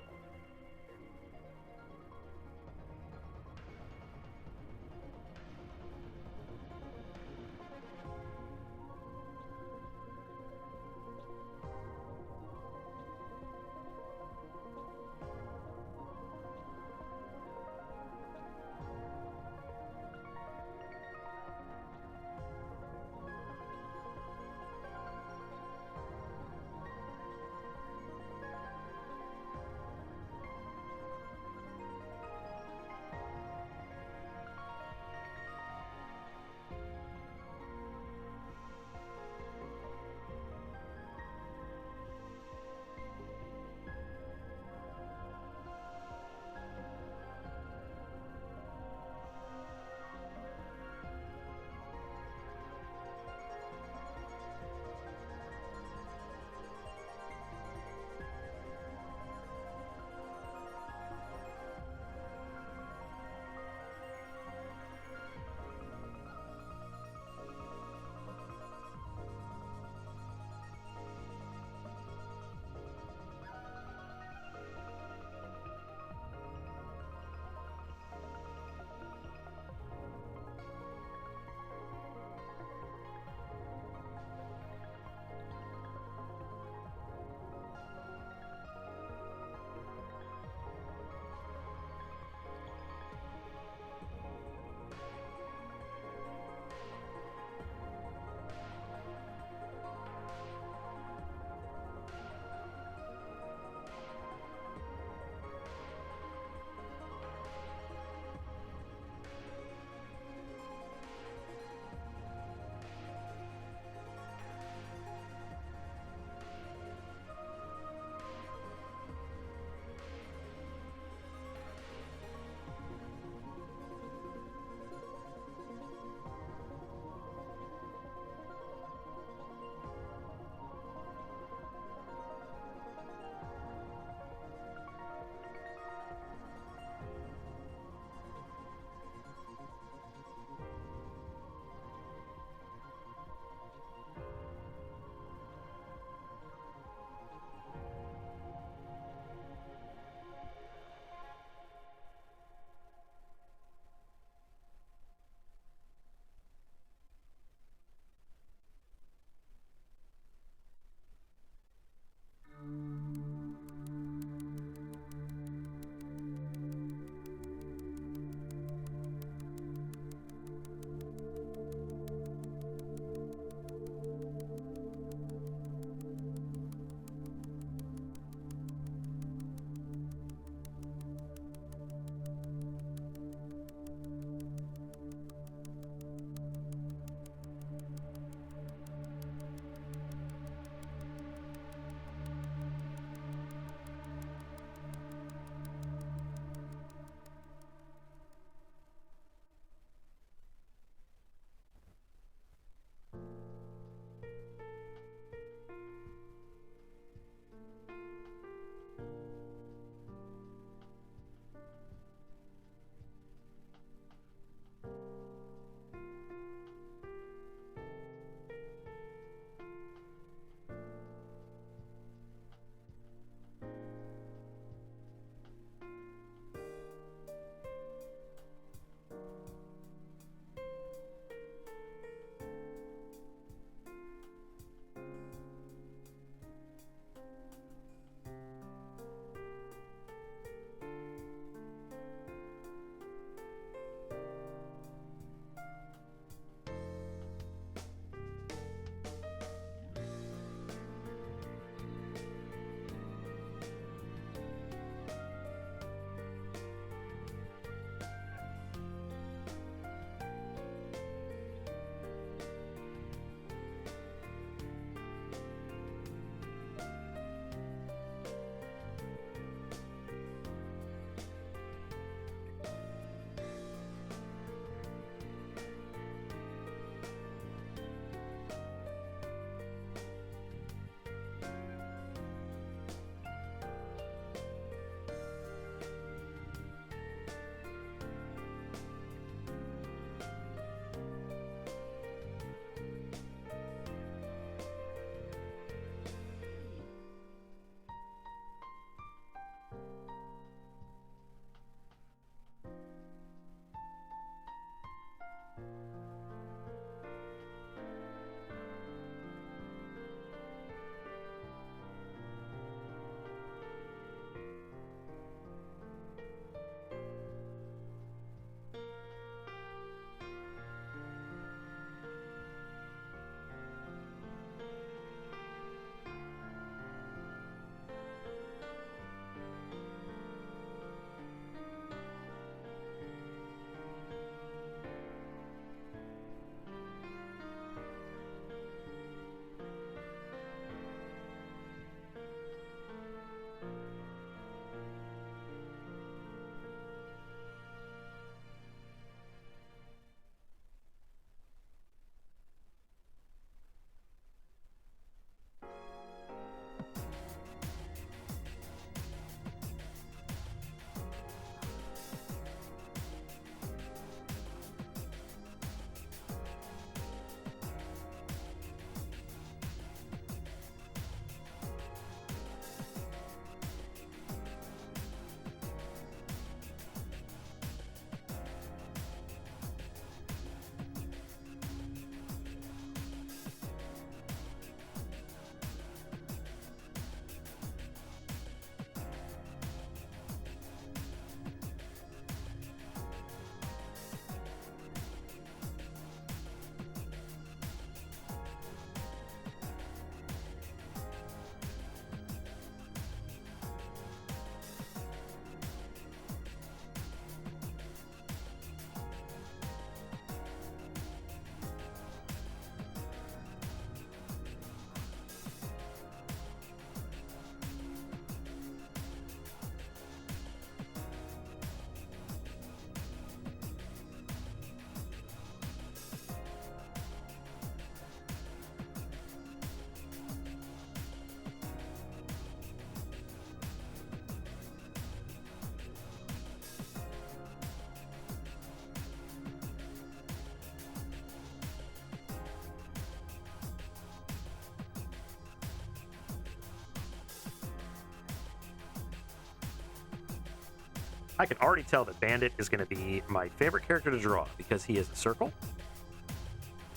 Speaker 1: I can already tell that Bandit is going to be my favorite character to draw because he is a circle.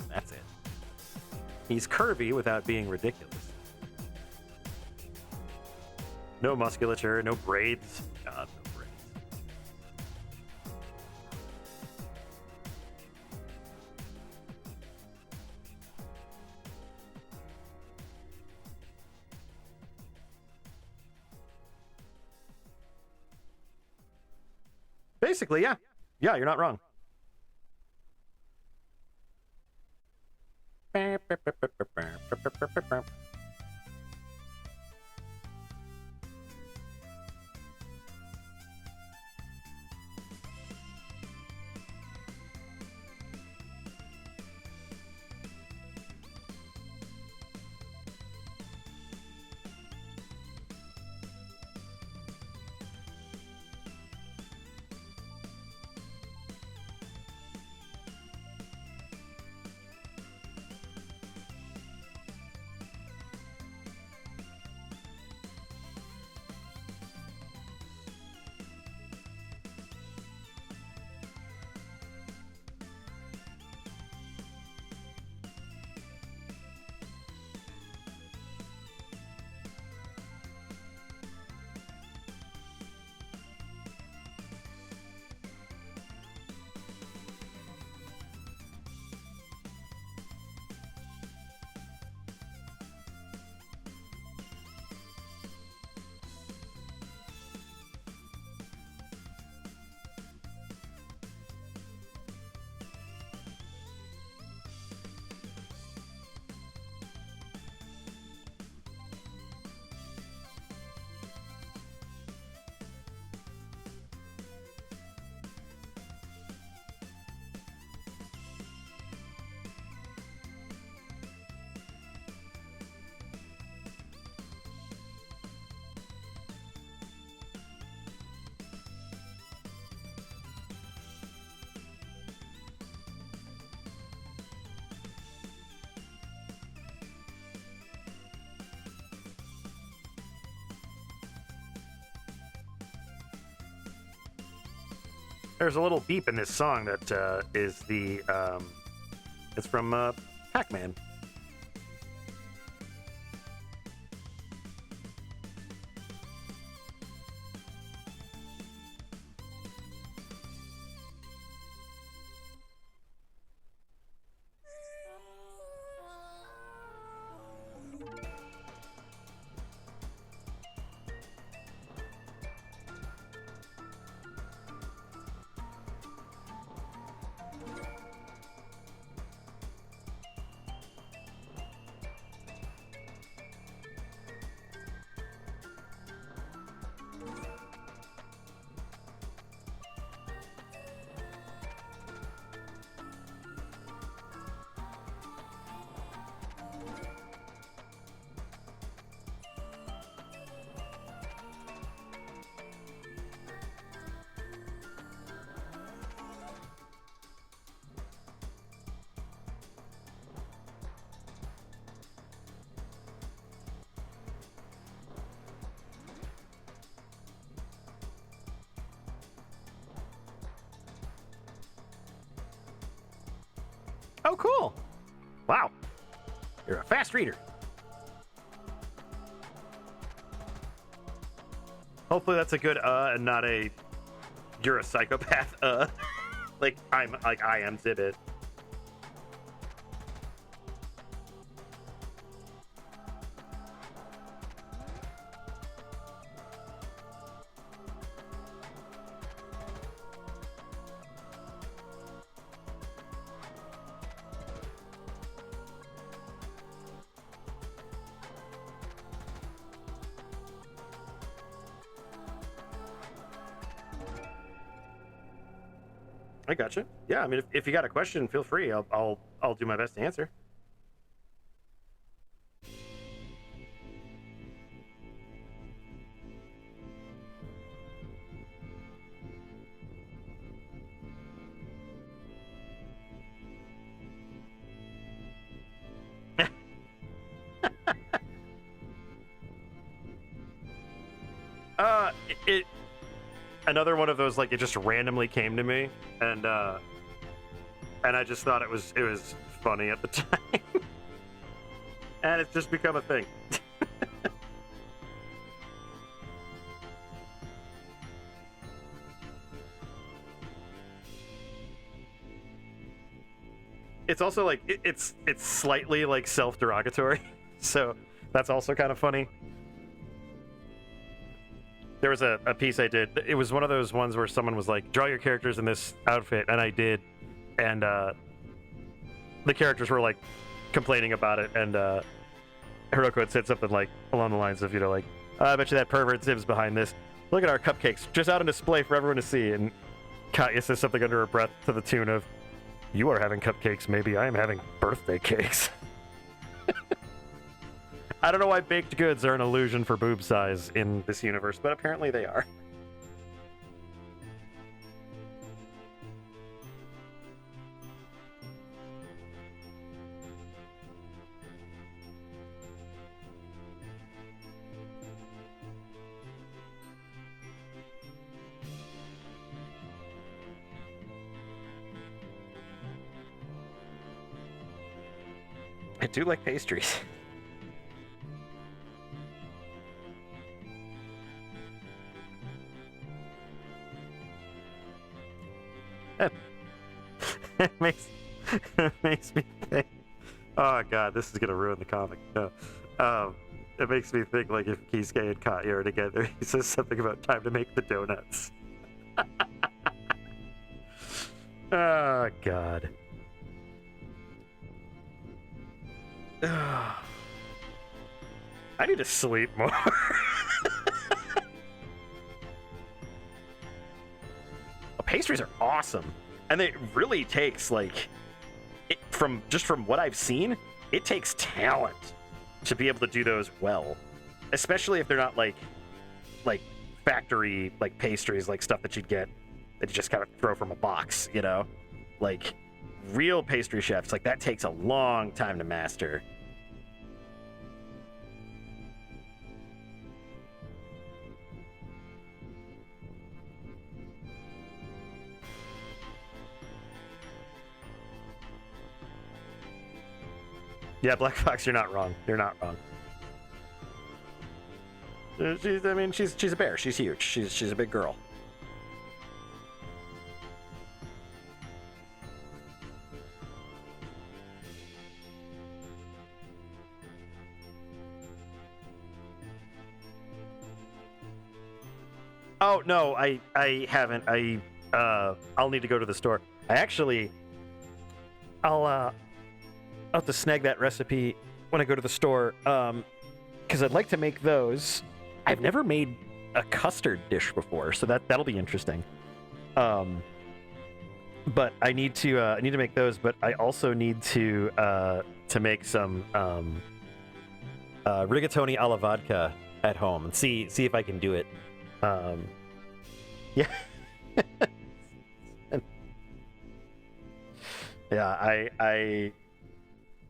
Speaker 1: That's it. He's curvy without being ridiculous. No musculature, no braids. God, no braids. Basically, yeah. Yeah, you're not wrong. There's a little beep in this song that is the it's from Pac-Man. Oh, cool. Wow. You're a fast reader. Hopefully that's a good and not a you're a psychopath like I am Zibb. I gotcha. Yeah, I mean, if you got a question, feel free. I'll do my best to answer. uh, it another one of those, like, it just randomly came to me, and I just thought it was funny at the time. And it's just become a thing. It's also like it's slightly like self-derogatory, so that's also kind of funny. There was a piece I did. It was one of those ones where someone was like, draw your characters in this outfit, and I did, and the characters were like complaining about it, and Hiroko had said something like along the lines of, like, I bet you that pervert Zibb's behind this. Look at our cupcakes, just out on display for everyone to see. And Katya says something under her breath to the tune of, you are having cupcakes, maybe I am having birthday cakes. I don't know why baked goods are an illusion for boob size in this universe, but apparently they are. I do like pastries. It makes me think. Oh god, this is gonna ruin the comic. No, it makes me think like if Kisuke and Katya are together, he says something about time to make the donuts. Oh god. I need to sleep more. Pastries are awesome, and it really takes like from what I've seen, it takes talent to be able to do those well, especially if they're not like factory like pastries, like stuff that you just kind of throw from a box, like real pastry chefs, like that takes a long time to master. Yeah, Black Fox, you're not wrong. You're not wrong. She's a bear. She's huge. She's a big girl. Oh no, I haven't. I'll need to go to the store. I'll have to snag that recipe when I go to the store, because I'd like to make those. I've never made a custard dish before, so that'll be interesting. But I need to make those. But I also need to make some rigatoni alla vodka at home and see if I can do it. Yeah. Yeah,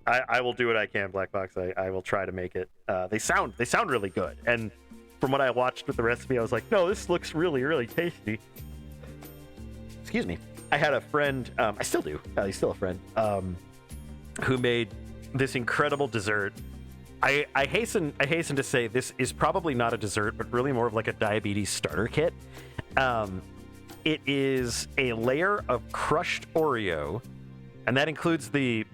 Speaker 1: I will do what I can, Black Box. I will try to make it. They sound really good, and from what I watched with the recipe, I was like, no, this looks really, really tasty. Excuse me. I had a friend, I still do. He's still a friend, who made this incredible dessert. I hasten to say this is probably not a dessert, but really more of like a diabetes starter kit. It is a layer of crushed Oreo, and that includes the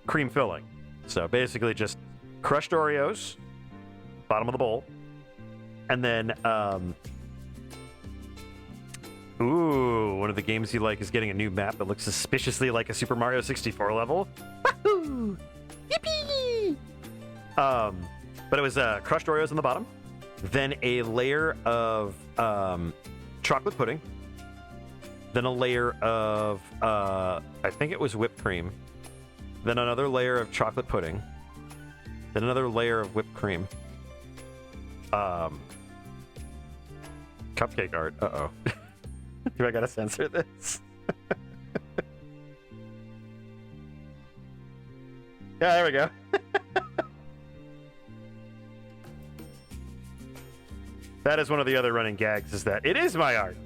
Speaker 1: cream filling. So basically just crushed Oreos, bottom of the bowl, and then one of the games you like is getting a new map that looks suspiciously like a Super Mario 64 level. Woohoo! Yippee! But it was crushed Oreos on the bottom, then a layer of chocolate pudding, then a layer of I think it was whipped cream, then another layer of chocolate pudding, then another layer of whipped cream. Cupcake art. Uh-oh. Do I gotta censor this? Yeah, there we go. That is one of the other running gags, is that it is my art.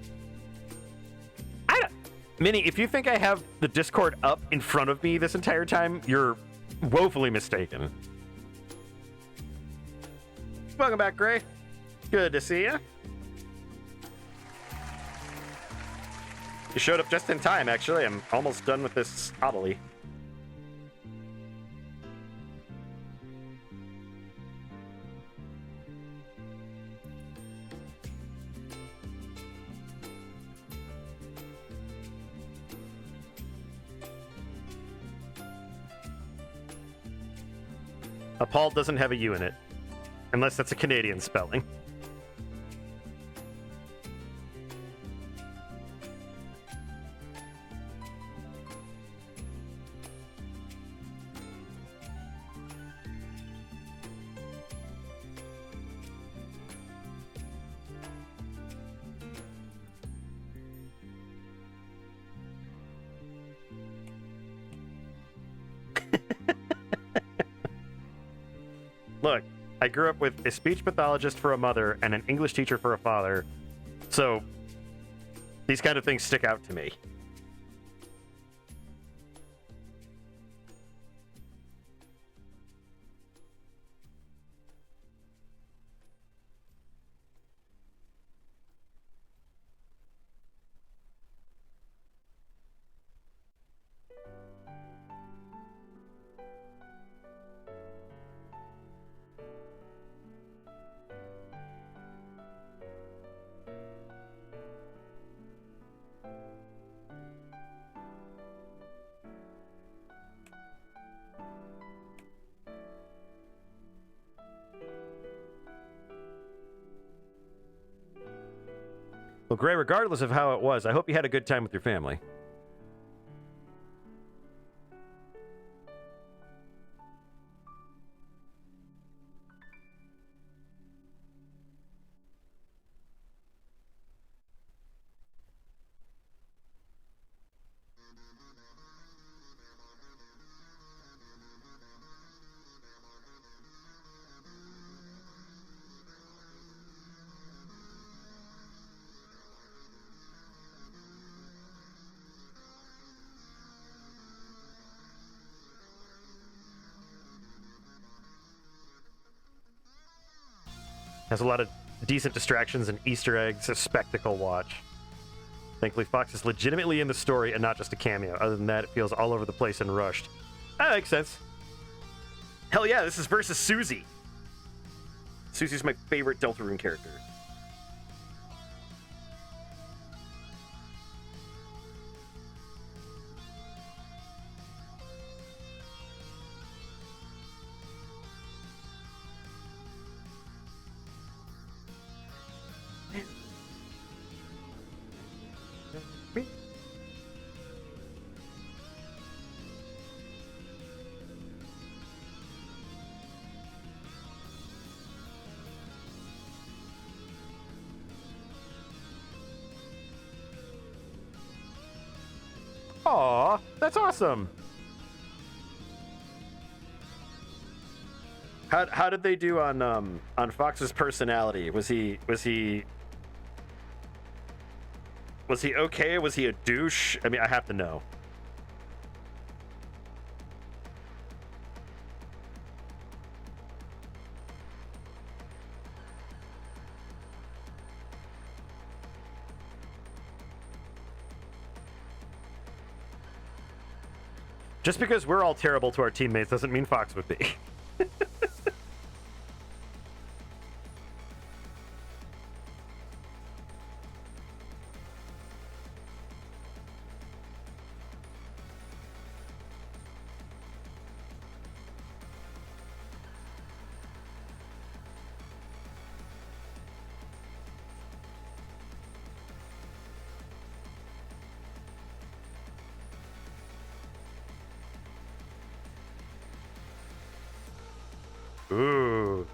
Speaker 1: I don't... Minnie, if you think I have the Discord up in front of me this entire time, you're woefully mistaken. Welcome back, Gray. Good to see you. You showed up just in time, actually. I'm almost done with this oddly. Appalled doesn't have a U in it. Unless that's a Canadian spelling. Look, I grew up with a speech pathologist for a mother and an English teacher for a father, so these kind of things stick out to me. Well, Gray, regardless of how it was, I hope you had a good time with your family. Has a lot of decent distractions and Easter eggs, a spectacle watch. Thankfully, Fox is legitimately in the story and not just a cameo. Other than that, it feels all over the place and rushed. That makes sense. Hell yeah, this is versus Susie. Susie's my favorite Deltarune character. Aw, that's awesome. How did they do on Fox's personality? Was he okay? Was he a douche? I mean, I have to know. Just because we're all terrible to our teammates doesn't mean Fox would be. Ooh.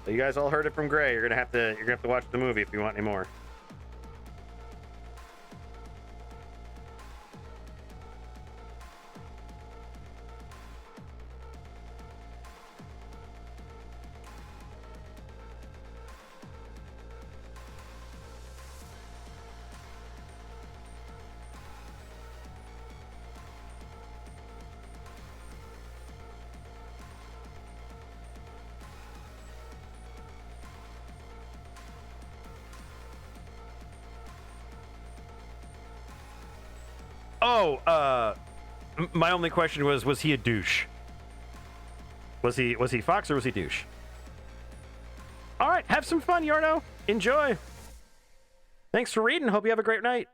Speaker 1: You guys all heard it from Gray. You're gonna have to watch the movie if you want any more. Oh, my only question was he a douche? Was he Fox or was he douche? All right, have some fun, Yarno. Enjoy. Thanks for reading. Hope you have a great night.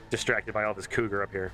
Speaker 1: Distracted by all this cougar up here.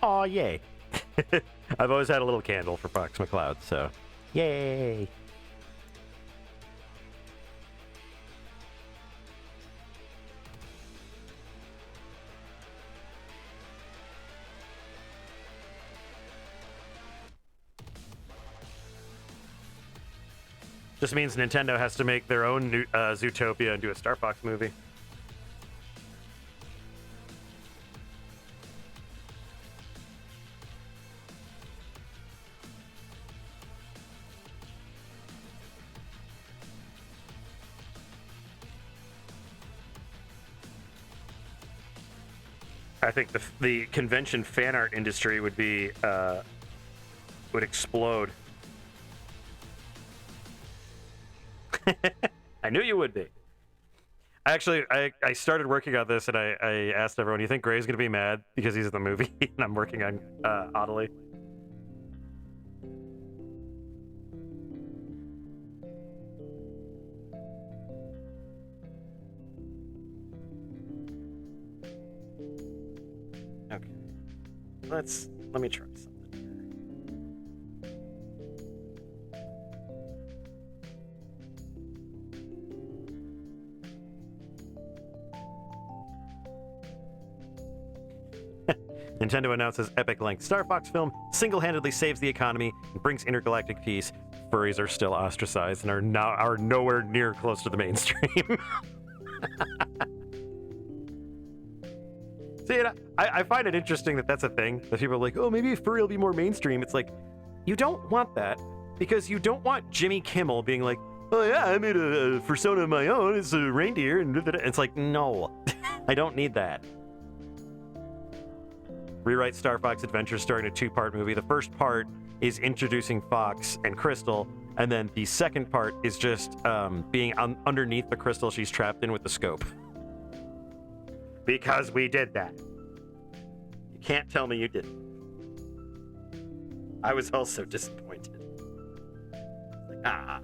Speaker 1: Aw, yay. I've always had a little candle for Fox McCloud, so yay. Just means Nintendo has to make their own new, Zootopia and do a Star Fox movie. I think the convention fan art industry would be would explode. I knew you would be. Actually, I started working on this, and I asked everyone, "You think Gray's gonna be mad because he's in the movie?" And I'm working on Oddly. Okay, let me try something. Nintendo announces epic-length Star Fox film single-handedly saves the economy and brings intergalactic peace. Furries are still ostracized and are nowhere near close to the mainstream. See, I find it interesting that that's a thing. That people are like, oh, maybe furry will be more mainstream. It's like, you don't want that because you don't want Jimmy Kimmel being like, oh yeah, I made a persona of my own. It's a reindeer. And it's like, no, I don't need that. Rewrite Star Fox Adventures starring a two-part movie. The first part is introducing Fox and Crystal, and then the second part is just being underneath the crystal she's trapped in with the scope. Because we did that. You can't tell me you didn't. I was also disappointed. Like, ah.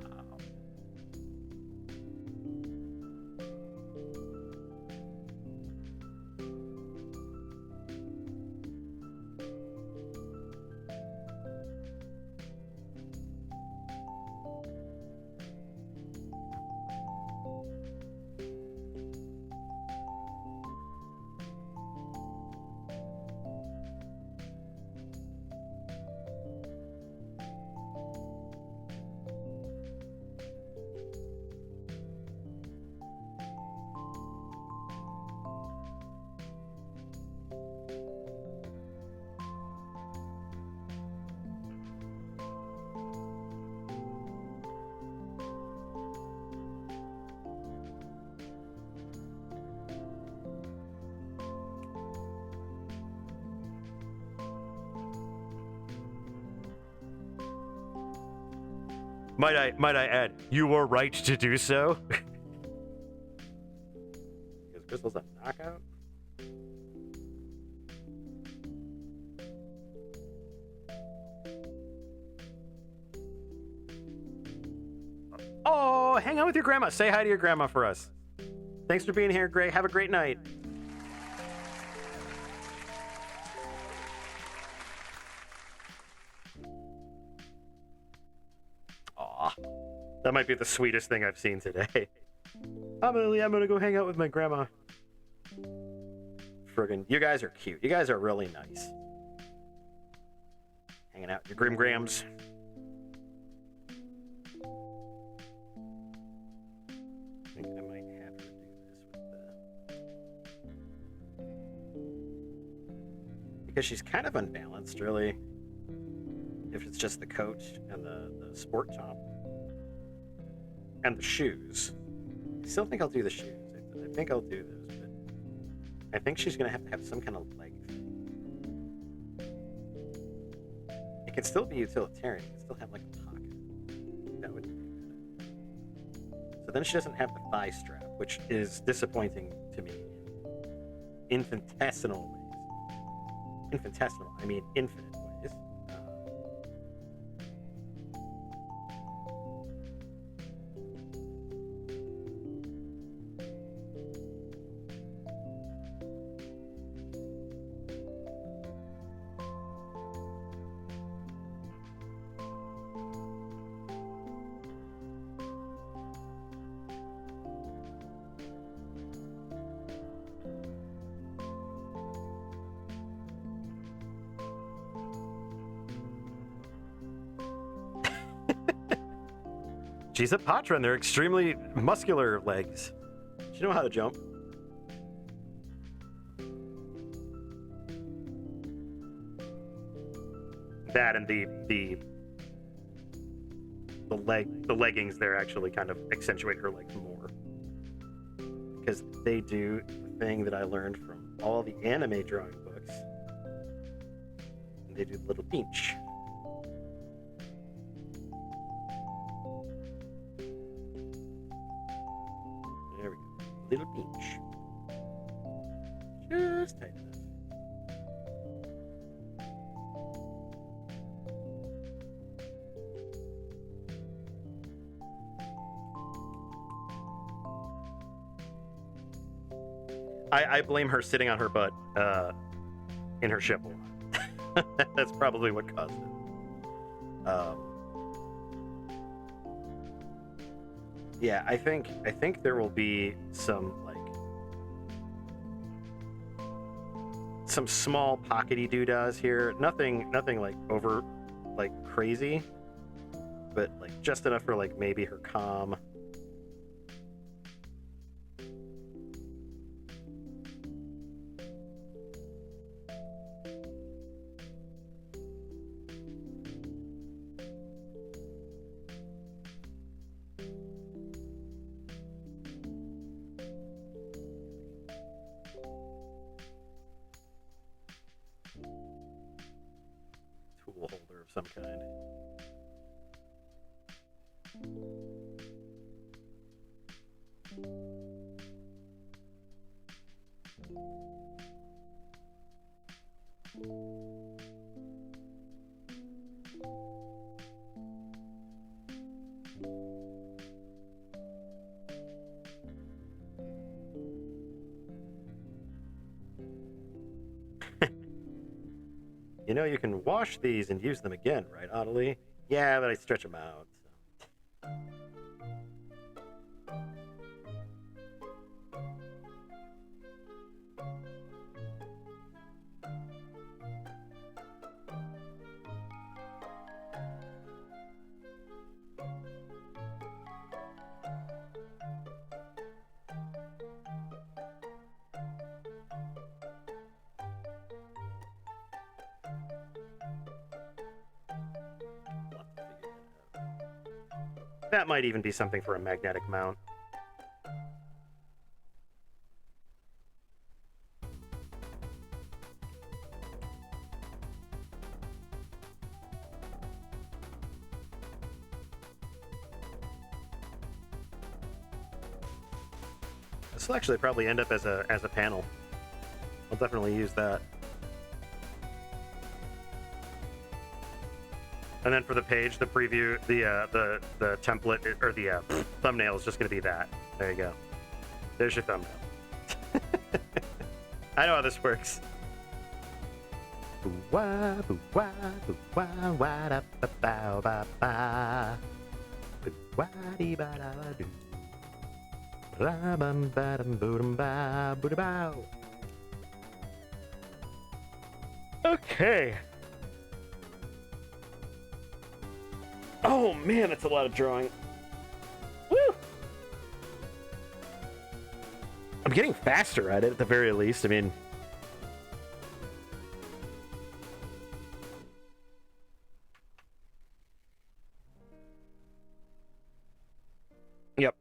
Speaker 1: Might I add, you were right to do so. Because Crystal's a knockout. Oh, hang out with your grandma. Say hi to your grandma for us. Thanks for being here, Gray. Have a great night. Aw, that might be the sweetest thing I've seen today. I'm gonna go hang out with my grandma. Friggin', you guys are cute. You guys are really nice. Hanging out with your Grim Grams. I think I might have her do this with the... Because she's kind of unbalanced, really. If it's just the coat and the sport top. And the shoes. I still think I'll do the shoes. I think I'll do those, but I think she's going to have some kind of leg thing. It can still be utilitarian. It can still have like a pocket. That would be good. So then she doesn't have the thigh strap, which is disappointing to me in infinitesimal ways. Infinitesimal, I mean infinite ways. She's a Patra, and they're extremely muscular legs. Does she know how to jump? That and the leggings there actually kind of accentuate her legs more. Because they do the thing that I learned from all the anime drawing books. And they do the little pinch. There we go. Little pinch. Just tight enough. I blame her sitting on her butt in her ship a lot. That's probably what caused it. Yeah, I think there will be some some small pockety doodahs here. Nothing like over like crazy, but like just enough for like maybe her calm. Holder of some kind. You know, you can wash these and use them again, right, Adelie? Yeah, but I stretch them out. So. That might even be something for a magnetic mount. This will actually probably end up as a panel. I'll definitely use that. And then for the page, the preview, the template or the thumbnail is just going to be that. There you go. There's your thumbnail. I know how this works. Okay. Oh man, that's a lot of drawing. Woo! I'm getting faster at it at the very least. I mean, yep.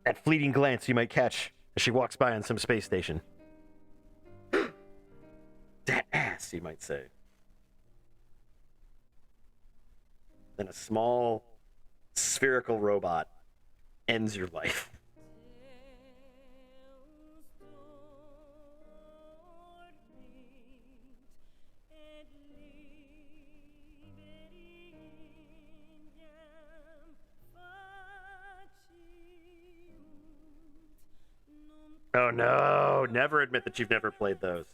Speaker 1: That fleeting glance you might catch as she walks by on some space station. That ass, you might say. Then a small spherical robot ends your life. Oh no, never admit that you've never played those.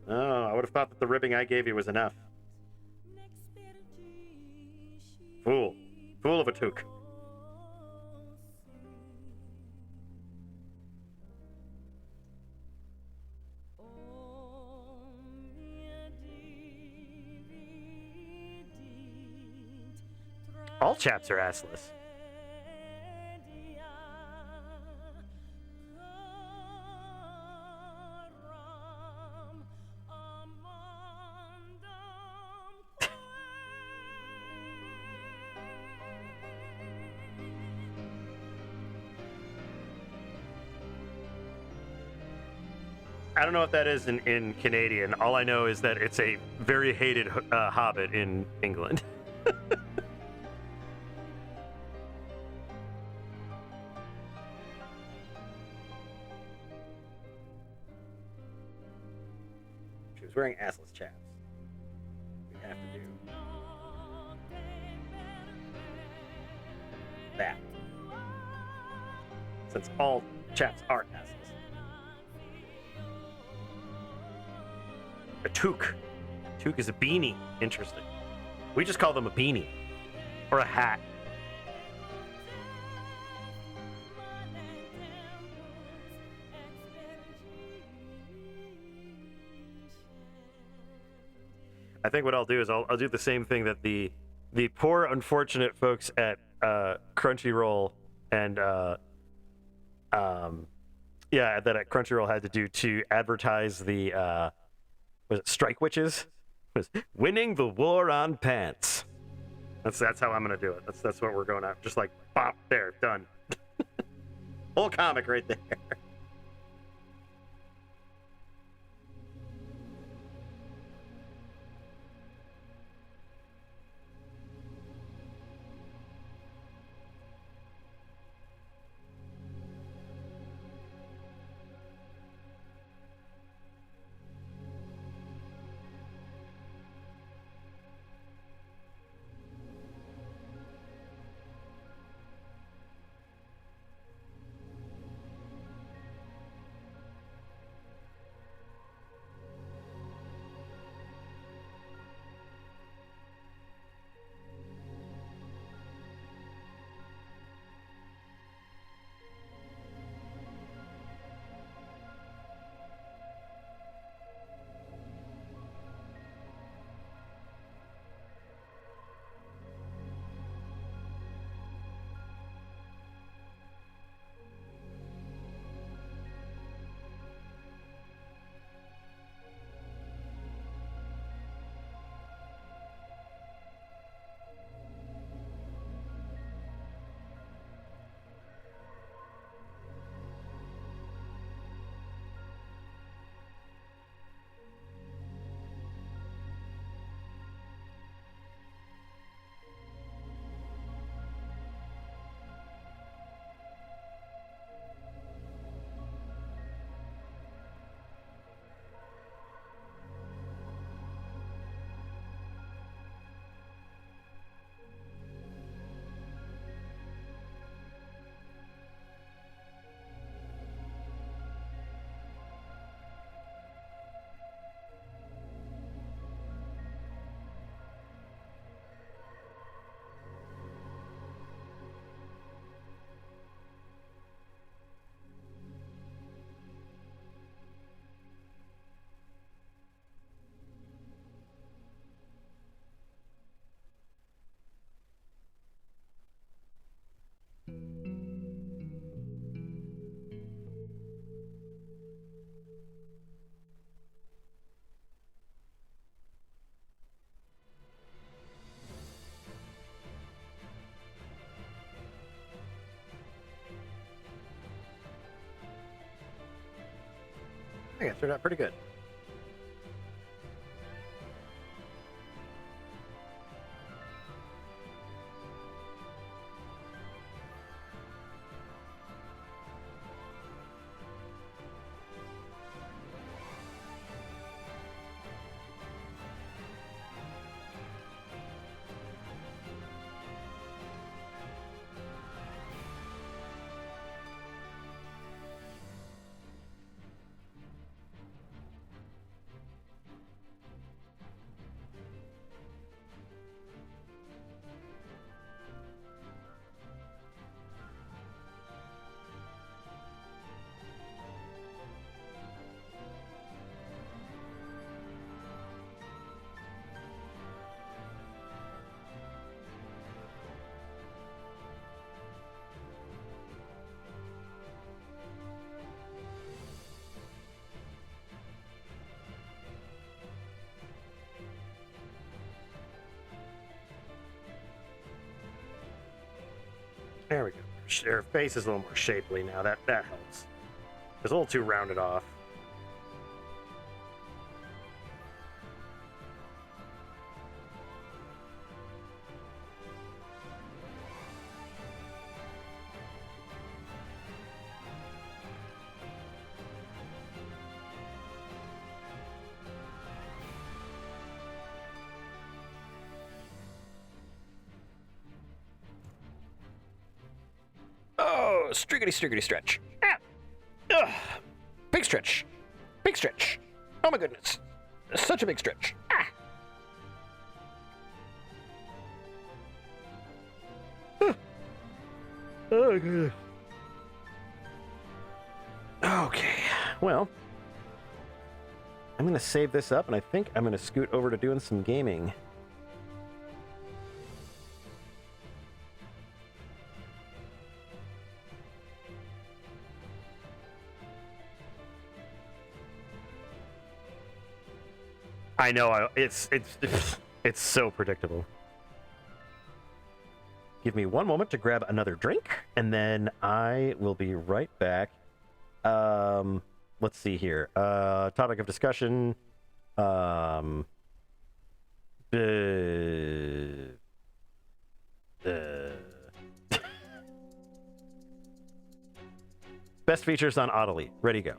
Speaker 1: Oh, I would have thought that the ribbing I gave you was enough. Fool. Fool of a took. All chaps are assless. I don't know what that is in Canadian. All I know is that it's a very hated hobbit in England. She was wearing assless chaps. We have to do that. Since all chaps are assless. A toque. Toque is a beanie. Interesting. We just call them a beanie. Or a hat. I think what I'll do is I'll do the same thing that the poor unfortunate folks at Crunchyroll and that at Crunchyroll had to do to advertise the was it Strike Witches? Was winning the war on pants. That's how I'm gonna do it. That's what we're going at. Just like bop, there, done. Whole comic right there. turned out pretty good. There we go. Her face is a little more shapely now. That helps. It's a little too rounded off.
Speaker 3: Oh, striggity stretch. Ah. Ugh. Big stretch. Big stretch. Oh my goodness. Such a big stretch. Ah.
Speaker 1: Oh, good. Okay, well, I'm gonna save this up, and I think I'm gonna scoot over to doing some gaming. I know, it's so predictable. Give me one moment to grab another drink, and then I will be right back. Let's see here. Topic of discussion. Best features on Audely. Ready, go.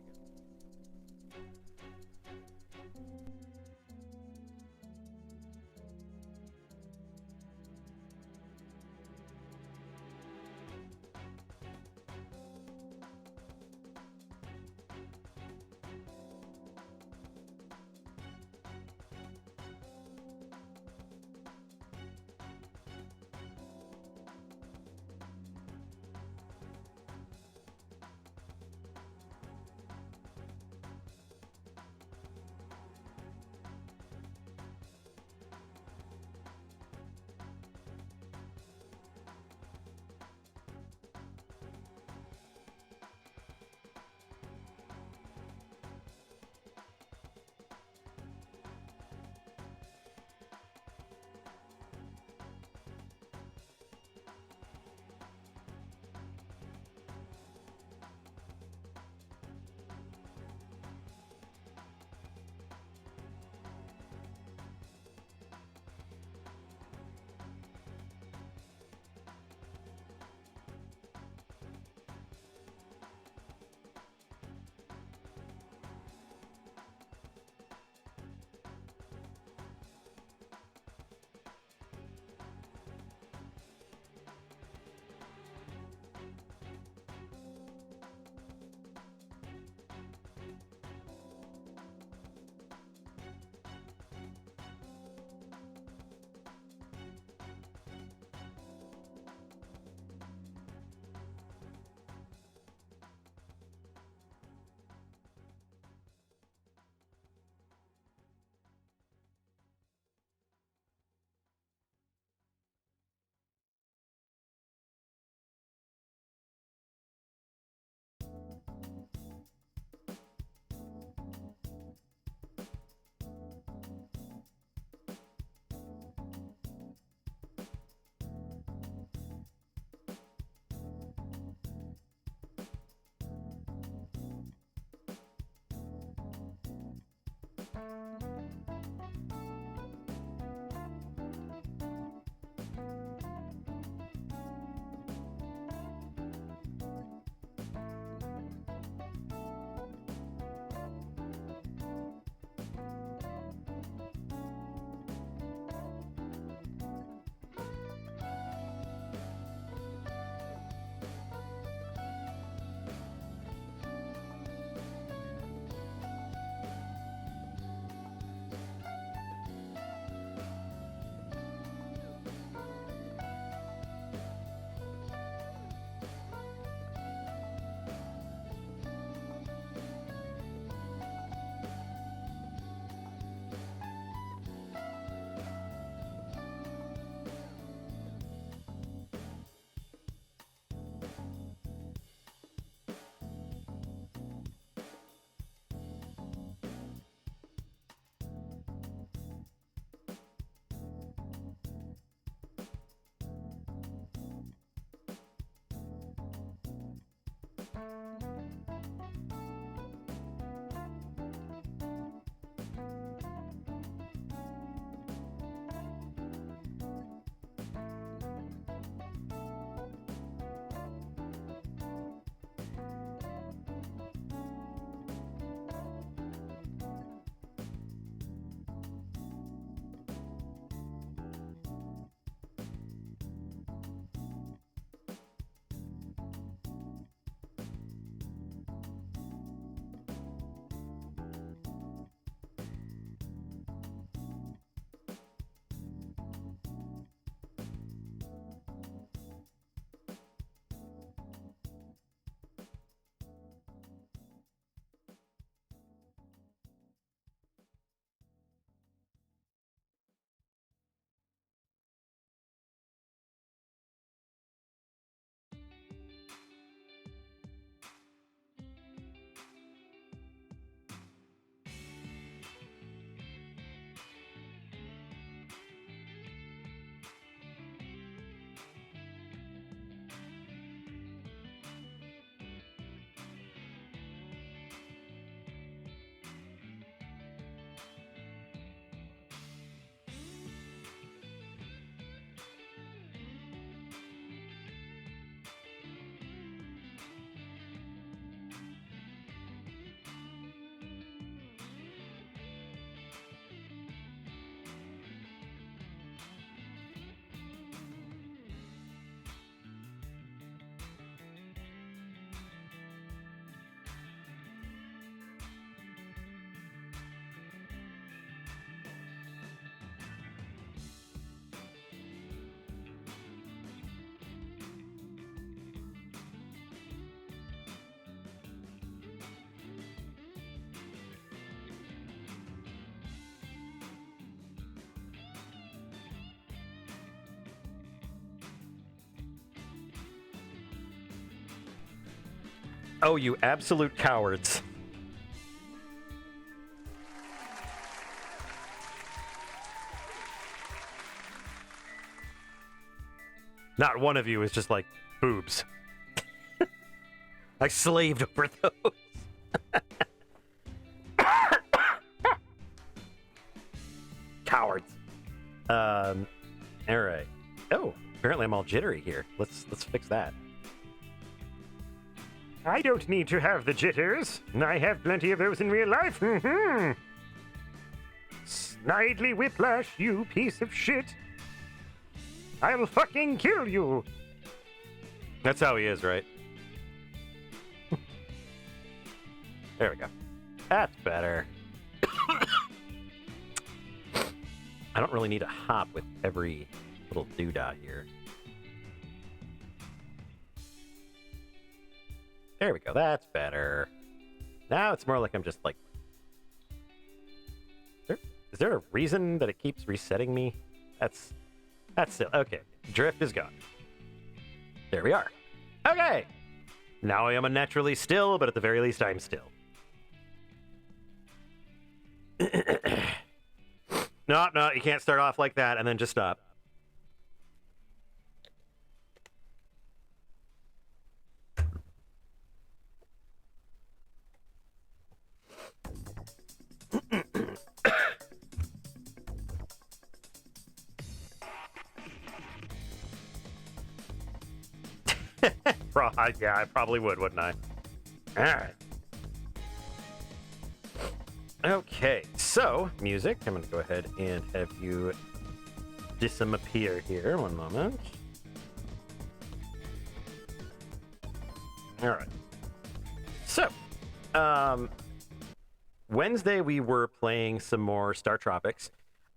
Speaker 1: Oh, you absolute cowards. Not one of you is just like, boobs. I slaved over those. Cowards. All right. Oh, apparently I'm all jittery here. Let's fix that. I don't need to have the jitters. I have plenty of those in real life. Snidely Whiplash, you piece of shit. I'll fucking kill you. That's how he is, right? There we go. That's better. I don't really need to hop with every little doodah here. There we go. That's better. Now it's more like I'm just like... Is there a reason that it keeps resetting me? That's it. Okay. Drift is gone. There we are. Okay. Now I am unnaturally still, but at the very least I'm still. No, you can't start off like that and then just stop. Yeah, I probably would, wouldn't I? All right. Okay, so music. I'm going to go ahead and have you disappear here. One moment. All right. So, Wednesday we were playing some more Star Tropics.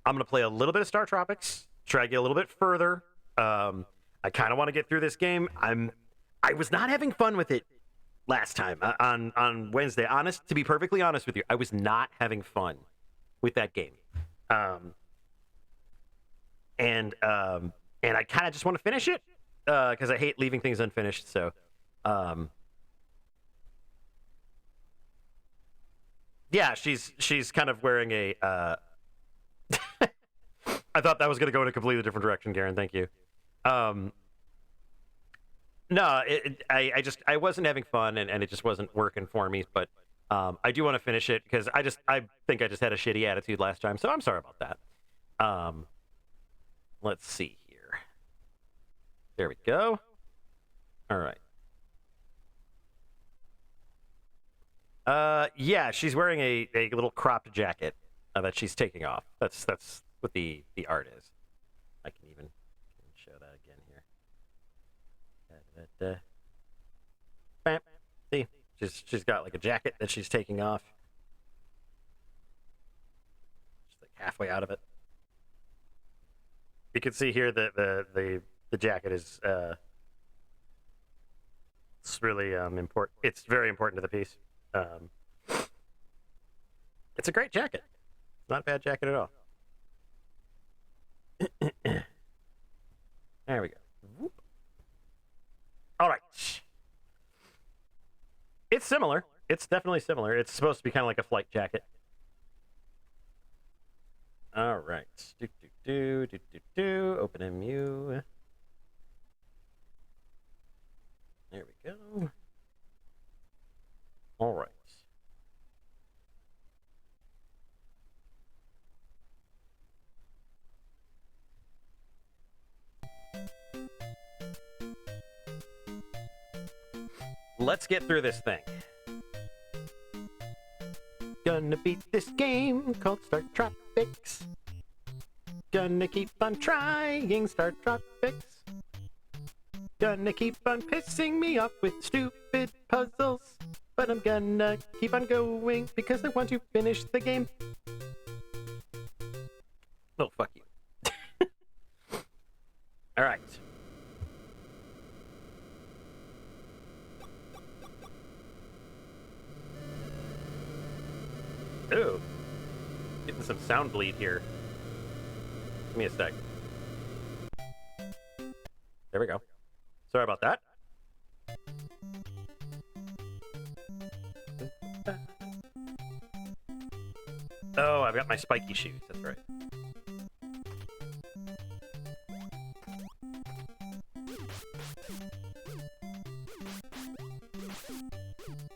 Speaker 1: I'm going to play a little bit of Star Tropics, try to get a little bit further. I kind of want to get through this game. I was not having fun with it last time on Wednesday. To be perfectly honest with you, I was not having fun with that game. And I kind of just want to finish it because I hate leaving things unfinished. So, yeah, she's kind of wearing a. I thought that was going to go in a completely different direction, Garen. Thank you. No, I wasn't having fun, and it just wasn't working for me. But I do want to finish it because I think I just had a shitty attitude last time, so I'm sorry about that. Let's see here. There we go. All right. Yeah, she's wearing a little cropped jacket that she's taking off. That's what the art is. I can even show that again here. Bam. See, she's got like a jacket that she's taking off. She's like halfway out of it. You can see here that the jacket is it's really important. It's very important to the piece. It's a great jacket. It's not a bad jacket at all. There we go. Whoop. All right. It's similar. It's definitely similar. It's supposed to be kind of like a flight jacket. All right. Open MU. There we go. All right. Let's get through this thing. Gonna beat this game called Star Tropics. Gonna keep on trying Star Tropics. Gonna keep on pissing me off with stupid puzzles. But I'm gonna keep on going because I want to finish the game. Oh, fuck you. All right. Ooh. Getting some sound bleed here. Give me a sec. There we go. Sorry about that. Oh, I've got my spiky shoes. That's right.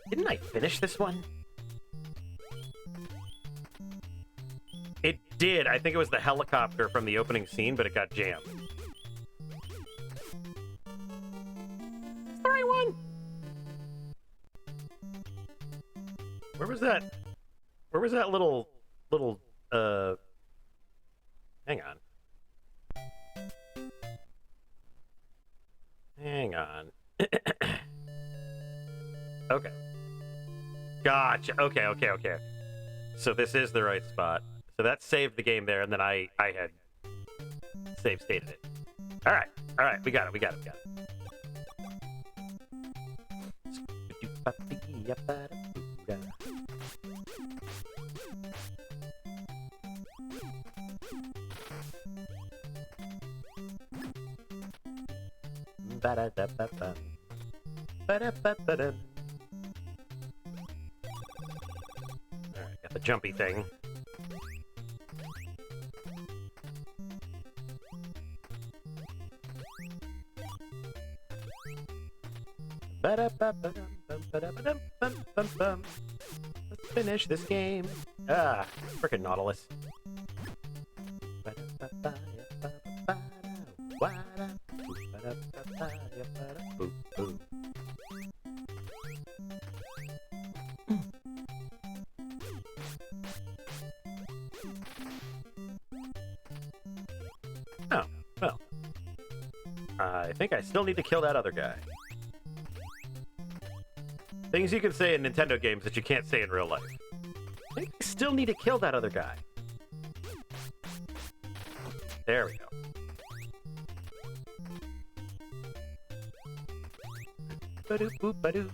Speaker 1: Didn't I finish this one? It did. I think it was the helicopter from the opening scene, but it got jammed. It's the right one. Where was that? Where was that little hang on. Hang on. Okay. Gotcha. Okay. So this is the right spot. So that saved the game there, and then I had save stated it. All right. We got it. Ba-da-da-ba-bum. Ba-da-ba-ba-dum. All right, got the jumpy thing. Ba-da-ba-ba-dum-bum-ba-da-ba-dum-bum-bum-bum. Let's finish this game. Ah, frickin' Nautilus. Oh, well. I think I still need to kill that other guy. Things you can say in Nintendo games that you can't say in real life. I think I still need to kill that other guy. There we go. Ba-doo-boo-ba-doo.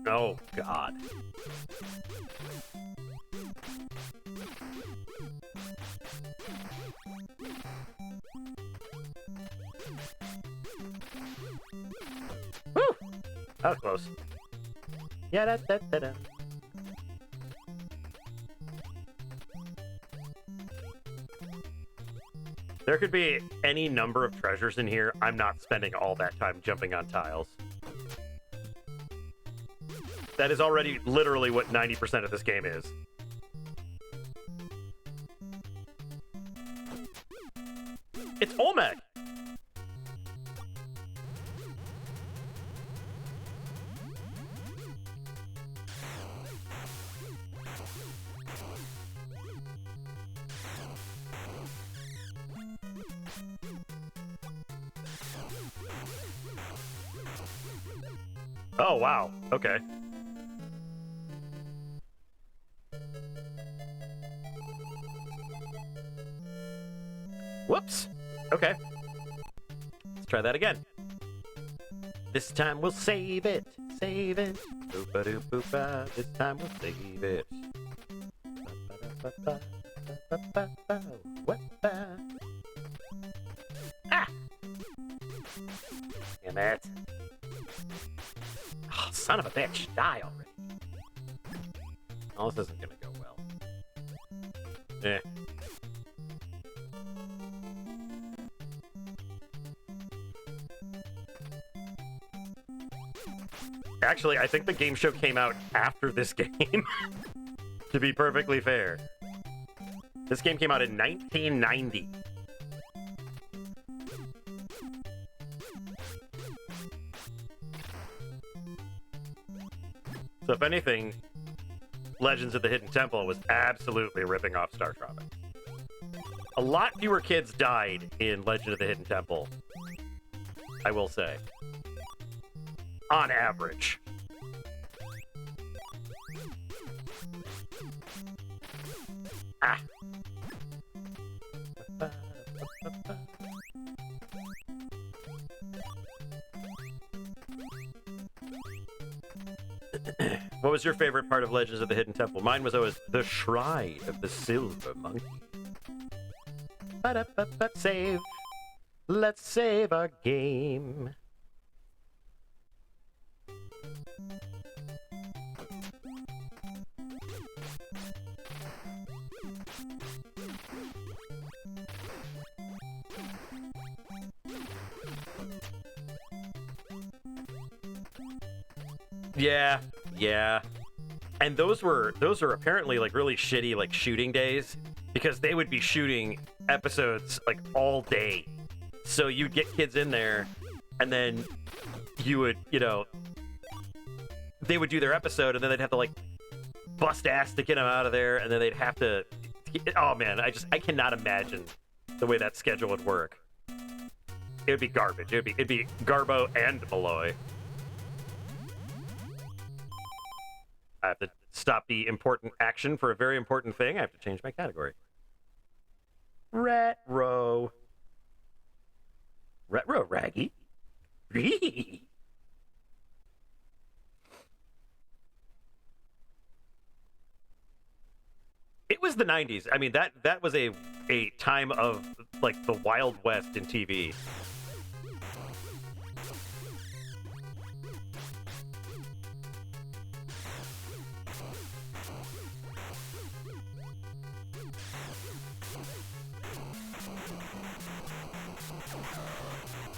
Speaker 1: Oh, God. Woo! That was close. Yeah, da-da-da-da. There could be any number of treasures in here. I'm not spending all that time jumping on tiles. That is already literally what 90% of this game is. It's Olmec! Oh, wow. Okay. Whoops. Okay. Let's try that again. This time we'll save it. Save it. Boopa-doo-boopa. This time we'll save it. Ah! Damn it. Oh, son of a bitch. Die already. Oh, this isn't gonna go well. Eh. Actually, I think the game show came out after this game, to be perfectly fair. This game came out in 1990. So if anything, Legends of the Hidden Temple was absolutely ripping off Star Tropic. A lot fewer kids died in Legend of the Hidden Temple, I will say. On average. Ah. What was your favorite part of Legends of the Hidden Temple? Mine was always the Shrine of the Silver Monkey. Save. Let's save our game. Yeah. And those are apparently like really shitty like shooting days, because they would be shooting episodes like all day. So you'd get kids in there and then you would, they would do their episode and then they'd have to like bust ass to get them out of there, and then they'd have to, oh man, I cannot imagine the way that schedule would work. It would be garbage. It'd be Garbo and Malloy. I have to stop the important action for a very important thing. I have to change my category. Retro. Retro Raggy. It was the 90s. I mean, that was a time of like the Wild West in TV.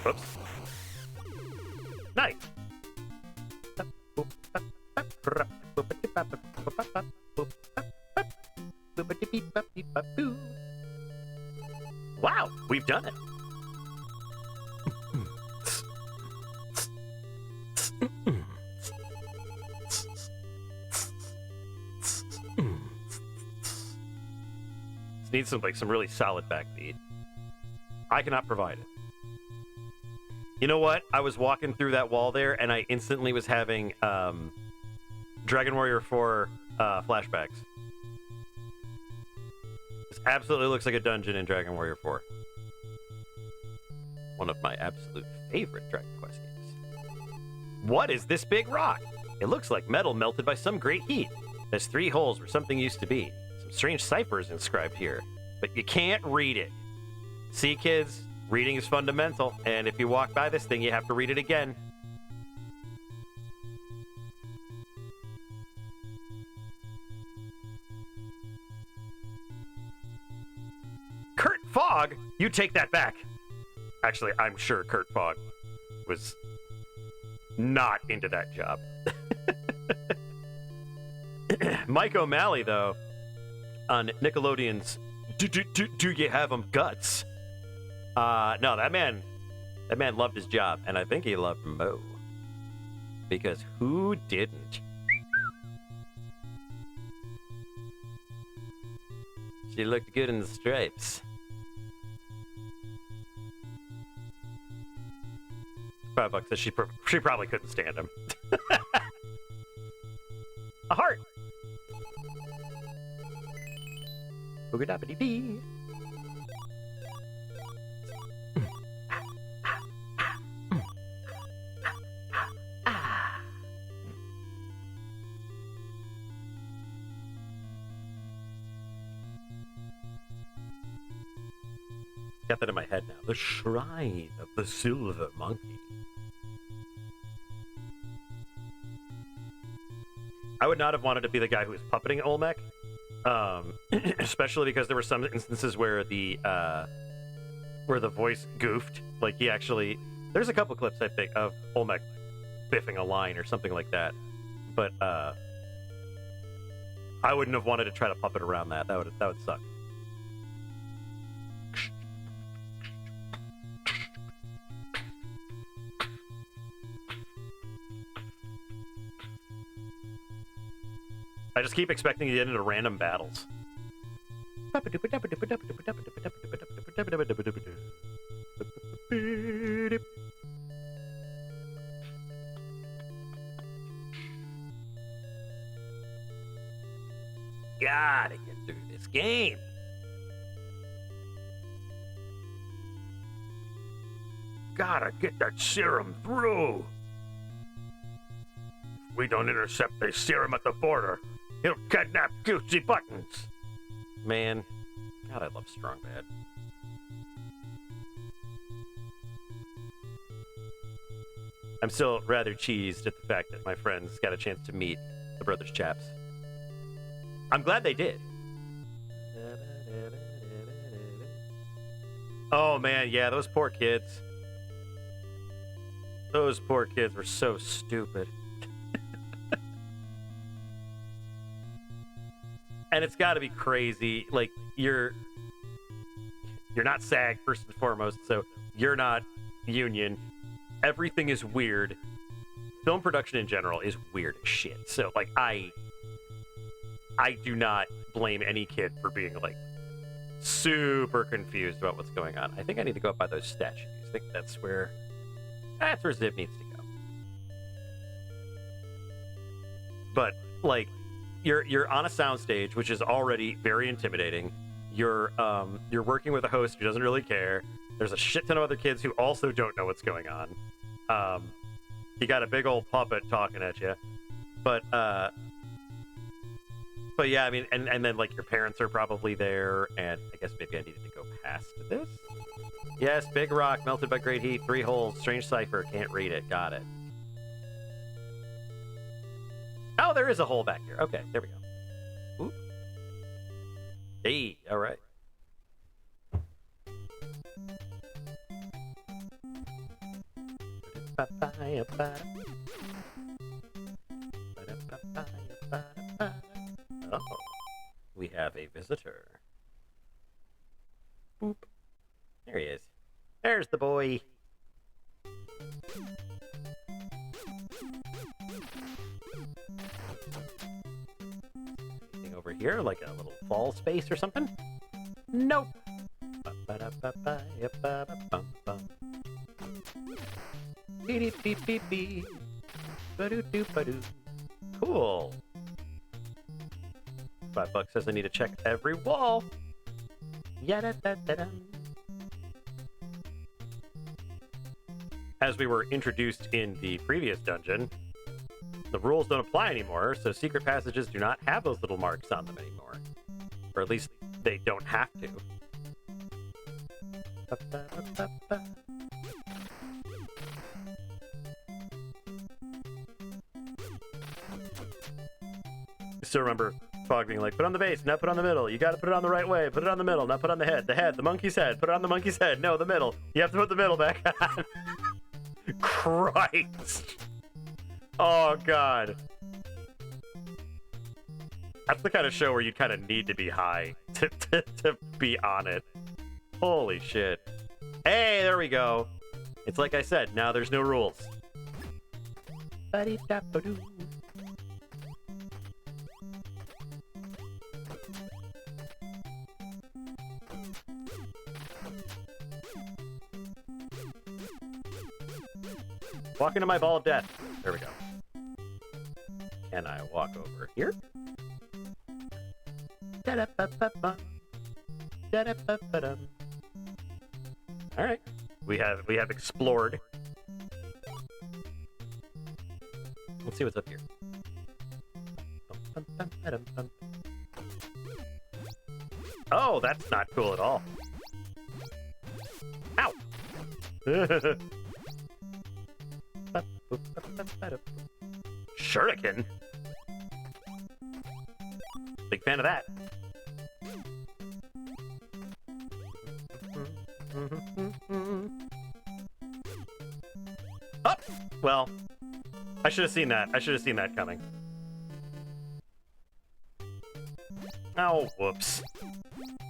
Speaker 1: Whoops. Nice. Wow, we've done it. This needs some really solid backbeat. I cannot provide it. You know what? I was walking through that wall there, and I instantly was having Dragon Warrior 4 flashbacks. This absolutely looks like a dungeon in Dragon Warrior 4. One of my absolute favorite Dragon Quest games. What is this big rock? It looks like metal melted by some great heat. There's 3 holes where something used to be. Some strange ciphers inscribed here, but you can't read it. See, kids? Reading is fundamental, and if you walk by this thing, you have to read it again. Kurt Fogg? You take that back. Actually, I'm sure Kurt Fogg was not into that job. Mike O'Malley, though, on Nickelodeon's Do You Have 'Em Guts? No, that man loved his job, and I think he loved Mo. Because who didn't? She looked good in the stripes. $5 says she probably couldn't stand him. A heart. Ooga-dabba-dee-dee. Got that in my head now. The Shrine of the Silver Monkey. I would not have wanted to be the guy who was puppeting Olmec, especially because there were some instances where the voice goofed. Like he actually, there's a couple clips I think of Olmec biffing a line or something like that, but I wouldn't have wanted to try to puppet around that. That would suck. I just keep expecting to get into random battles. Gotta get through this game. Gotta get that serum through. If we don't intercept the serum at the border, he'll kidnap Gucci Buttons. Man, God, I love Strong Bad. I'm still rather cheesed at the fact that my friends got a chance to meet the Brothers Chaps. I'm glad they did. Oh man, yeah, those poor kids. Those poor kids were so stupid. And it's got to be crazy. Like you're not SAG first and foremost, so you're not union. Everything is weird. Film production in general is weird as shit. So like I do not blame any kid for being like super confused about what's going on. I think I need to go up by those statues. I think that's where Zibb needs to go. But like you're on a soundstage, which is already very intimidating. You're working with a host who doesn't really care. There's a shit ton of other kids who also don't know what's going on. You got a big old puppet talking at you, but yeah, I mean, and then like your parents are probably there, and I guess maybe I needed to go past this. Yes, big rock melted by great heat, 3 holes, strange cipher, can't read it. Got it. Oh, there is a hole back here. Okay, there we go. Ooh. Hey, all right. Oh, we have a visitor. Boop. There he is. There's the boy. Anything over here, like a little fall space or something? Nope. Beep beep beep beep. Ba-doo-doo ba-doo. Cool. $5 says I need to check every wall. Yada-da-da-da. As we were introduced in the previous dungeon, the rules don't apply anymore, so secret passages do not have those little marks on them anymore. Or at least they don't have to. Ba-ba-ba-ba-ba. Still remember Fog being like, put on the base, not put on the middle. You gotta put it on the right way. Put it on the middle, not put on the head. The head, the monkey's head. Put it on the monkey's head. No, the middle. You have to put the middle back on. Christ. Oh, God. That's the kind of show where you kind of need to be high to be on it. Holy shit. Hey, there we go. It's like I said, now there's no rules. Ba-dee-da-ba-doo. Walk into my ball of death. There we go. Can I walk over here? Da-da-ba-ba-ba. Da-da-ba-ba-dum. All right, we have explored. Let's see what's up here. Oh, that's not cool at all. Ow! Shuriken? Big fan of that. Oh! Well, I should have seen that. I should have seen that coming. Oh, whoops.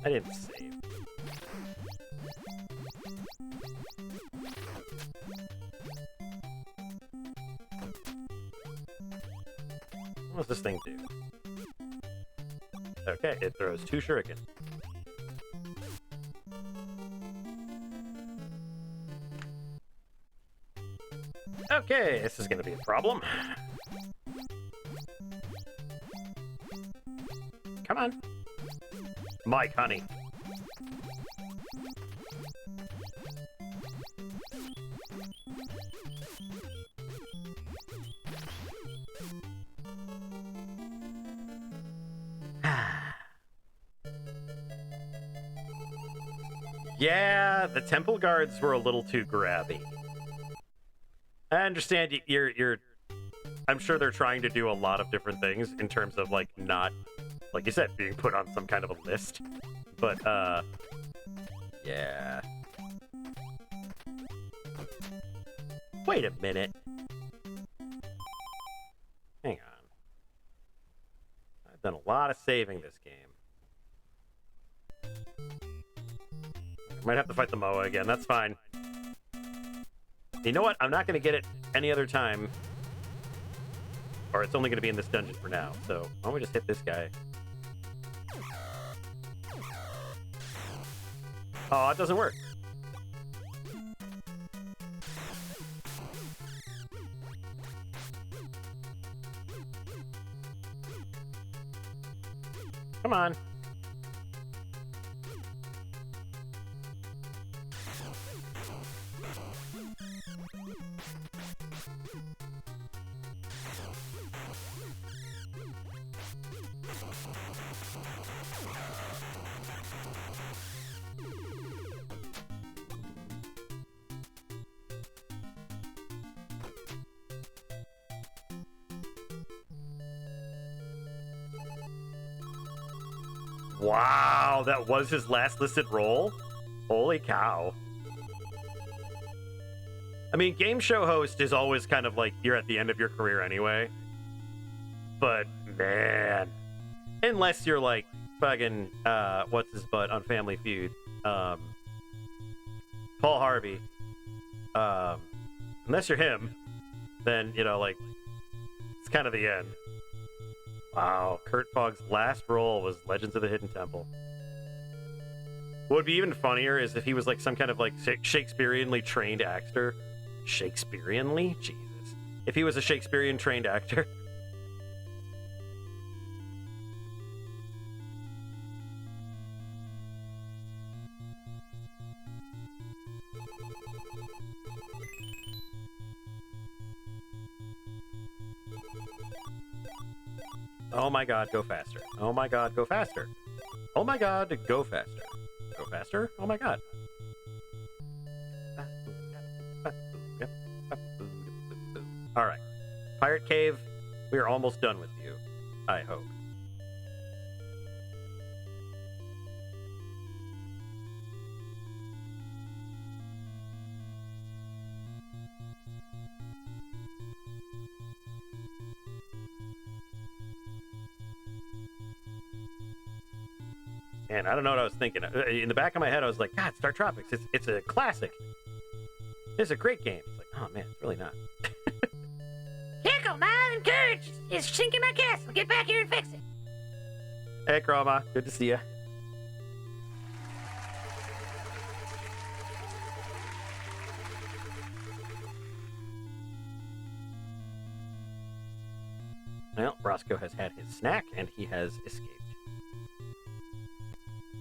Speaker 1: I didn't save. What does this thing do? Okay, it throws 2 shuriken. Okay, this is gonna be a problem. Come on. Mike, honey. Yeah, the temple guards were a little too grabby. I understand you're I'm sure they're trying to do a lot of different things in terms of like not, like you said, being put on some kind of a list. But yeah. Wait a minute. Hang on. I've done a lot of saving this game. Might have to fight the Moa again. That's fine. You know what? I'm not going to get it any other time. Or it's only going to be in this dungeon for now. So why don't we just hit this guy? Oh, it doesn't work. Come on. Wow, that was his last listed role? Holy cow. I mean, game show host is always kind of like you're at the end of your career anyway. But, man. Unless you're like fucking, what's his butt on Family Feud? Paul Harvey. Unless you're him, then, you know, like, it's kind of the end. Wow, Kurt Fogg's last role was Legends of the Hidden Temple. What would be even funnier is if he was like some kind of like Shakespeareanly trained actor. Shakespeareanly? Jesus. If he was a Shakespearean trained actor. Oh my god, go faster. Oh my god, go faster. Oh my god, go faster. Go faster? Oh my god. Alright. Pirate Cave, we are almost done with you. I hope. And I don't know what I was thinking. In the back of my head, I was like, God, Star Tropics, it's a classic. It's a great game. It's like, oh man, it's really not.
Speaker 4: Kickle, my courage is sinking my castle. Get back here and fix it.
Speaker 1: Hey, Chroma, good to see you. Well, Roscoe has had his snack, and he has escaped.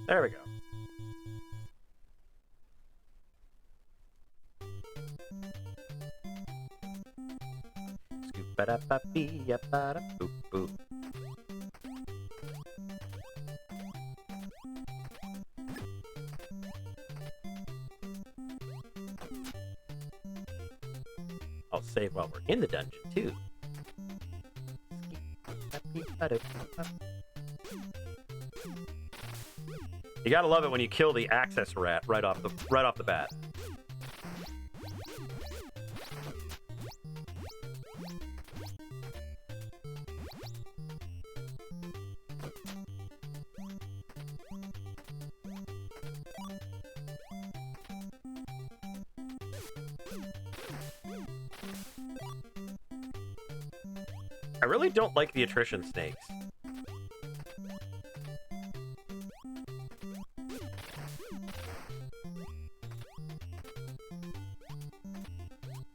Speaker 1: There we go. Scoop-a-da-ba-bee-ya-ba-da-boop-boop. I'll save while we're in the dungeon, too. You gotta love it when you kill the access rat right off the bat. I really don't like the attrition snakes.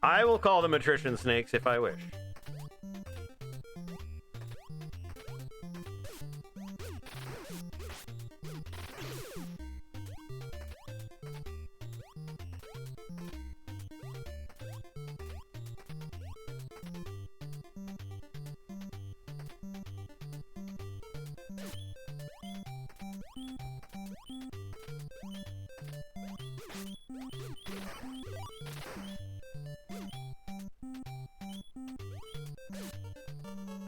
Speaker 1: I will call them attrition snakes if I wish.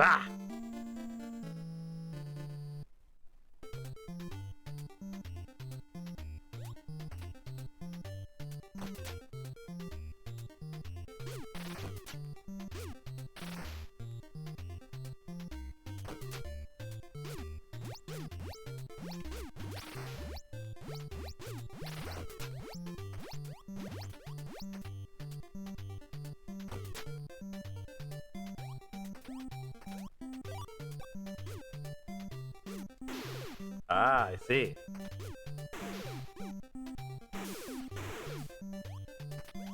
Speaker 1: Ah! Ah, I see.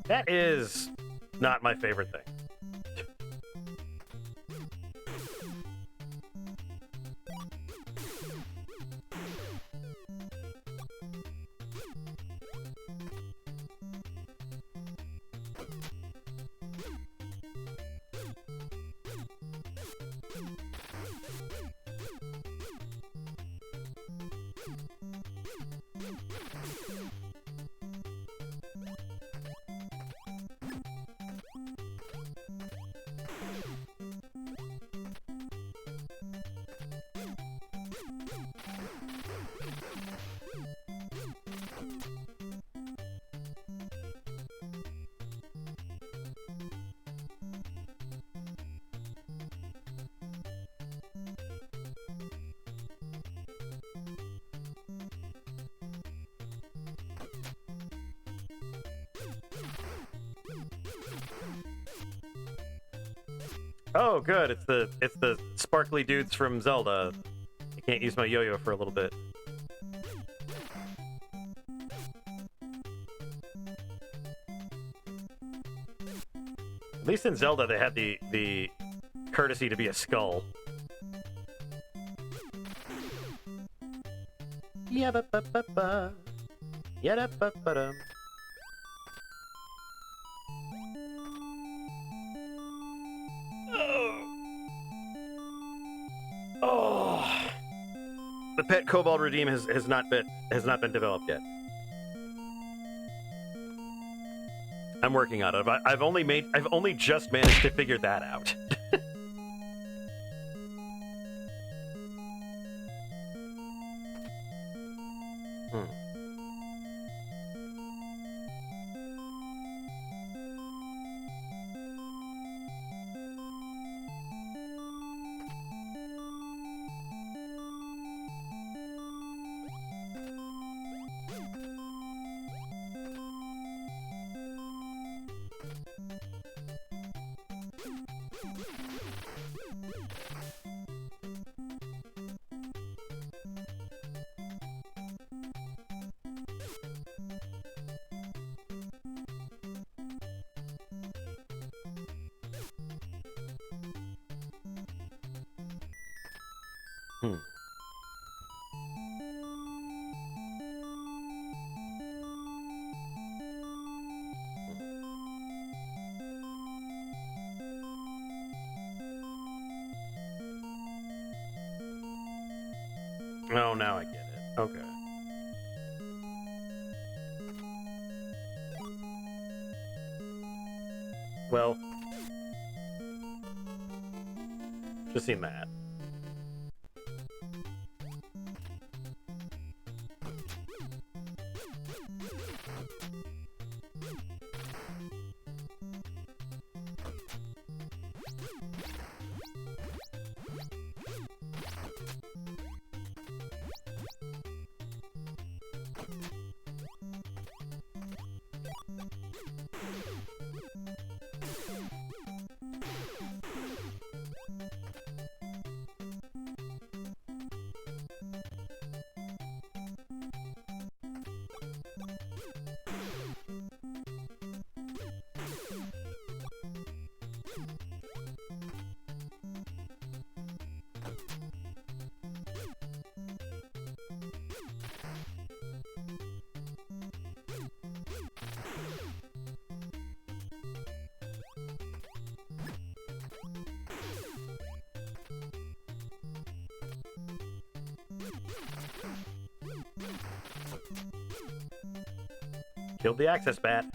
Speaker 1: That is not my favorite thing. Oh, good. It's the sparkly dudes from Zelda. I can't use my yo-yo for a little bit. At least in Zelda, they had the courtesy to be a skull. Yabba-ba-ba-ba. Yada-ba-ba-dum. Oh, the pet Kobold Redeem has not been developed yet. I'm working on it. I've only just managed to figure that out. Oh, now I get it. Okay. Well, just seen that. Killed the access bat.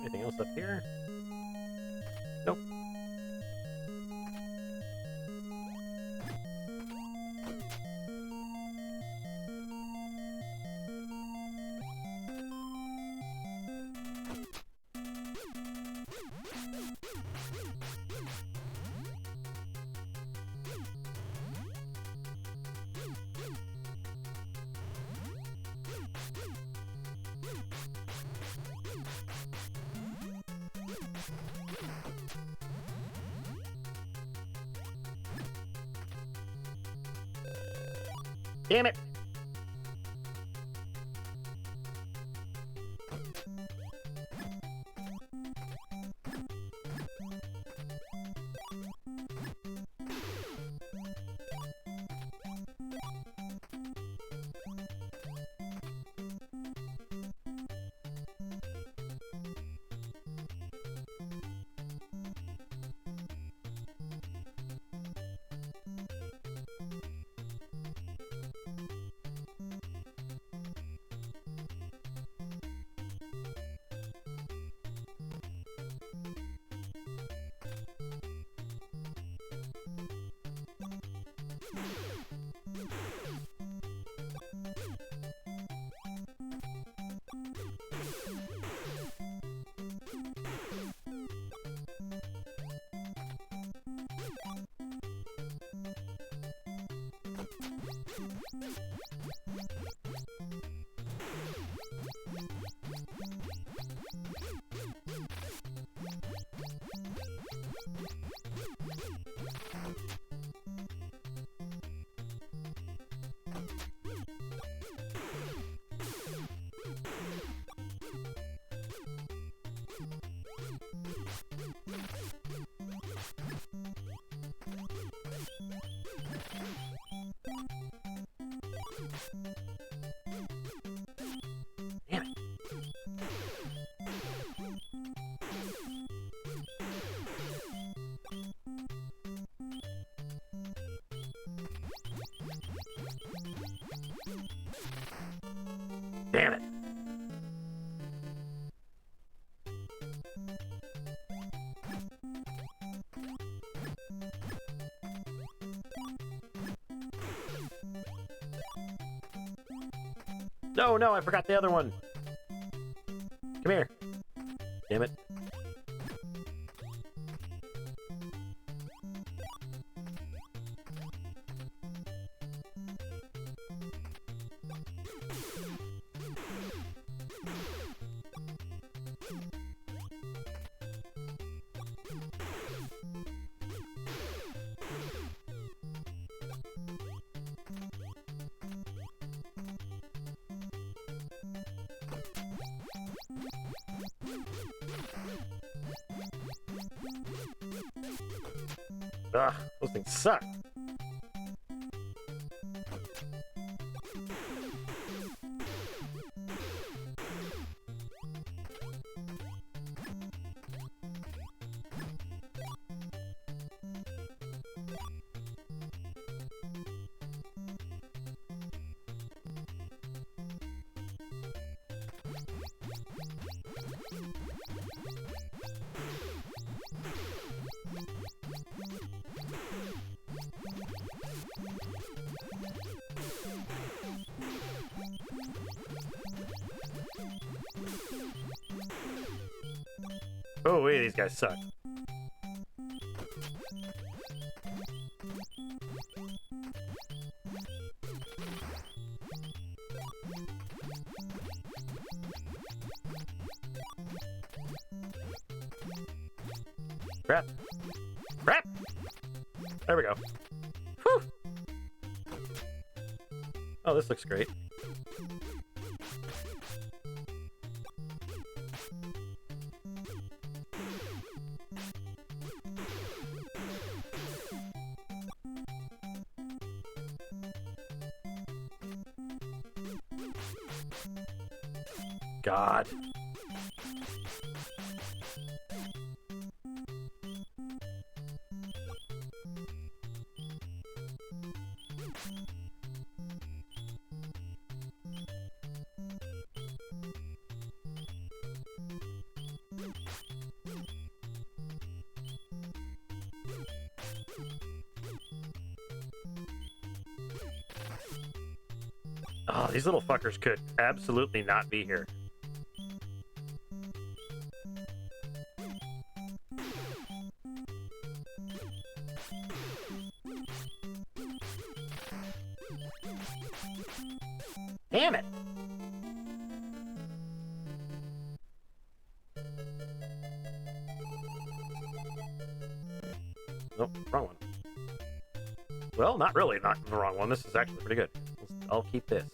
Speaker 1: Anything else up here? Nope. Damn it! Damn it. Damn it. Oh no, I forgot the other one. Come here. Damn it. Ugh, those things suck. Oh, wait, these guys suck. Crap. Crap! There we go. Whew! Oh, this looks great. God. Oh, these little fuckers could absolutely not be here. Damn it! Nope, wrong one. Well, not really, not the wrong one. This is actually pretty good. I'll keep this.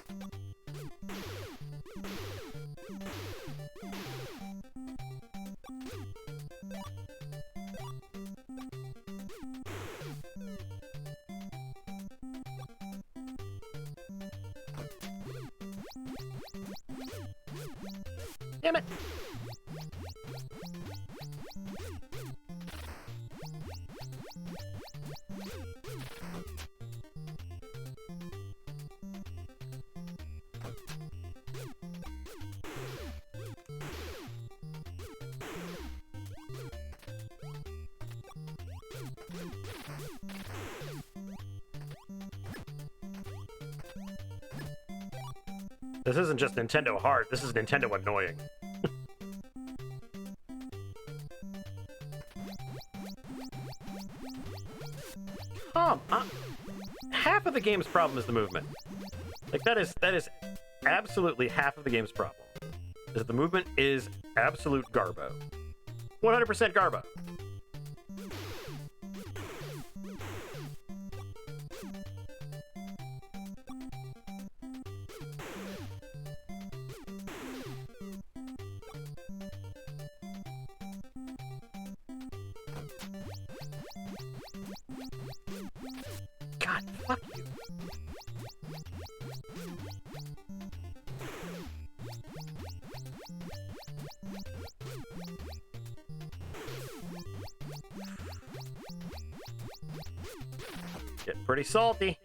Speaker 1: Damn it! This isn't just Nintendo hard, this is Nintendo annoying. Half of the game's problem is the movement. Like, that is absolutely half of the game's problem. Is that the movement is absolute garbo. 100% garbo. God, fuck you. Getting pretty salty.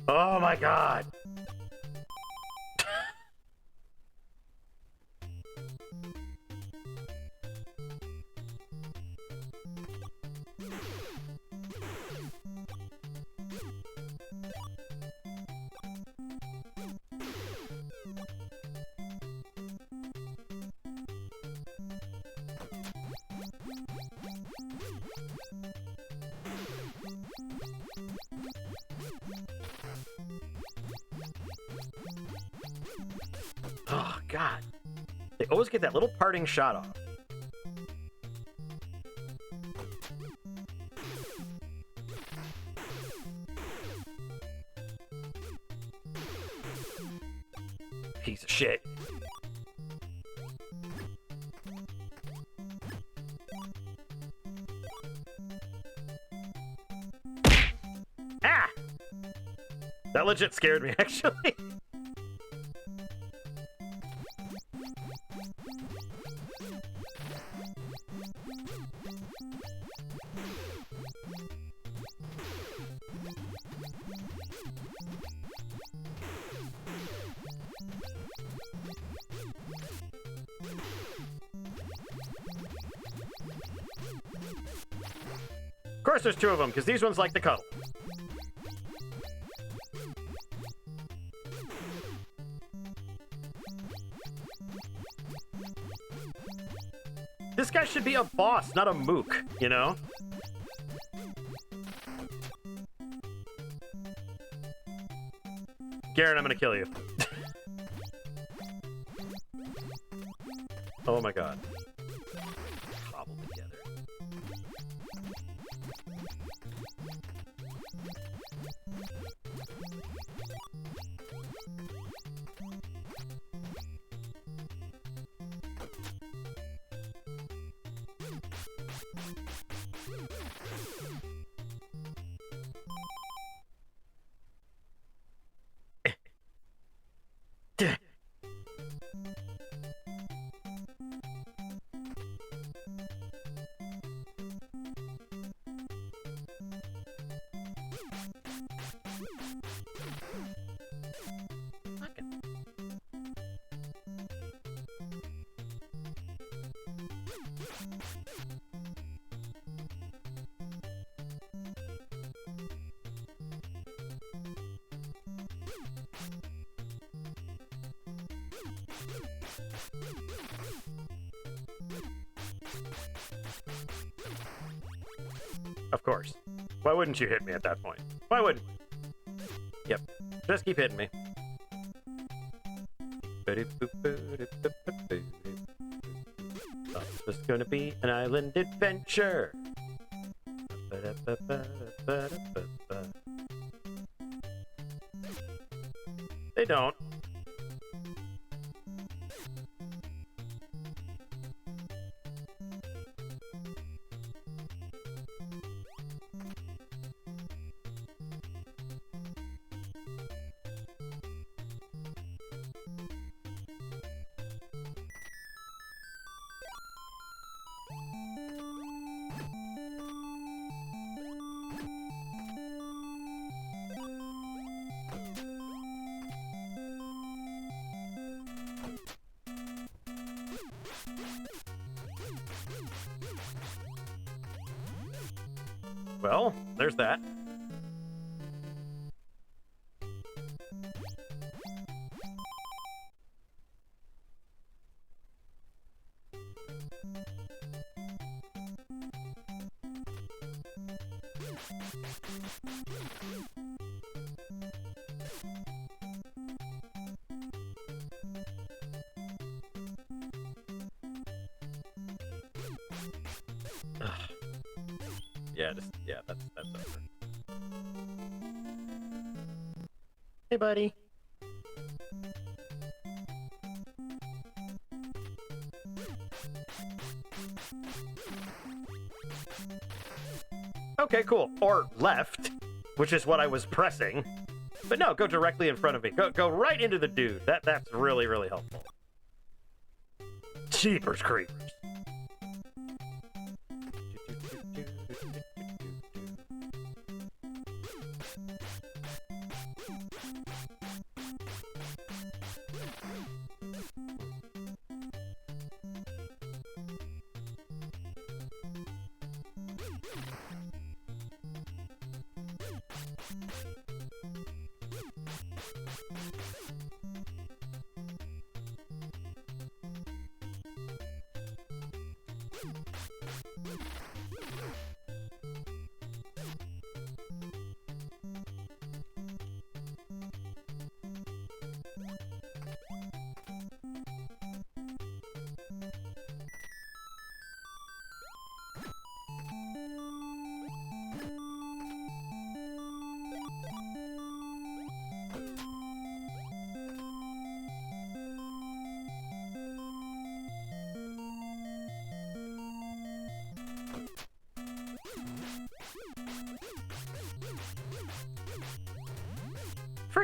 Speaker 1: Oh my God. Oh, God. They always get that little parting shot off. Piece of shit. Ah! That legit scared me, actually. Of course there's two of them, because these ones like to cuddle. This guy should be a boss, not a mook, you know? Garen, I'm gonna kill you. Oh my god. Cobbled together. Of course. Why wouldn't you hit me at that point? Why wouldn't you? Yep. Just keep hitting me. It's just gonna be an island adventure. They don't. Well, there's that. Yeah, that's over. Hey, buddy. Okay, cool. Or left, which is what I was pressing. But no, go directly in front of me. Go right into the dude. That's really, really helpful. Jeepers creepers.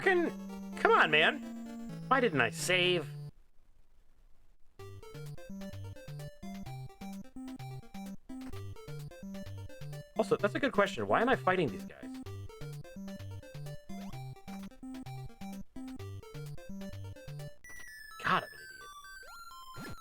Speaker 1: fucking... Come on, man. Why didn't I save? Also, that's a good question. Why am I fighting these guys? God, I'm an idiot.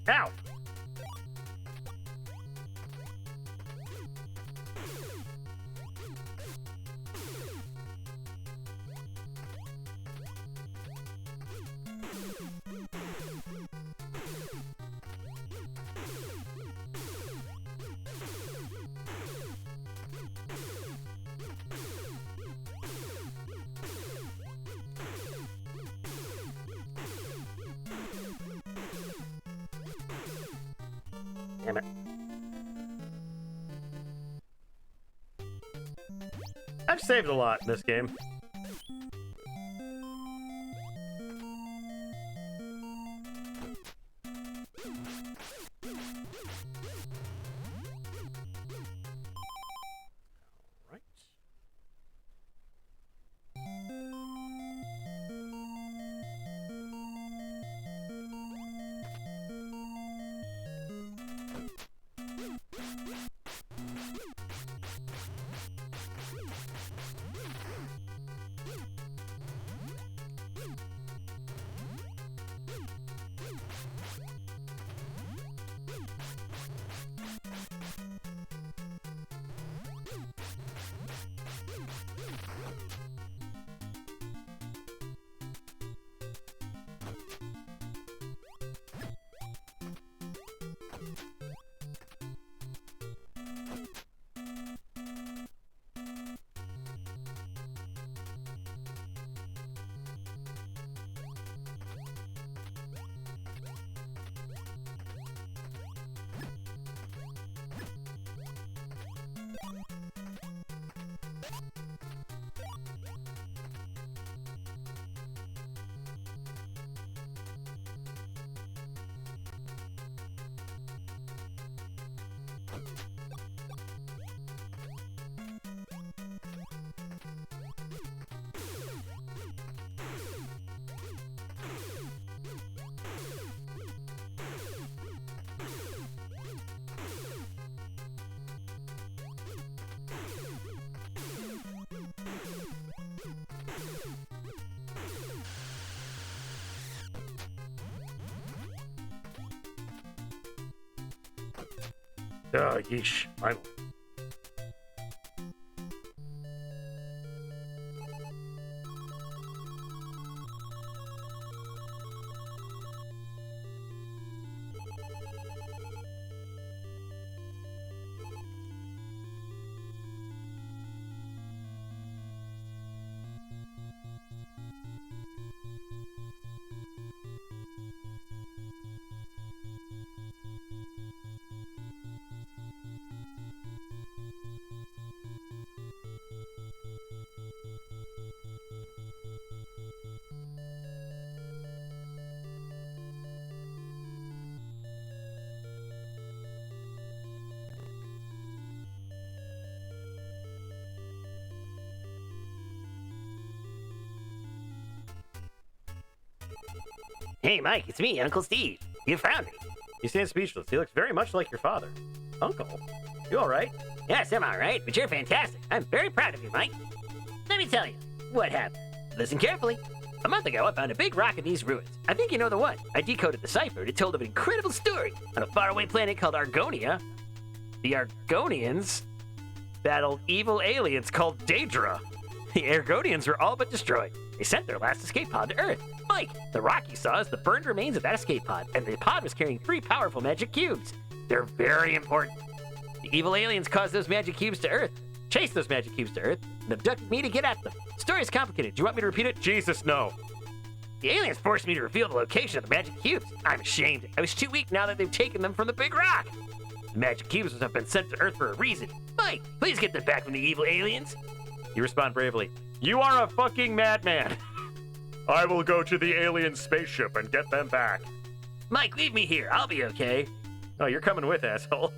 Speaker 1: Ow! Damn it. I've saved a lot in this game. Right. Oh, yeesh. Finally.
Speaker 2: Hey, Mike, it's me, Uncle Steve. You found me.
Speaker 1: You stand speechless. He looks very much like your father. Uncle, you all right?
Speaker 2: Yes, I'm all right, but you're fantastic. I'm very proud of you, Mike. Let me tell you what happened. Listen carefully. A month ago, I found a big rock in these ruins. I think you know the one. I decoded the cipher, and it told of an incredible story. On a faraway planet called Argonia, the Argonians battled evil aliens called Daedra. The Argonians were all but destroyed. They sent their last escape pod to Earth. Mike, the rock you saw is the burned remains of that escape pod, and the pod was carrying 3 powerful magic cubes. They're very important. The evil aliens caused those magic cubes to Earth, chased those magic cubes to Earth, and abducted me to get at them. The story is complicated. Do you want me to repeat it?
Speaker 1: Jesus, no.
Speaker 2: The aliens forced me to reveal the location of the magic cubes. I'm ashamed. I was too weak now that they've taken them from the big rock. The magic cubes have been sent to Earth for a reason. Mike, please get them back from the evil aliens.
Speaker 1: You respond bravely. You are a fucking madman. I will go to the alien spaceship and get them back.
Speaker 2: Mike, leave me here. I'll be okay.
Speaker 1: Oh, you're coming with, asshole.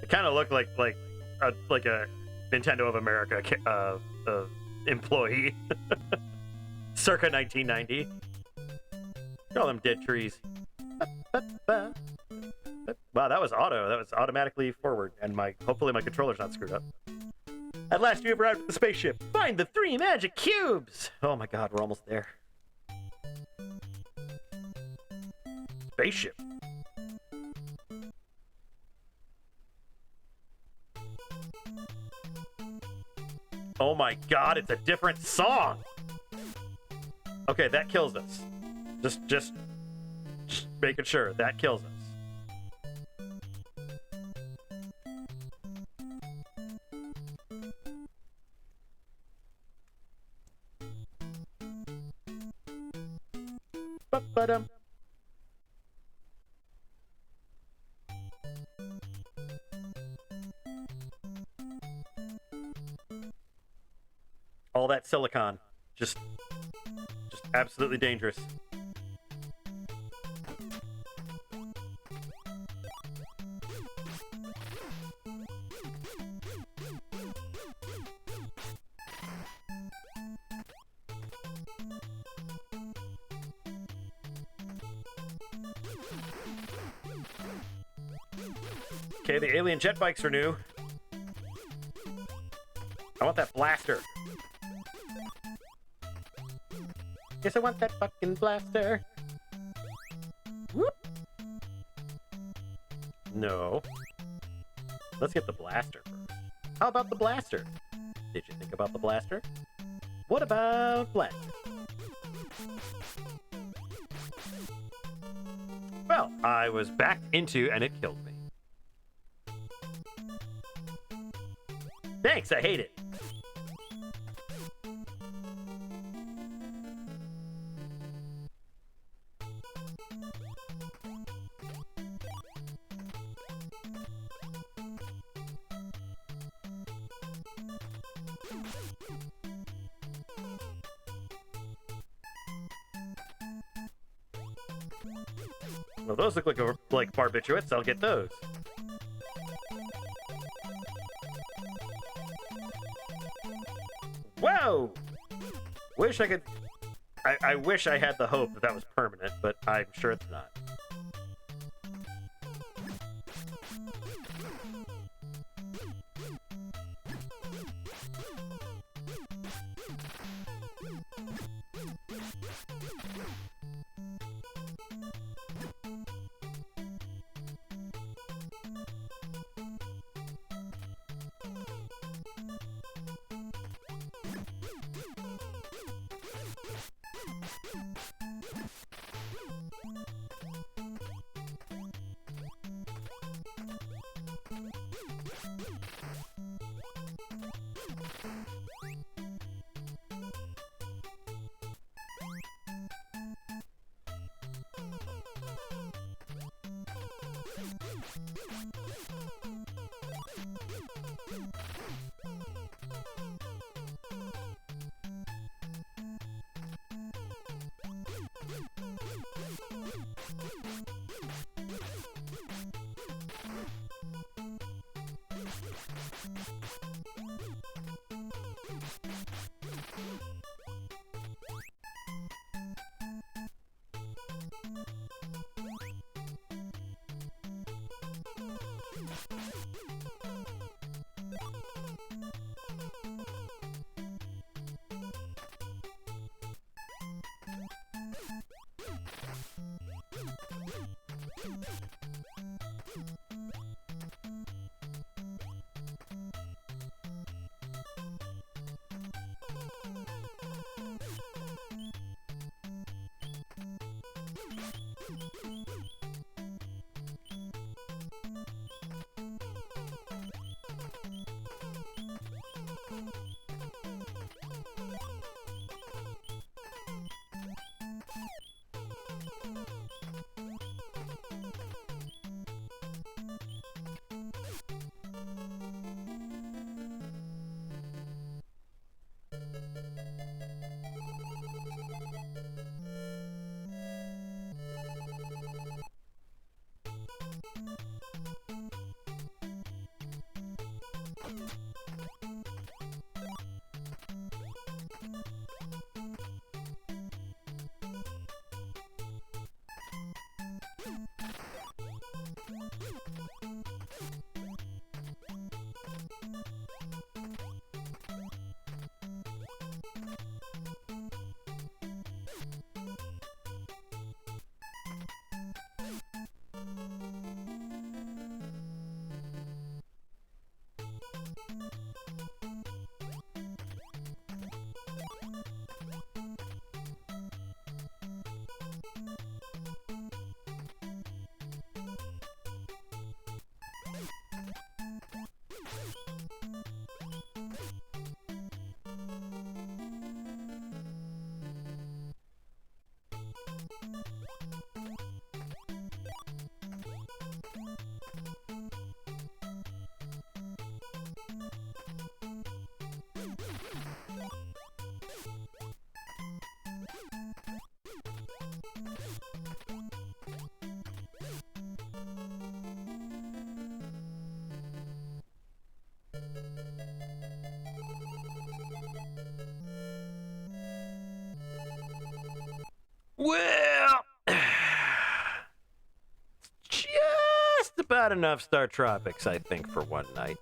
Speaker 1: It kind of looked like a Nintendo of America employee, circa 1990. Call them dead trees. Wow, that was auto. That was automatically forward, and hopefully my controller's not screwed up. At last, you have arrived at the spaceship. Find the 3 magic cubes. Oh my God, we're almost there. Spaceship. Oh my God, it's a different song. Okay, that kills us. Just making sure that kills us. Ba-ba-dum. All that silicon, just absolutely dangerous. Okay, the alien jet bikes are new. I want that blaster. Yes, I want that fucking blaster. Whoop. No. Let's get the blaster first. How about the blaster? Did you think about the blaster? What about blaster? Well, I was backed into and it killed me. Thanks, I hate it. Well, those look like barbiturates. I'll get those. Whoa! Wish I could... I wish I had the hope that was permanent, but I'm sure it's not. Well, just about enough Star Tropics, I think, for one night.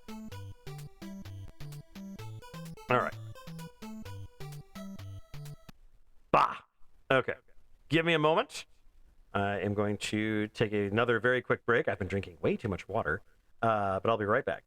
Speaker 1: All right. Bah. Okay. Give me a moment. I am going to take another very quick break. I've been drinking way too much water, but I'll be right back.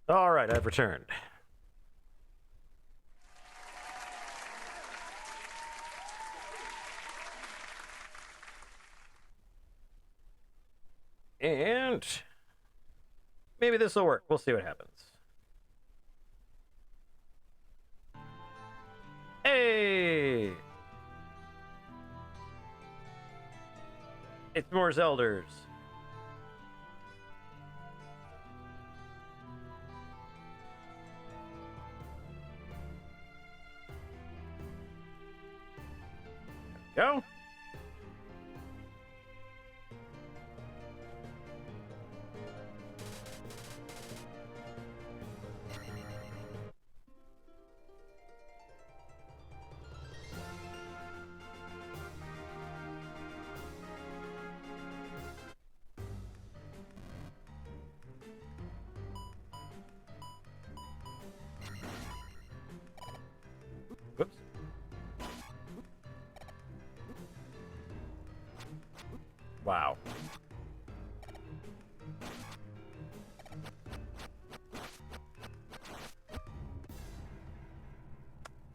Speaker 1: All right, I've returned. And maybe this will work. We'll see what happens. Hey! It's more Zelders. There we go. Whoops. Wow.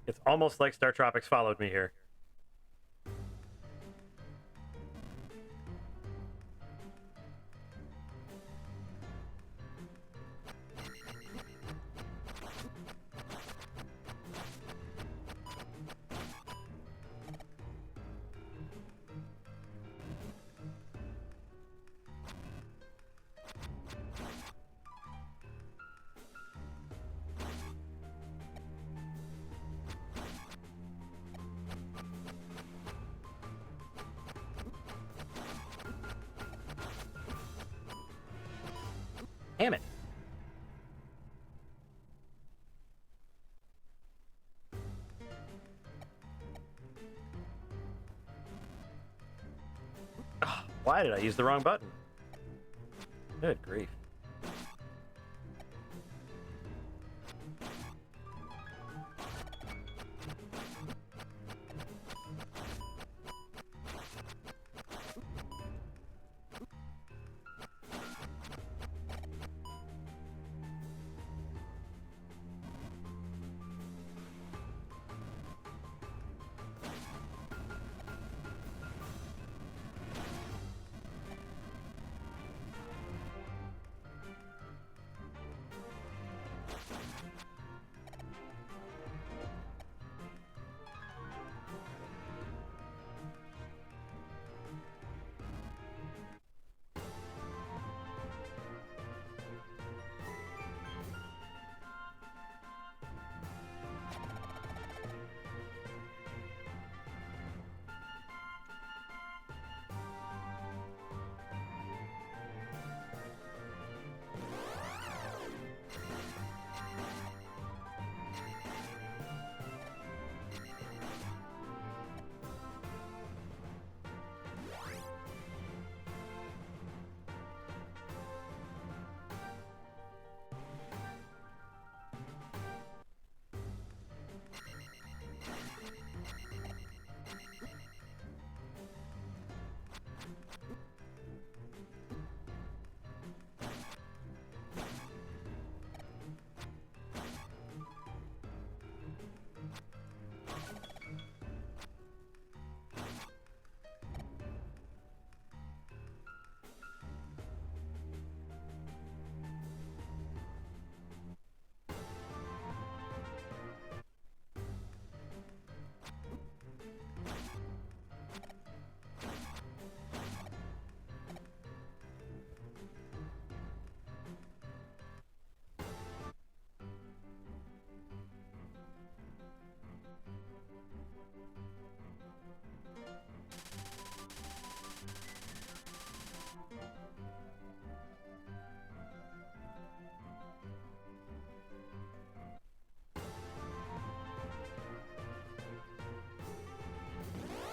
Speaker 1: It's almost like Star Tropics followed me here. Damn it. Ugh, why did I use the wrong button? Good grief.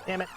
Speaker 1: Damn it.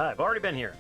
Speaker 1: I've already been here.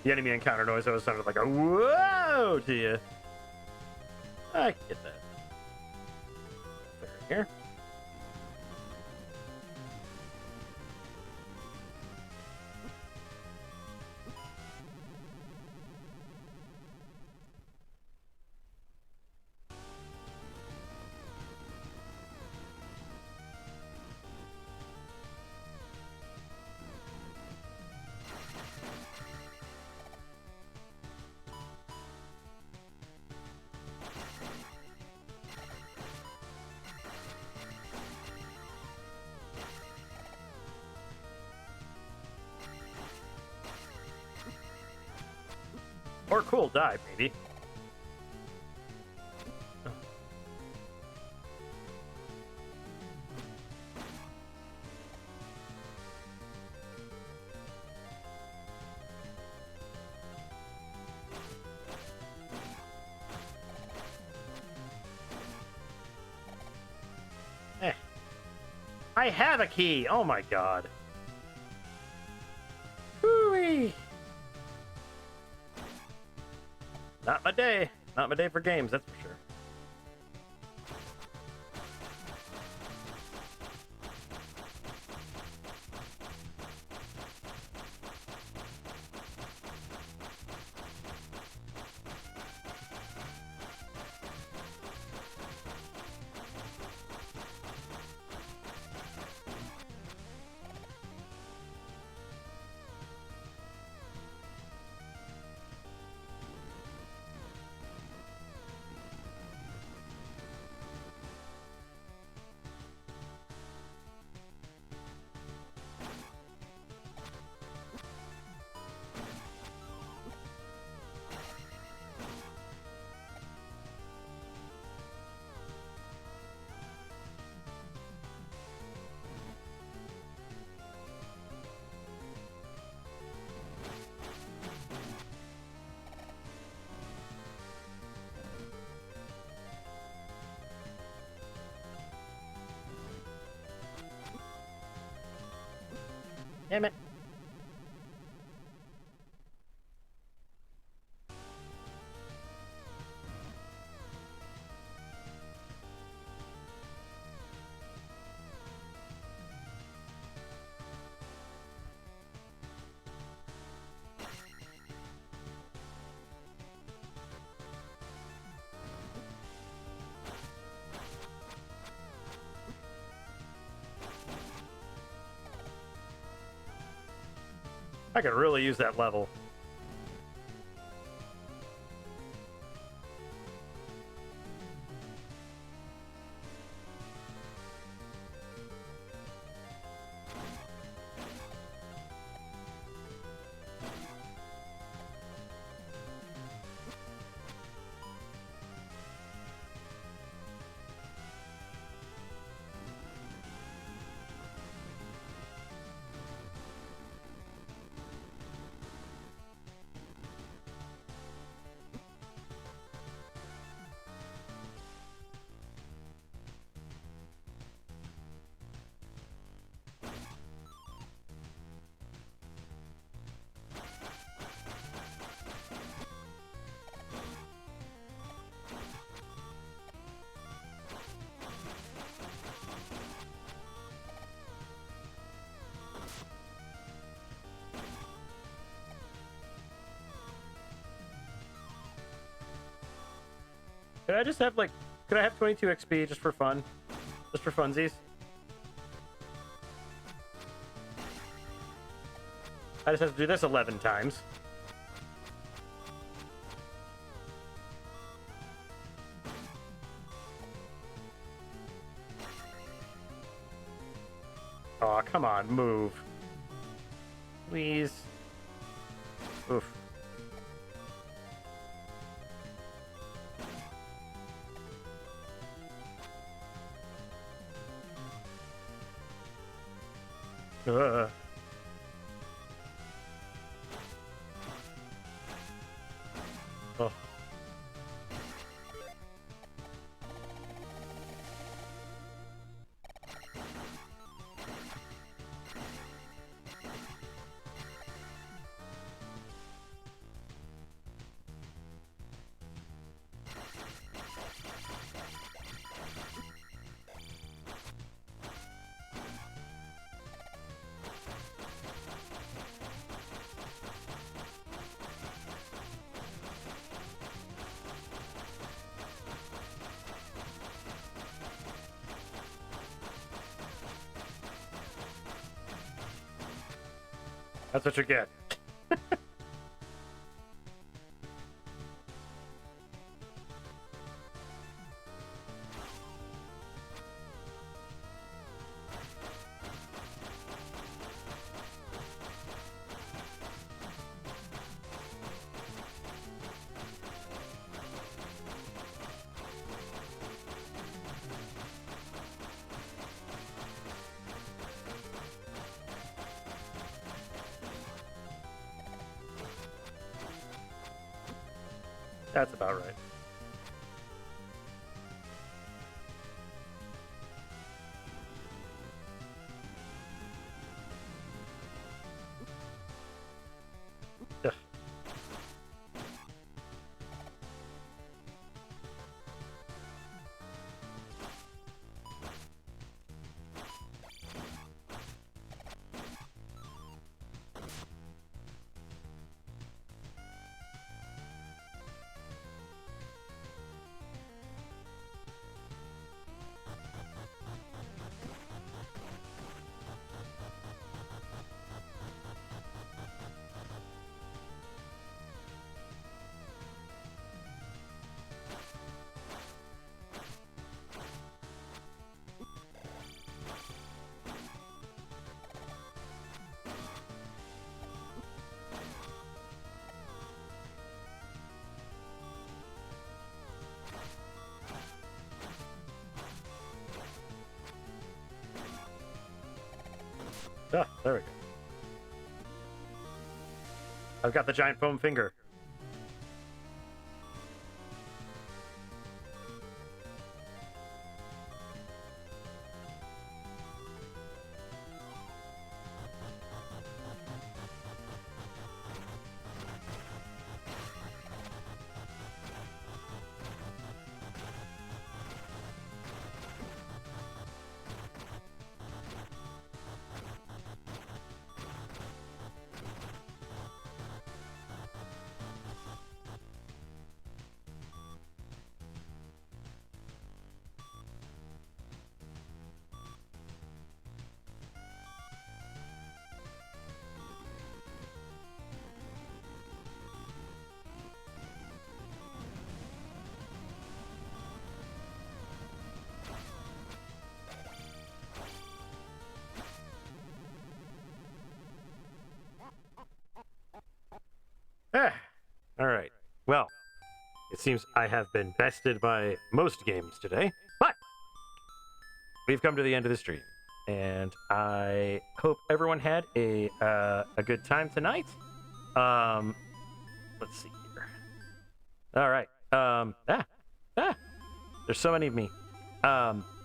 Speaker 1: The enemy encounter noise always sounded like a whoa to you. I can get that. Fair here. Or cool dive, maybe. I have a key. Oh my god. Hooey. Not my day. Not my day for games, that's for sure. Damn it. I could really use that level. Could I just have, like, could I have 22 XP just for fun? Just for funsies? I just have to do this 11 times. Aw, come on, move. Please. Oof. Ugh. Oh. That's what you get. That's about right. Ugh. Ah, there we go. I've got the giant foam finger. Ah, all right. Well, it seems I have been bested by most games today, but we've come to the end of the stream, and I hope everyone had a good time tonight. Let's see here. All right. There's so many of me.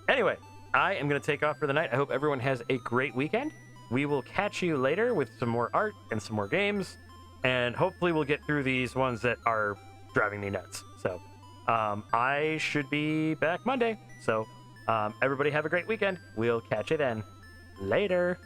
Speaker 1: Anyway, I am gonna take off for the night. I hope everyone has a great weekend. We will catch you later with some more art and some more games. And hopefully we'll get through these ones that are driving me nuts. So I should be back Monday. So everybody have a great weekend. We'll catch you then. Later.